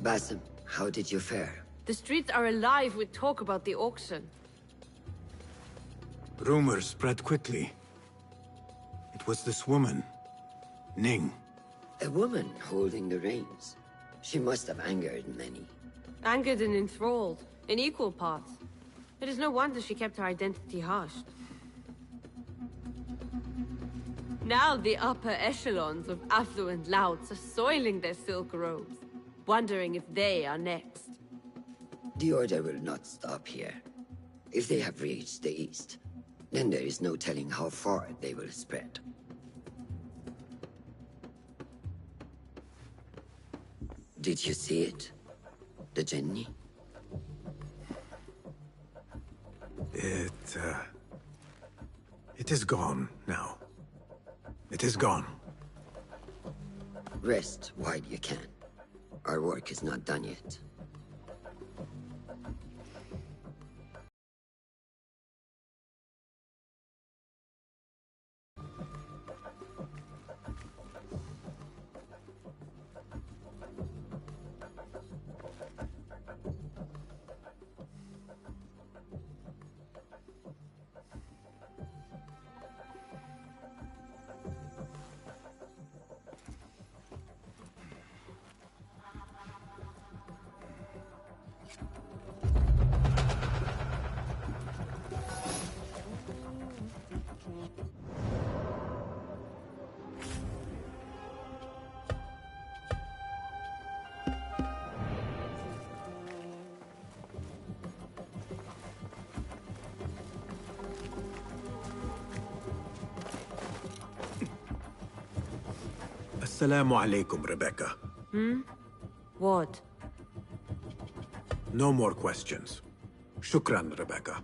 Basim, how did you fare? The streets are alive with talk about the auction. Rumors spread quickly. It was this woman, Ning. A woman holding the reins. She must have angered many. Angered and enthralled, in equal parts. It is no wonder she kept her identity hushed. Now the upper echelons of affluent louts are soiling their silk robes, wondering if they are next. The Order will not stop here. If they have reached the east, then there is no telling how far they will spread. Did you see it? The Jenny? It is gone now. It is gone. Rest while you can. Our work is not done yet. Assalamu alaikum, Rebecca. What? No more questions. Shukran, Rebecca.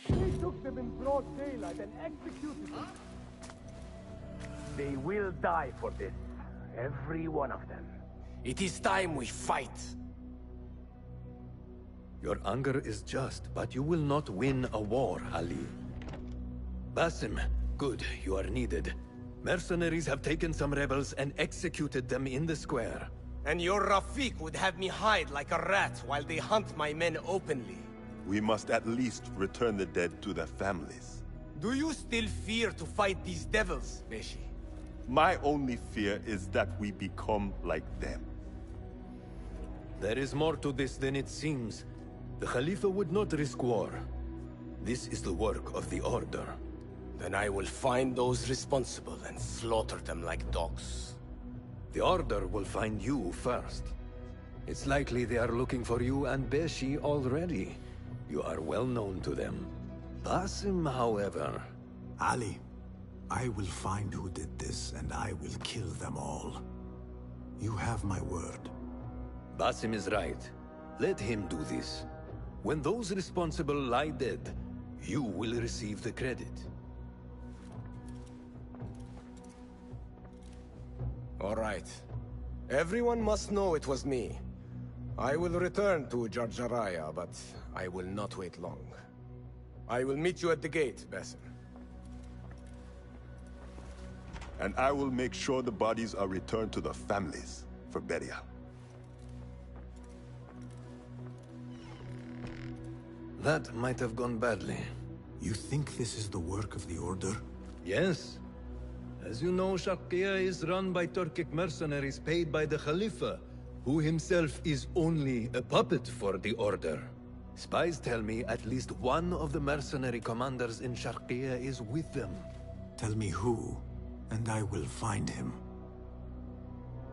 We took them in broad daylight and executed them. They will die for this. Every one of them. It is time we fight. Your anger is just, but you will not win a war, Ali. Basim, good, you are needed. Mercenaries have taken some rebels and executed them in the square. And your Rafiq would have me hide like a rat while they hunt my men openly. We must at least return the dead to their families. Do you still fear to fight these devils, Beshi? My only fear is that we become like them. There is more to this than it seems. The Khalifa would not risk war. This is the work of the Order. Then I will find those responsible and slaughter them like dogs. The Order will find you first. It's likely they are looking for you and Beshi already. You are well known to them. Basim, however... Ali, I will find who did this, and I will kill them all. You have my word. Basim is right. Let him do this. When those responsible lie dead, You will receive the credit. All right. Everyone must know it was me. I will return to Jarjaraya, but I will not wait long. I will meet you at the gate, Basim. And I will make sure the bodies are returned to the families for burial. That might have gone badly. You think this is the work of the Order? Yes. As you know, Sharqiya is run by Turkic mercenaries paid by the Khalifa, who himself is only a puppet for the Order. Spies tell me at least one of the mercenary commanders in Sharqiya is with them. Tell me who, and I will find him.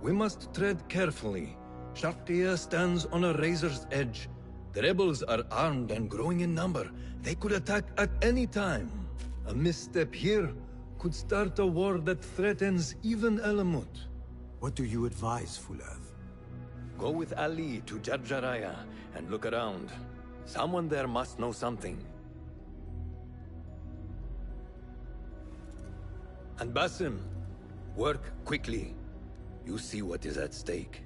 We must tread carefully. Sharqiya stands on a razor's edge. The rebels are armed and growing in number. They could attack at any time. A misstep here could start a war that threatens even Alamut. What do you advise, Fulad? Go with Ali to Jarjaraya and look around. Someone there must know something. And Basim, work quickly. You see what is at stake.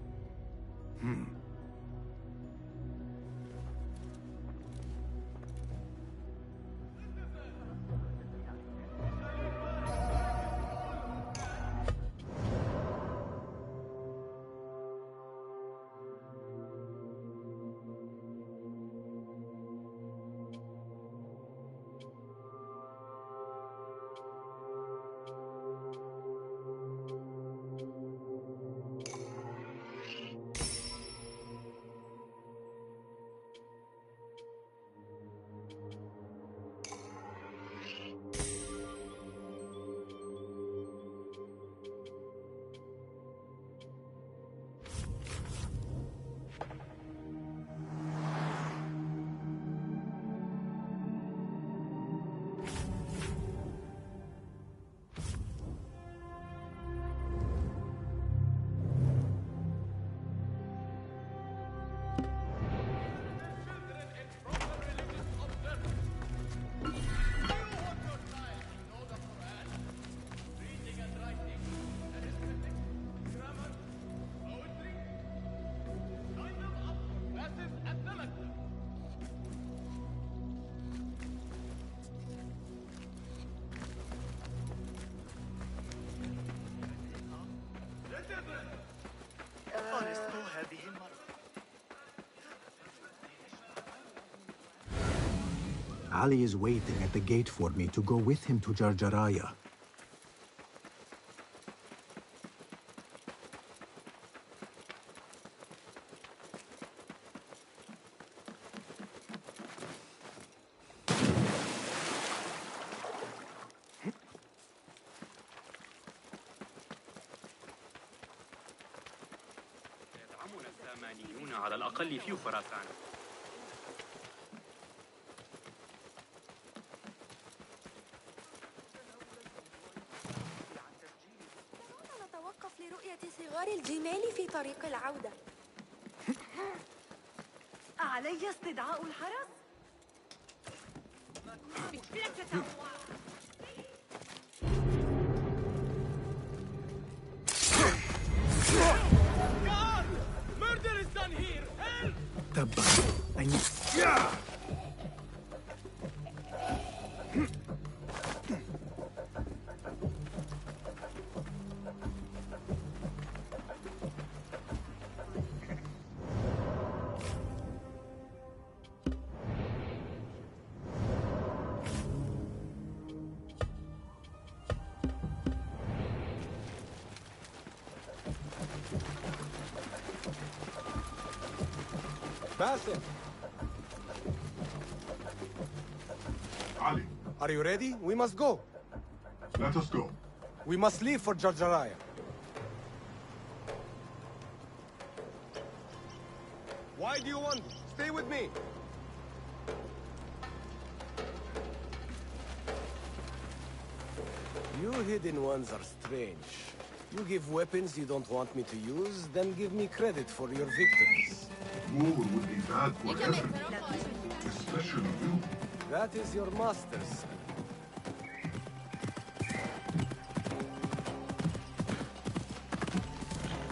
Ali is waiting at the gate for me to go with him to Jarjaraya. يدعمنا السامانيون على الأقل في خراسان. صغار الجمال في طريق العودة. علي استدعاء الحرس؟ Murder is done here! Help! Tabba, I need... Basim! Ali, Are you ready? We must go. let us go. We must leave for Jarjaraya. Why do you want to? Stay with me. You hidden ones are strange. You give weapons you don't want me to use, then give me credit for your victories. War would be bad for everyone, especially you. That is your master's.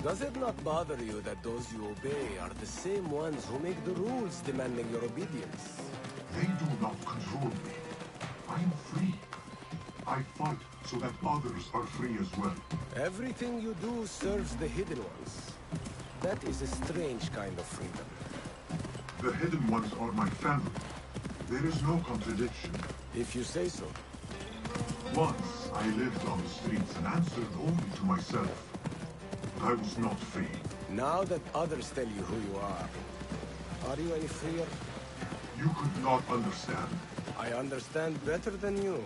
Does it not bother you that those you obey are the same ones who make the rules demanding your obedience? They do not control me. I am free. I fight so that others are free as well. Everything you do serves the hidden ones. That is a strange kind of freedom. The hidden ones are my family. There is no contradiction. If you say so. Once, I lived on the streets and answered only to myself. I was not free. Now that others tell you who you are you any freer? You could not understand. I understand better than you.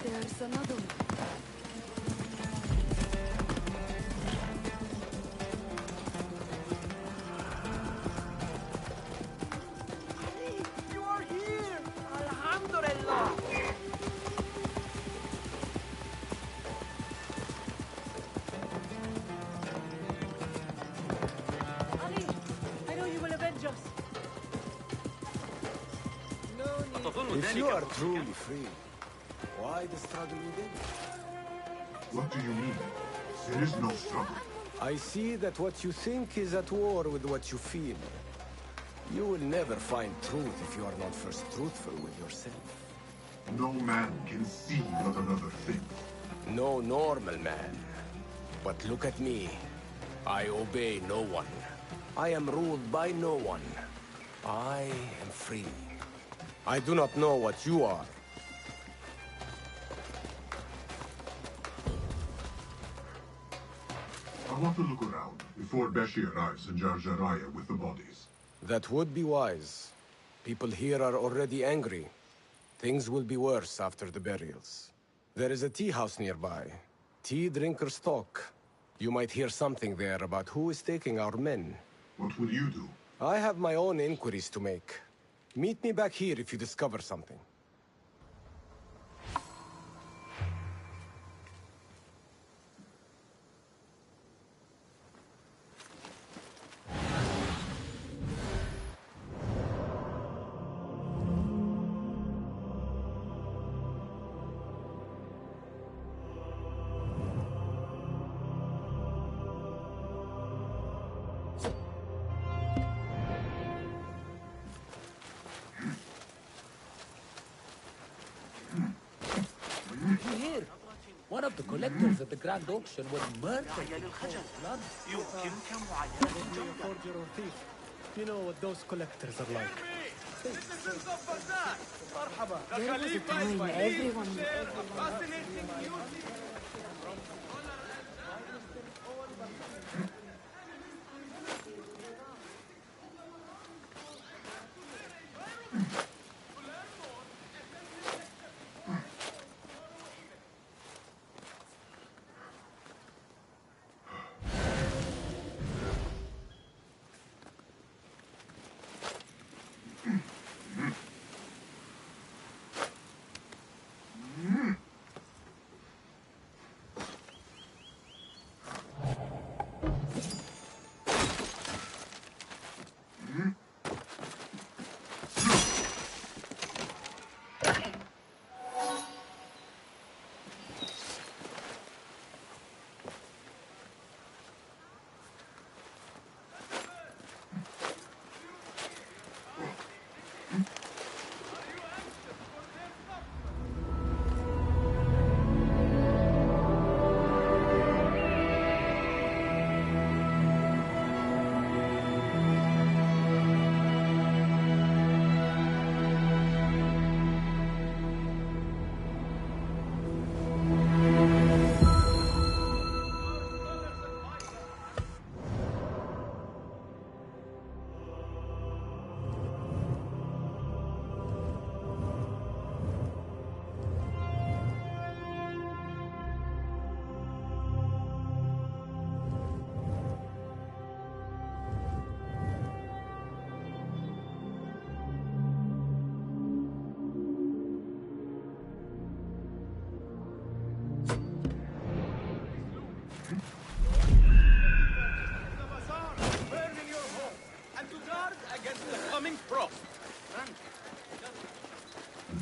There's another one. You are here! Alhamdulillah! Ali, I know you will avenge us. If you are truly free, why the struggle within? What do you mean? There is no struggle. I see that what you think is at war with what you feel. You will never find truth if you are not first truthful with yourself. No man can see what another thinks. No normal man. But look at me. I obey no one. I am ruled by no one. I am free. I do not know what you are. I want to look around before Beshi arrives in Jar Jaraya with the bodies. That would be wise. People here are already angry. Things will be worse after the burials. There is a tea house nearby. Tea drinkers talk. You might hear something there about who is taking our men. What will you do? I have my own inquiries to make. Meet me back here if you discover something. Here, one of the collectors at the Grand Auction was murdered in cold blood. Forger or thief. You know what those collectors are like. Citizens of Baghdad! Marhaba! There was a time everyone Fascinating music!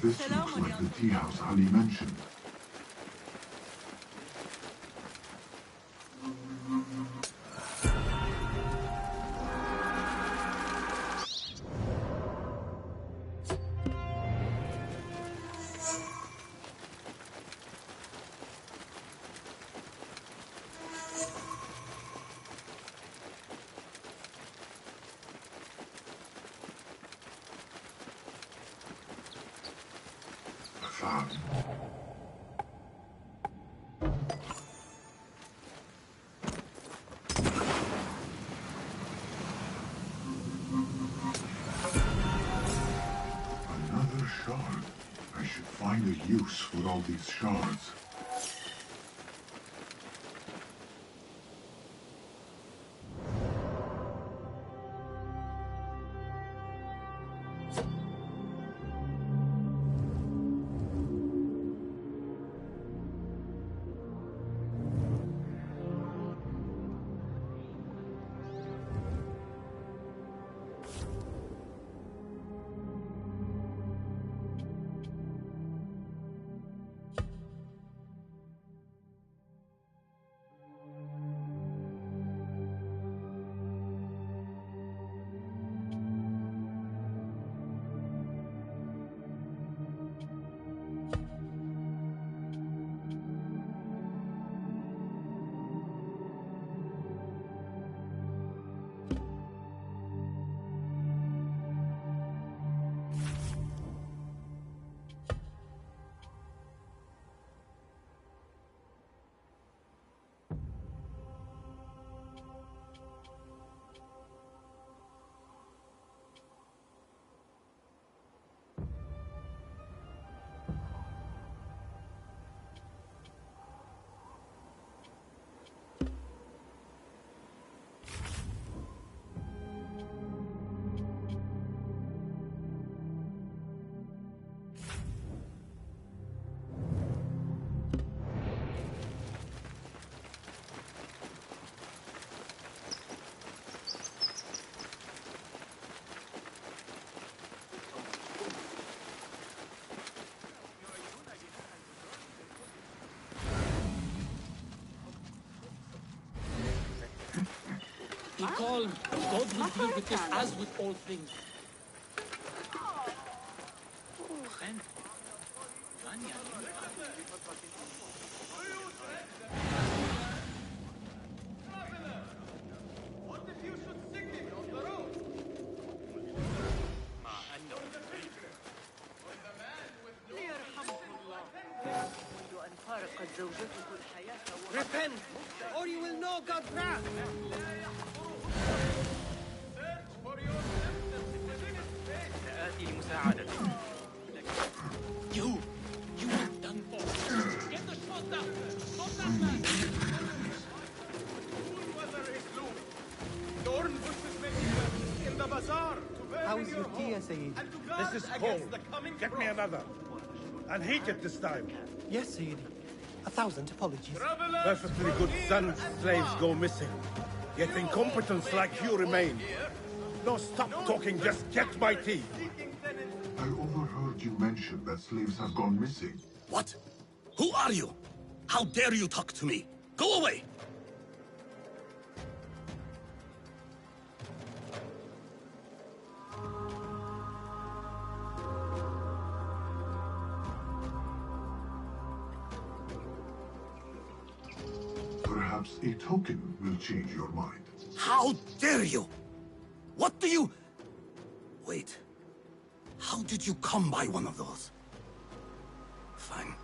This looks like the tea house Ali mentioned. Another shard. I should find a use for all these shards. Be calm. God will deal with this as with all things. Repent, or you will know God's wrath. سآتي لمساعدتك. You are done for. Get the shot down. Stop that man. In the bazaar. How's your tea, Sayyid? This is cold. Get me another. And heat it this time. Yes, Sayyid. 1,000 apologies. Perfectly good sons, slaves go missing. Yet incompetents like you remain. No, stop talking, just get my tea. I overheard you mention that slaves have gone missing. What? Who are you? How dare you talk to me? Go away! Perhaps a token will change your mind. How dare you? What do you... Wait. How did you come by one of those? Fine.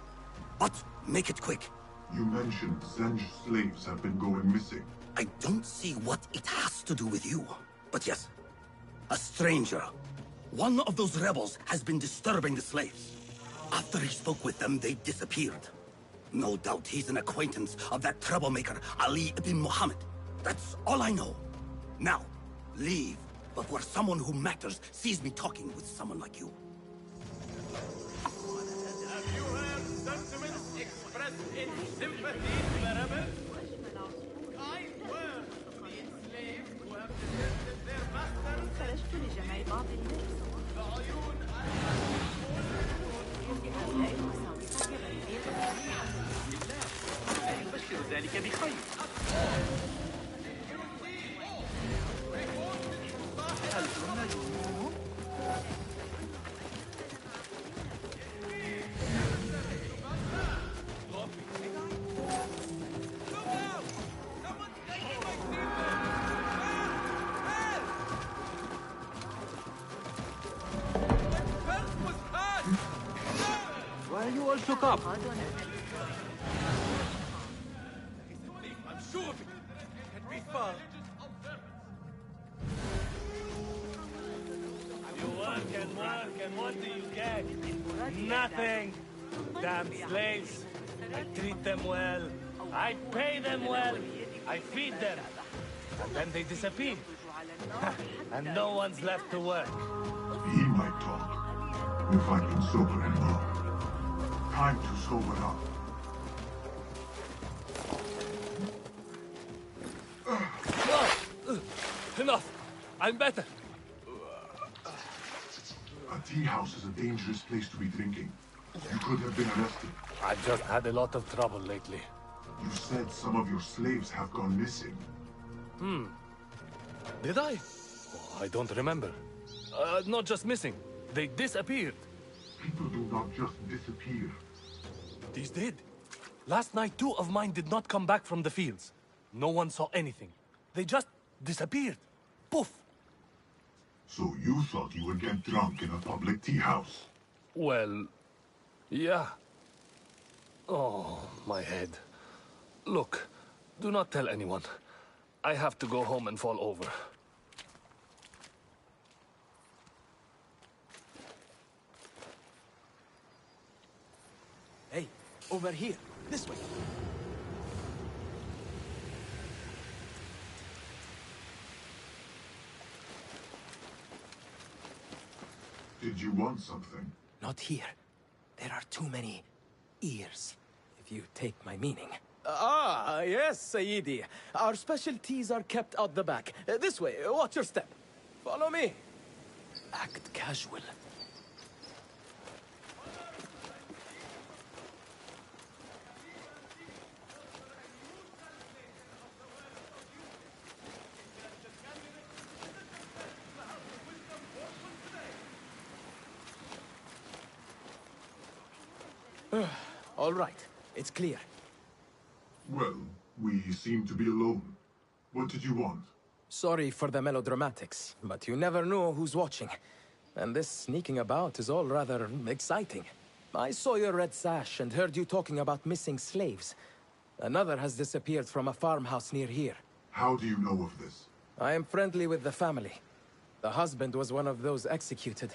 But make it quick. You mentioned Zenj slaves have been going missing. I don't see what it has to do with you. But yes, a stranger. One of those rebels has been disturbing the slaves. After he spoke with them, they disappeared. No doubt he's an acquaintance of that troublemaker, Ali ibn Muhammad. That's all I know. Now, leave before someone who matters sees me talking with someone like you. Have you heard sentiments expressed in sympathy to the rebels? Kind words to the enslaved who have deserted their masters. The Ayun بخير. هل كنا جنوب؟ Why are you all shook up? I'm sure of it. Can be far. You work and what do you get? Nothing. Damn slaves. I treat them well. I pay them well. I feed them. And then they disappear. And no one's left to work. He might talk, if I can sober him up. Time to sober up. Enough. I'm better. A tea house is a dangerous place to be drinking. You could have been arrested. I've just had a lot of trouble lately. You said some of your slaves have gone missing. Did I? Oh, I don't remember. Not just missing. They disappeared. People do not just disappear. These did. Last night, 2 of mine did not come back from the fields. No one saw anything. They just disappeared. Poof. So you thought you would get drunk in a public tea house? Well, yeah. Oh, my head. Look, do not tell anyone. I have to go home and fall over. Hey, over here. This way. Did you want something? Not here. There are too many ears, if you take my meaning. Yes, Sayyidi. Our specialties are kept out the back. This way, watch your step. Follow me. Act casual. All right. It's clear. Well, we seem to be alone. What did you want? Sorry for the melodramatics, but you never know who's watching. And this sneaking about is all rather exciting. I saw your red sash and heard you talking about missing slaves. Another has disappeared from a farmhouse near here. How do you know of this? I am friendly with the family. The husband was one of those executed.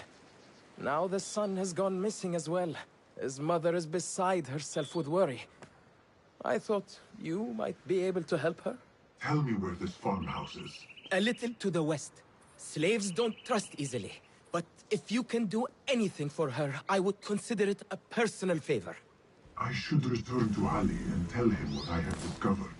Now the son has gone missing as well. His mother is beside herself with worry. I thought you might be able to help her. Tell me where this farmhouse is. A little to the west. Slaves don't trust easily. But if you can do anything for her, I would consider it a personal favor. I should return to Ali and tell him what I have discovered.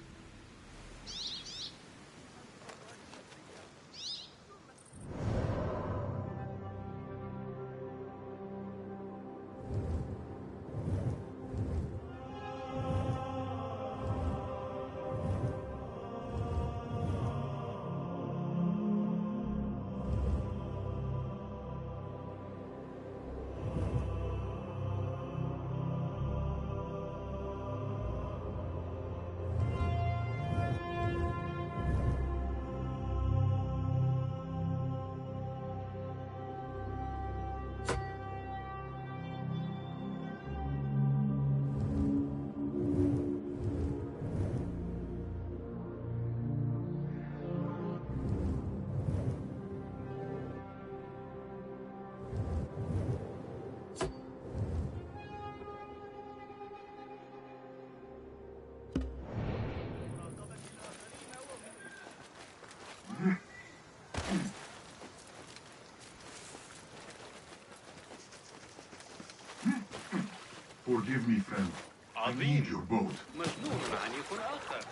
Forgive me, friend. I need your boat. مجنون عنيف آخر.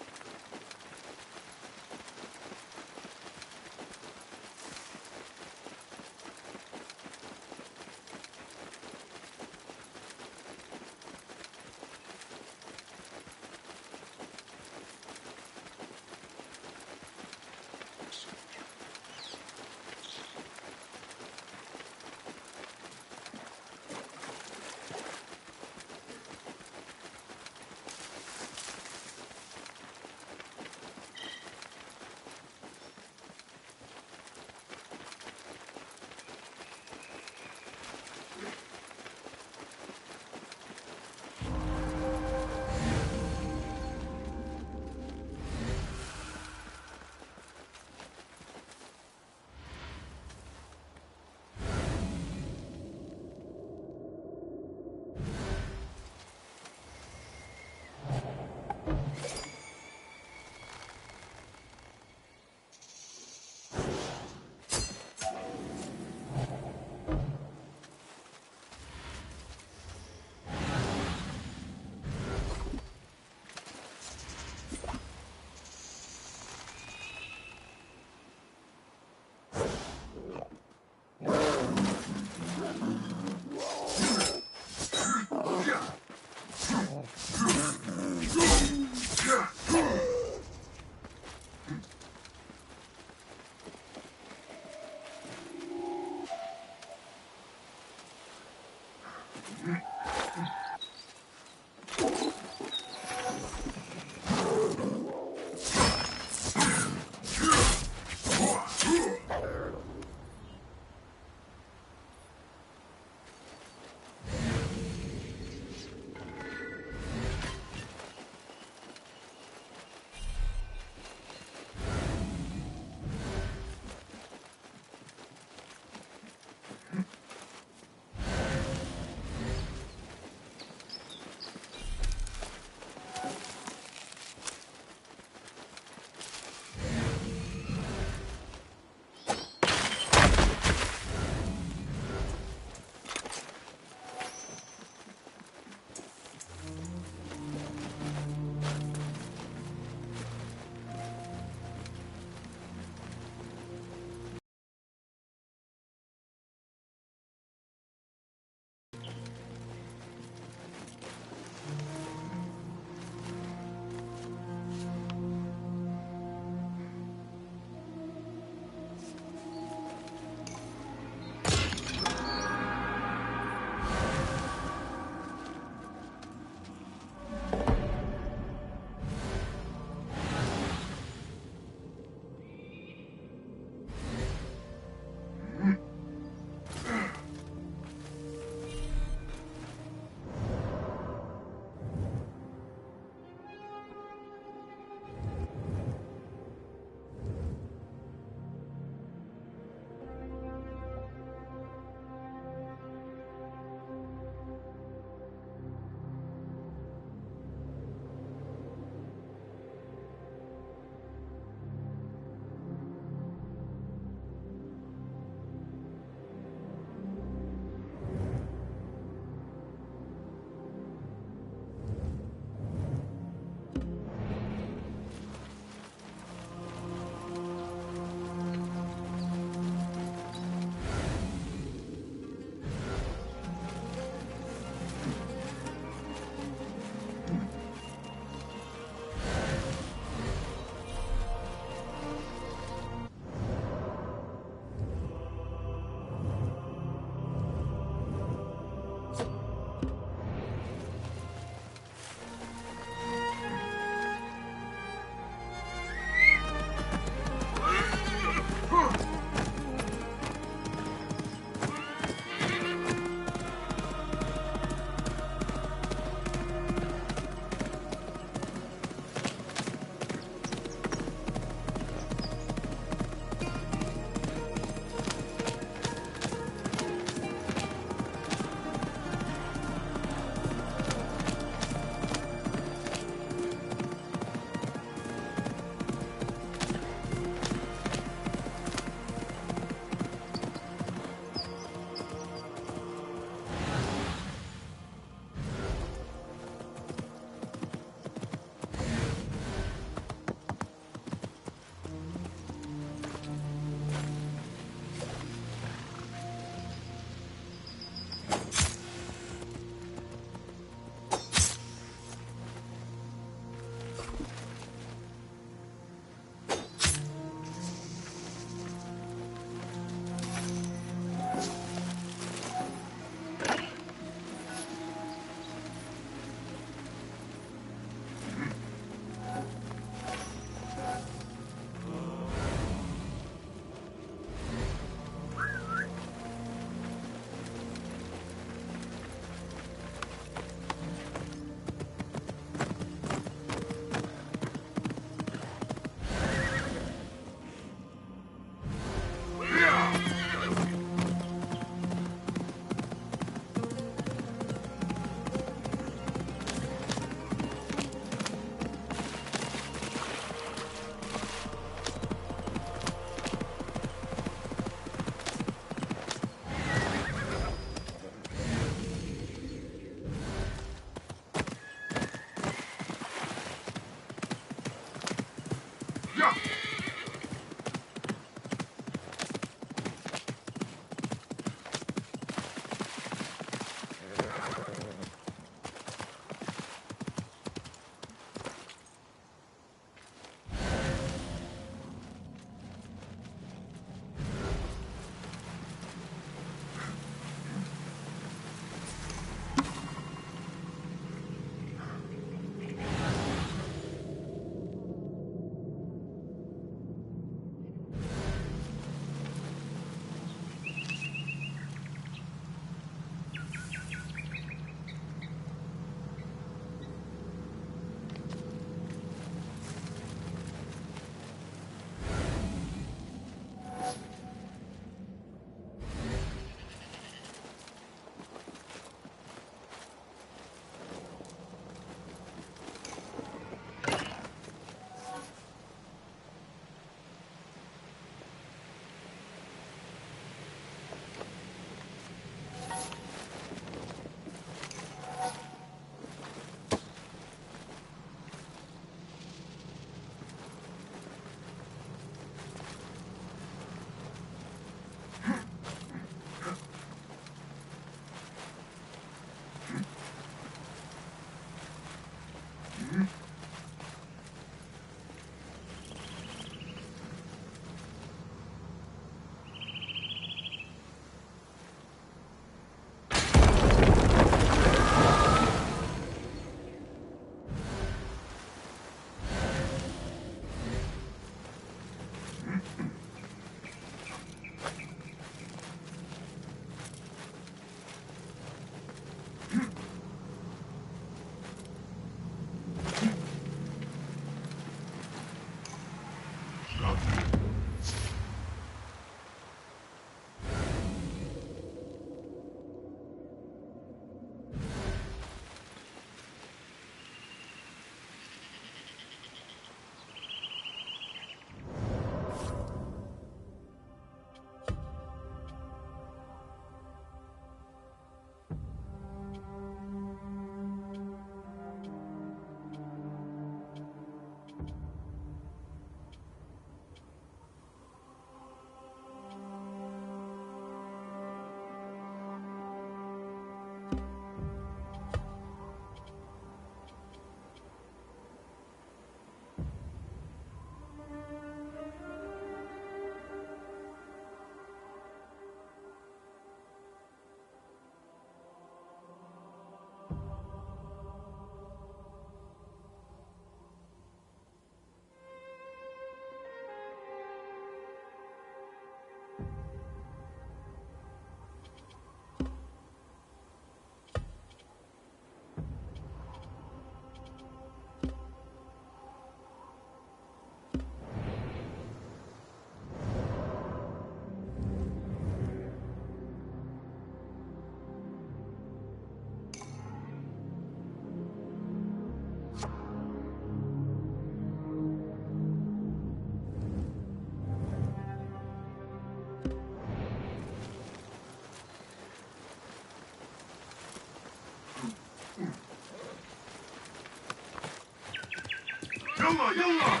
يلا يلا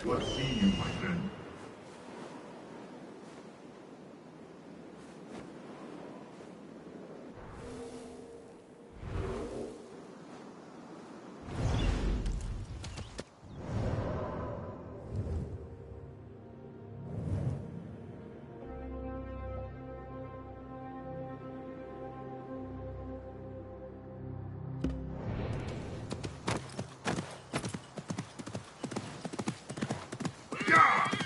What see you, my friend? Yeah!